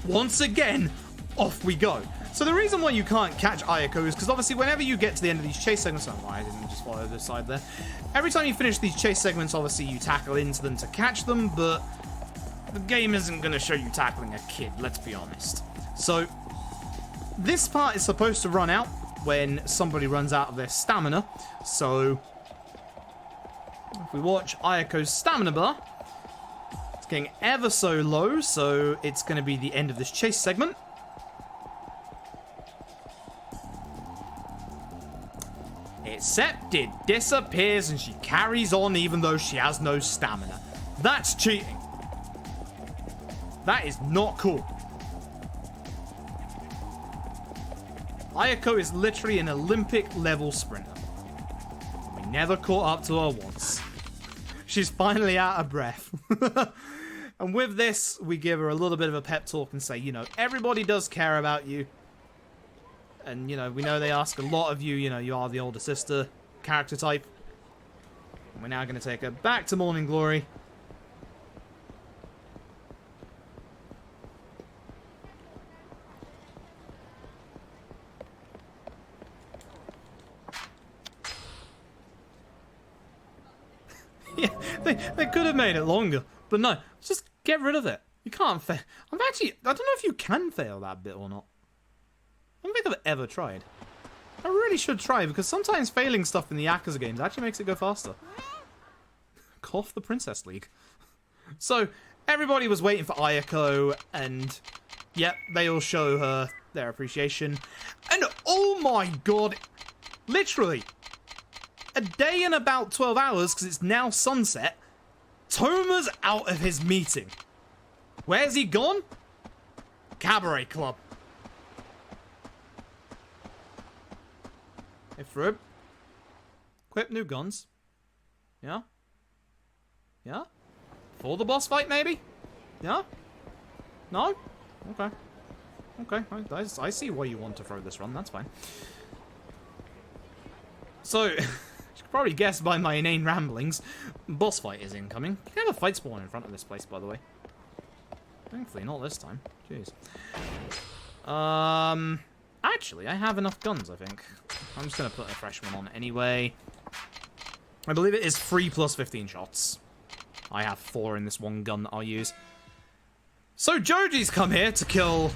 Once again, off we go. So the reason why you can't catch Ayako is because obviously whenever you get to the end of these chase segments, oh, I didn't just follow this side there. Every time you finish these chase segments, obviously you tackle into them to catch them, but the game isn't going to show you tackling a kid, let's be honest. So this part is supposed to run out when somebody runs out of their stamina. So if we watch Ayako's stamina bar, it's getting ever so low, so it's going to be the end of this chase segment. Except it disappears and she carries on even though she has no stamina. That's cheating. That is not cool. Ayako is literally an Olympic-level sprinter. We never caught up to her once. She's finally out of breath. And with this, we give her a little bit of a pep talk and say, you know, everybody does care about you. And, you know, we know they ask a lot of you. You know, you are the older sister character type. And we're now going to take her back to Morning Glory. Yeah, they could have made it longer. But no, just get rid of it. You can't fail. I don't know if you can fail that bit or not. I don't think I've ever tried. I really should try, because sometimes failing stuff in the Yakuza games actually makes it go faster. Cough the Princess League. So, everybody was waiting for Ayako, and yep, they all show her their appreciation. And oh my god, literally, a day and about 12 hours, because it's now sunset, Toma's out of his meeting. Where's he gone? Cabaret Club. Hey, Froob. Equip new guns. Yeah? Yeah? For the boss fight, maybe? Yeah? No? Okay. Okay, I see why you want to throw this run, that's fine. So, you can probably guess by my inane ramblings, boss fight is incoming. You can have a fight spawn in front of this place, by the way. Thankfully, not this time. Jeez. Actually, I have enough guns, I think. I'm just going to put a fresh one on anyway. I believe it is 3 plus 15 shots. I have 4 in this one gun that I'll use. So Joji's come here to kill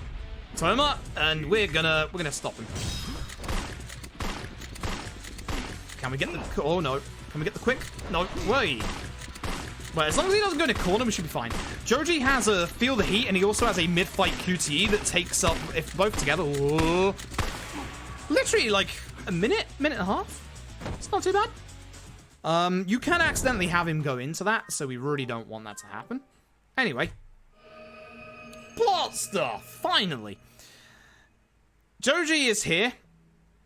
Toma, and we're gonna stop him. Can we get the... Oh, no. Can we get the quick? No, wait. But as long as he doesn't go in a corner, we should be fine. Joji has a Feel the Heat, and he also has a mid-fight QTE that takes up, if both together, whoa, literally like a minute and a half. It's not too bad. You can accidentally have him go into that, so we really don't want that to happen. Anyway. Plot stuff, finally. Joji is here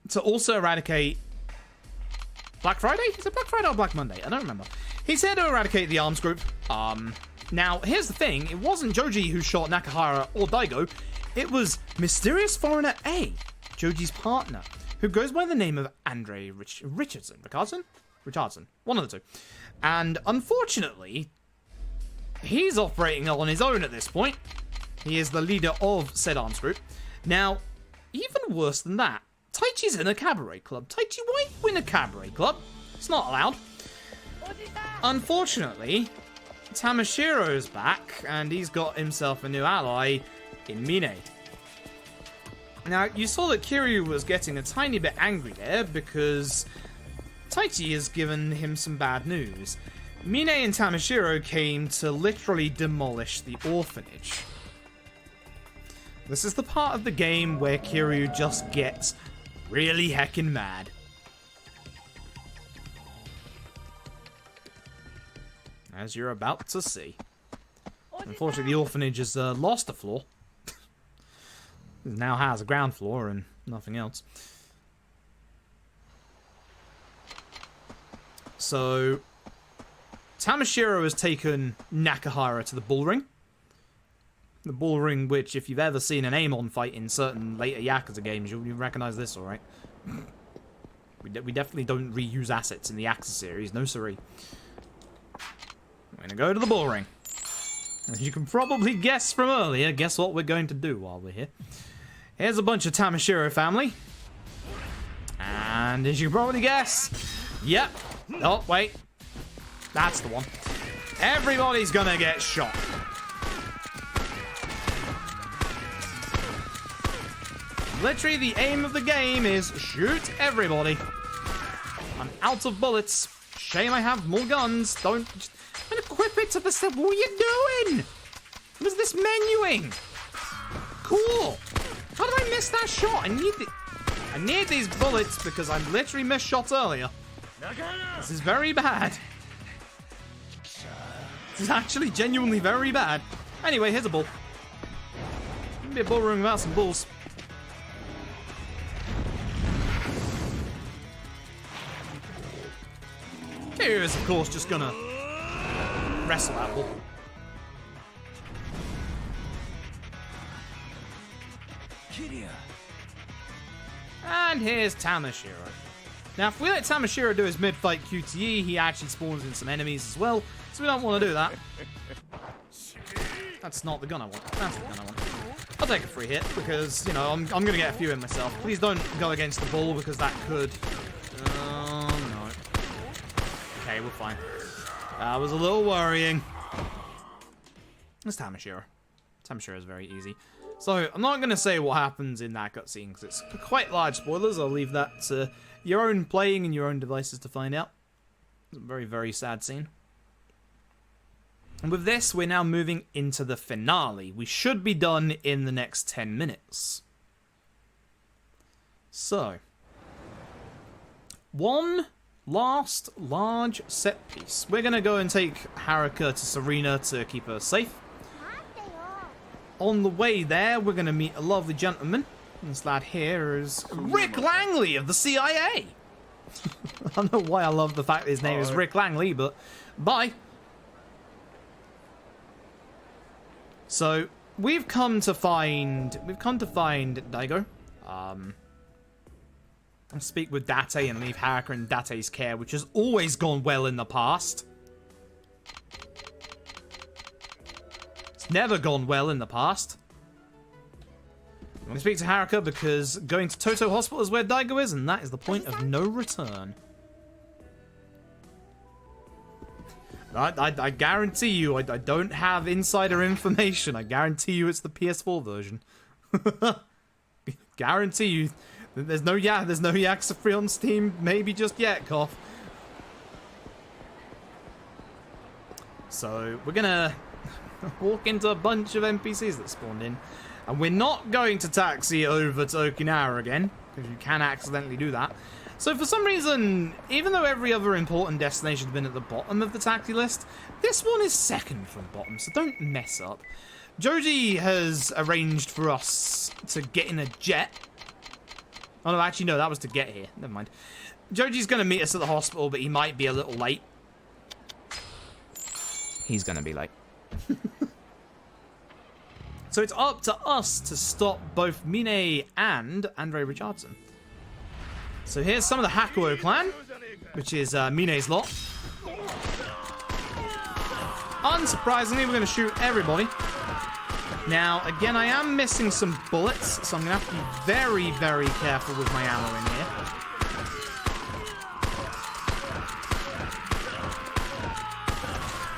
to also eradicate Black Friday? Is it Black Friday or Black Monday? I don't remember. He's here to eradicate the arms group. Now, here's the thing. It wasn't Joji who shot Nakahara or Daigo. It was Mysterious Foreigner A, Joji's partner, who goes by the name of Andre Richardson. Richardson? One of the two. And unfortunately, he's operating on his own at this point. He is the leader of said arms group. Now, even worse than that, Taichi's in a cabaret club. Taichi won't win a cabaret club. It's not allowed. Unfortunately, Tamashiro's back, and he's got himself a new ally in Mine. Now, you saw that Kiryu was getting a tiny bit angry there, because Taichi has given him some bad news. Mine and Tamashiro came to literally demolish the orphanage. This is the part of the game where Kiryu just gets really heckin' mad. As you're about to see. Unfortunately, the orphanage has lost a floor. It now has a ground floor and nothing else. So, Tamashiro has taken Nakahara to the bullring. The bullring, which, if you've ever seen an aim-on fight in certain later Yakuza games, you'll recognize this, alright? We definitely don't reuse assets in the Yakuza series, no siree. We're gonna go to the bullring. As you can probably guess from earlier, guess what we're going to do while we're here. Here's a bunch of Tamashiro family. And as you probably guess, yep. Oh, wait. That's the one. Everybody's gonna get shot. Literally, the aim of the game is shoot everybody. I'm out of bullets. Shame I have more guns. Don't equip it to the step. What are you doing? What is this menuing? Cool. How did I miss that shot? I need these bullets because I literally missed shots earlier. This is very bad. This is actually genuinely very bad. Anyway, here's a bull. Gonna be a bull room without some bulls. Here is, of course, just gonna wrestle that bull. And here's Tamashiro. Now, if we let Tamashiro do his mid-fight QTE, he actually spawns in some enemies as well, so we don't want to do that. That's not the gun I want. That's the gun I want. I'll take a free hit, because, you know, I'm going to get a few in myself. Please don't go against the bull, because that could... Oh, no. Okay, we're fine. That was a little worrying. It's Tamashiro. Tamashiro is very easy. So, I'm not going to say what happens in that cutscene, because it's quite large spoilers. I'll leave that to your own playing and your own devices to find out. It's a very, very sad scene. And with this, we're now moving into the finale. We should be done in the next 10 minutes. So, one last large set piece. We're going to go and take Haruka to Serena to keep her safe. On the way there, we're going to meet a lovely gentleman. This lad here is Rick Langley of the CIA. I don't know why I love the fact that his name is Rick Langley, but bye. So, we've come to find Daigo. And speak with Date and leave Haruka in Date's care, which has always gone well in the past. It's never gone well in the past. I'm going to speak to Haruka because going to Toto Hospital is where Daigo is, and that is the point of no return. I guarantee you, I don't have insider information. I guarantee you it's the PS4 version. Guarantee you. There's no Yakuza free on Steam, maybe just yet, cough. So, we're gonna walk into a bunch of NPCs that spawned in. And we're not going to taxi over to Okinawa again, because you can accidentally do that. So for some reason, even though every other important destination has been at the bottom of the taxi list, this one is second from bottom, so don't mess up. Joji has arranged for us to get in a jet. Oh no, actually no, that was to get here. Never mind. Joji's going to meet us at the hospital, but he might be a little late. He's going to be late. So it's up to us to stop both Mine and Andre Richardson. So here's some of the Hakuo clan, which is Mine's lot. Unsurprisingly, we're going to shoot everybody. Now, again, I am missing some bullets, so I'm going to have to be very, very careful with my ammo in here.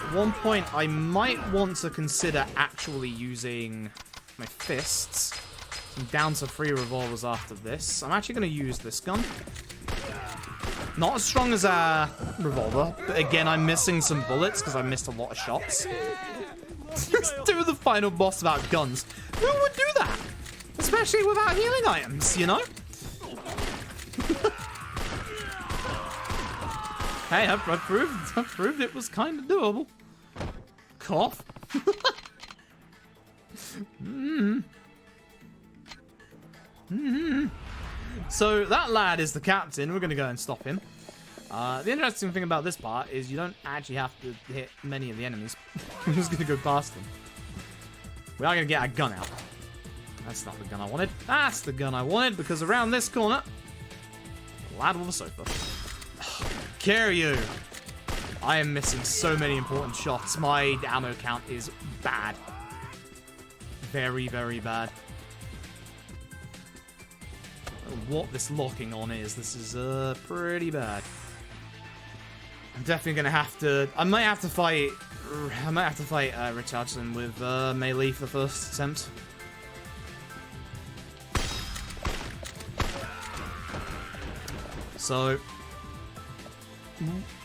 At one point, I might want to consider actually using my fists. I'm down to 3 revolvers after this. I'm actually going to use this gun. Not as strong as a revolver, but again, I'm missing some bullets because I missed a lot of shots. Let's do the final boss without guns. Who would do that? Especially without healing items, you know? Hey, I proved it was kind of doable. Cough. So that lad is the captain. We're going to go and stop him. The interesting thing about this part is you don't actually have to hit many of the enemies. We're just going to go past them. We are going to get our gun out. That's not the gun I wanted. That's the gun I wanted, because around this corner, the lad with a sofa. Kiryu. I am missing so many important shots. My ammo count is bad. Very, very bad. What this locking on is. This is pretty bad. I'm definitely gonna have to. I might have to fight Richardson with melee for the first attempt. So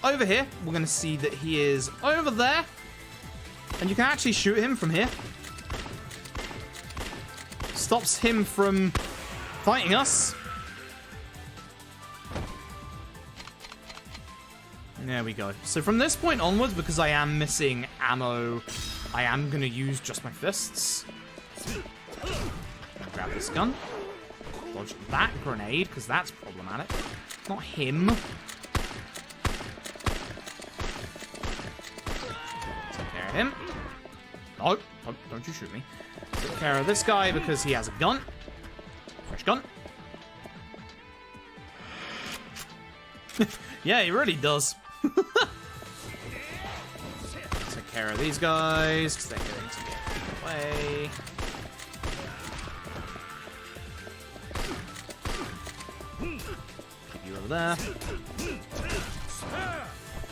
over here, we're gonna see that he is over there, and you can actually shoot him from here. Stops him from fighting us. There we go. So from this point onwards, because I am missing ammo, I am going to use just my fists. Grab this gun. Dodge that grenade, because that's problematic. Not him. Take care of him. No, don't you shoot me. Take care of this guy because he has a gun. Fresh gun. Yeah, he really does. Take care of these guys, because they're going to get away. Keep you over there.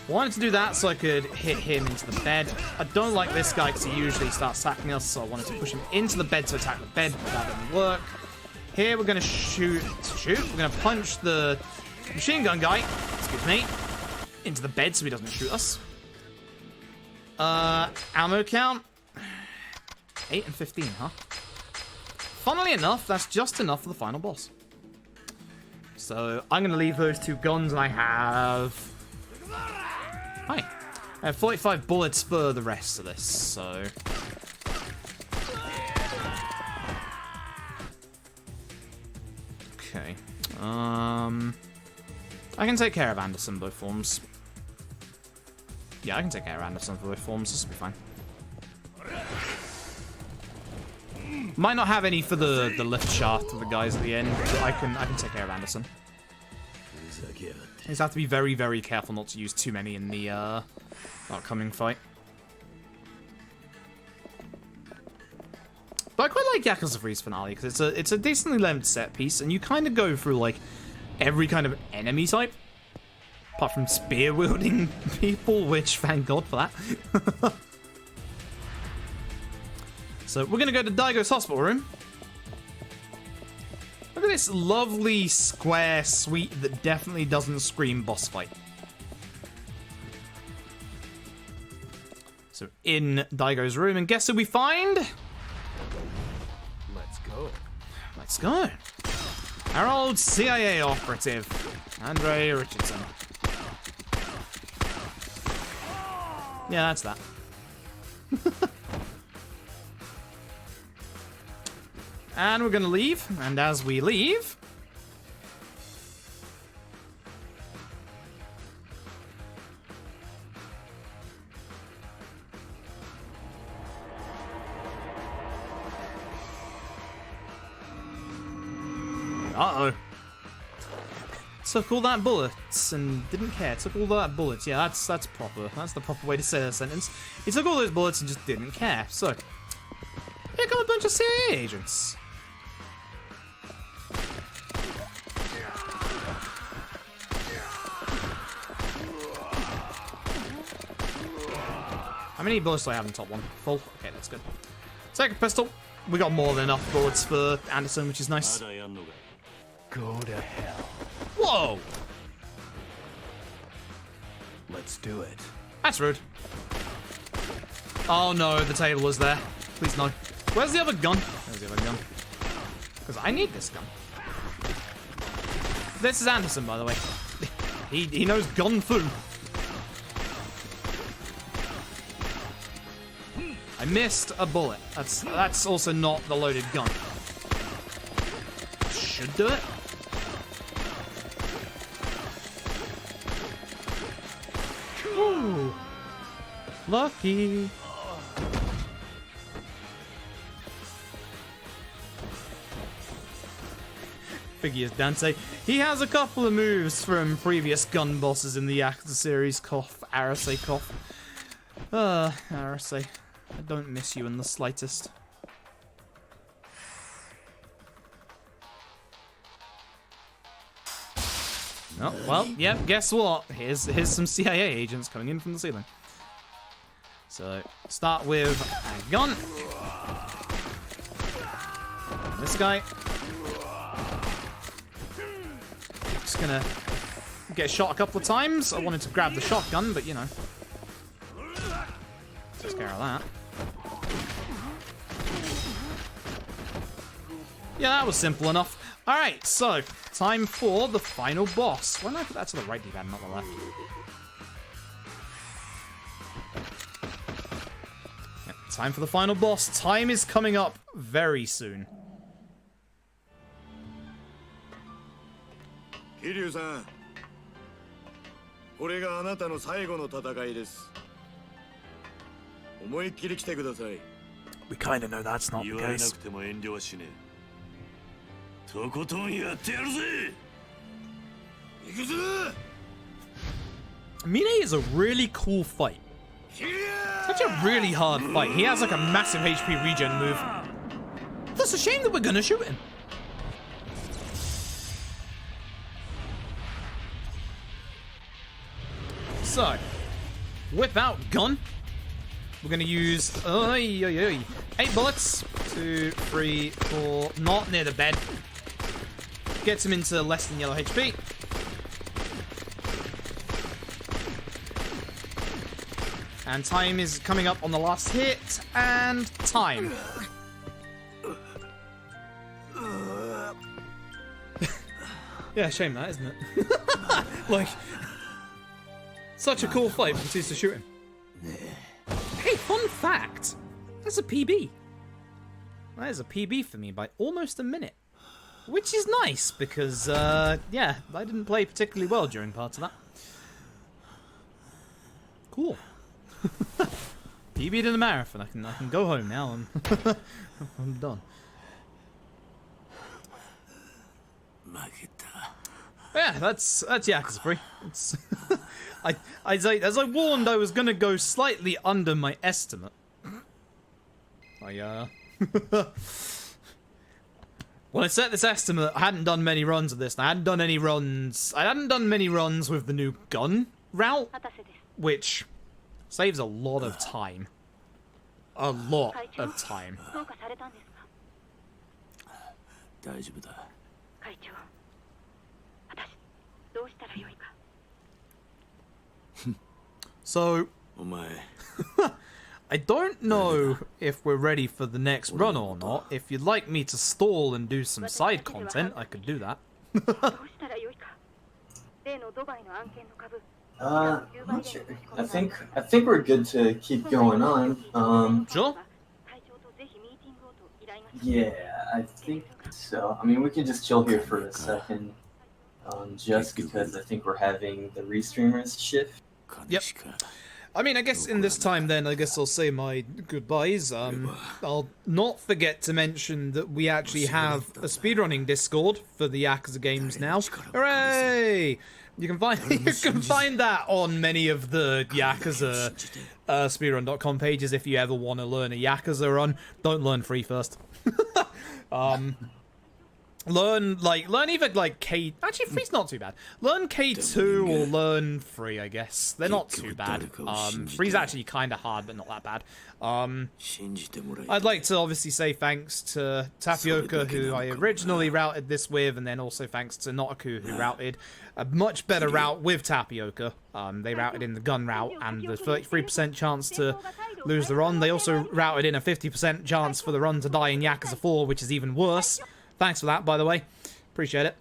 Wanted to do that so I could hit him into the bed. I don't like this guy because he usually starts attacking us, so I wanted to push him into the bed to attack the bed, but that didn't work. Here we're going to shoot. We're going to punch the machine gun guy, excuse me, into the bed so he doesn't shoot us. Ammo count. 8 and 15, huh? Funnily enough, that's just enough for the final boss. So I'm going to leave those 2 guns, and I have... Hi. I have 45 bullets for the rest of this, so... Okay. I can take care of Anderson both forms. Yeah, I can take care of Anderson both forms. This will be fine. Might not have any for the lift shaft of the guys at the end, but I can take care of Anderson. You just have to be very, very careful not to use too many in the upcoming fight. But I quite like Yakuza 3's finale because it's a decently length set piece, and you kind of go through like every kind of enemy type, apart from spear wielding people, which thank God for that. So we're gonna go to Daigo's hospital room. Look at this lovely square suite that definitely doesn't scream boss fight. So in Daigo's room, and guess who we find? Let's go. Let's go. Our old CIA operative, Andre Richardson. Yeah, that's that. And we're gonna leave, and as we leave... Uh-oh. Took all that bullets and didn't care. Took all that bullets. Yeah, that's proper. That's the proper way to say that sentence. He took all those bullets and just didn't care. So, here come a bunch of CIA agents. How many bullets do I have in top one? Full? Okay, that's good. Second pistol. We got more than enough bullets for Anderson, which is nice. Go to hell. Whoa! Let's do it. That's rude. Oh no, the table was there. Please no. Where's the other gun? There's the other gun. Because I need this gun. This is Anderson, by the way. He knows gun fu. I missed a bullet. That's also not the loaded gun. Should do it. Ooh. Lucky. Figures Dante. He has a couple of moves from previous gun bosses in the Yakuza series. Cough, Arase, cough. Arase. I don't miss you in the slightest. Oh, well, yep, guess what? Here's some CIA agents coming in from the ceiling. So, start with a gun. This guy. Just gonna get shot a couple of times. I wanted to grab the shotgun, but you know. Takes care of that. Yeah, that was simple enough. Alright, so, time for the final boss. Why don't I put that to the right D-pad, not the left? Yep, time for the final boss. Time is coming up very soon. Kiryu-san, これがあなたの最後の戦いです。思いっきり来てください。 We kind of know that's not the 言われな case. くても遠慮はしねえ。とことんやってやるぜ。行くぞ。Mine is a really cool fight. Such a really hard fight. He has like a massive HP regen move. That's a shame that we're gonna shoot him. So, whip out gun. We're going to use 8 bullets. 2, 3, 4. Not near the bed. Gets him into less than yellow HP. And time is coming up on the last hit. And time. Yeah, shame that, isn't it? Like, such a cool fight, but it's to shoot him. Hey, fun fact. That's a PB. That is a PB for me by almost a minute. Which is nice, because, yeah, I didn't play particularly well during parts of that. Cool. PB'd in the marathon. I can go home now. I'm done. Yeah, that's Yakuza 3. It's as I warned, I was gonna go slightly under my estimate. When I set this estimate, I hadn't done many runs of this. And I hadn't done any runs. I hadn't done many runs with the new gun route, which saves a lot of time. A lot of time. So, I don't know if we're ready for the next run or not. If you'd like me to stall and do some side content, I could do that. I'm not sure. I think we're good to keep going on. Sure. Yeah, I think so. I mean, we can just chill here for a second, just because I think we're having the restreamers shift. Yep. I mean, I guess in this time then, I guess I'll say my goodbyes. I'll not forget to mention that we actually have a speedrunning Discord for the Yakuza games now. Hooray! You can find that on many of the Yakuza speedrun.com pages if you ever want to learn a Yakuza run. Don't learn free first. Learn either like K. Actually, free's not too bad. Learn K2 or learn free, I guess. They're not too bad. Free's actually kind of hard, but not that bad. I'd like to obviously say thanks to Tapioca, who I originally routed this with, and then also thanks to Notaku, who routed a much better route with Tapioca. They routed in the gun route and the 33% chance to lose the run. They also routed in a 50% chance for the run to die in Yakuza 4, which is even worse. Thanks for that, by the way. Appreciate it.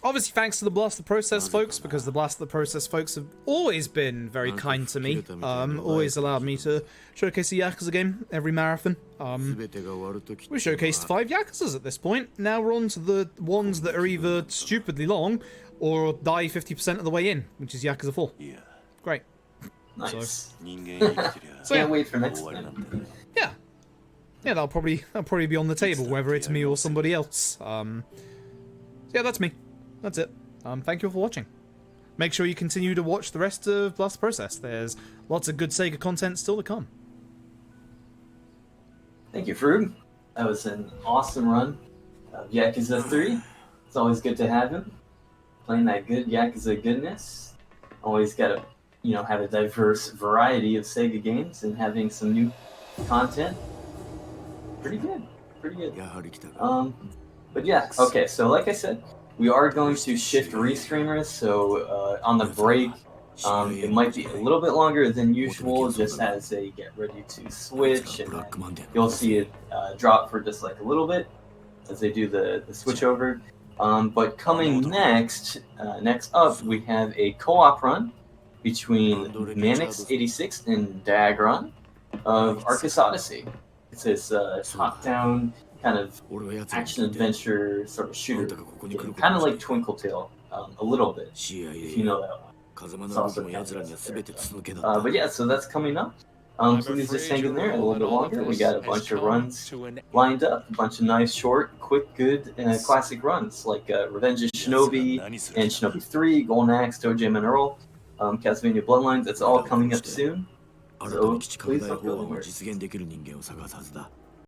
Obviously, thanks to the Blast the Process folks, because the Blast the Process folks have always been very kind to me. Always allowed me to showcase a Yakuza game every marathon. We showcased 5 Yakuzas at this point. Now we're on to the ones that are either stupidly long or die 50% of the way in, which is Yakuza 4. Great. Nice. So Can't wait for next time. Yeah. Yeah, that'll probably be on the table, whether it's me or somebody else. Yeah, that's me. That's it. Thank you all for watching. Make sure you continue to watch the rest of Blast the Process. There's lots of good Sega content still to come. Thank you, Froob. That was an awesome run of Yakuza 3. It's always good to have him playing that good Yakuza goodness. Always got to, have a diverse variety of Sega games and having some new content. Pretty good. But yeah, okay, so like I said, we are going to shift restreamers, so on the break, it might be a little bit longer than usual, just as they get ready to switch, and then you'll see it drop for just like a little bit as they do the switch over. But coming next up, we have a co-op run between Manix86 and Diagron of Arcus Odyssey. It's this top-down kind of action-adventure sort of shooter game, kind of like Twinkle Tail, a little bit, if you know that one. It's also kind of but yeah, so that's coming up. Please just hang in there a little bit longer. We got a bunch of runs lined up, a bunch of nice, short, quick, good, classic runs, like Revenge of Shinobi and Shinobi 3, Golden Axe, Toe Jam and Earl, Castlevania Bloodlines. It's all coming up soon. So please don't go anywhere.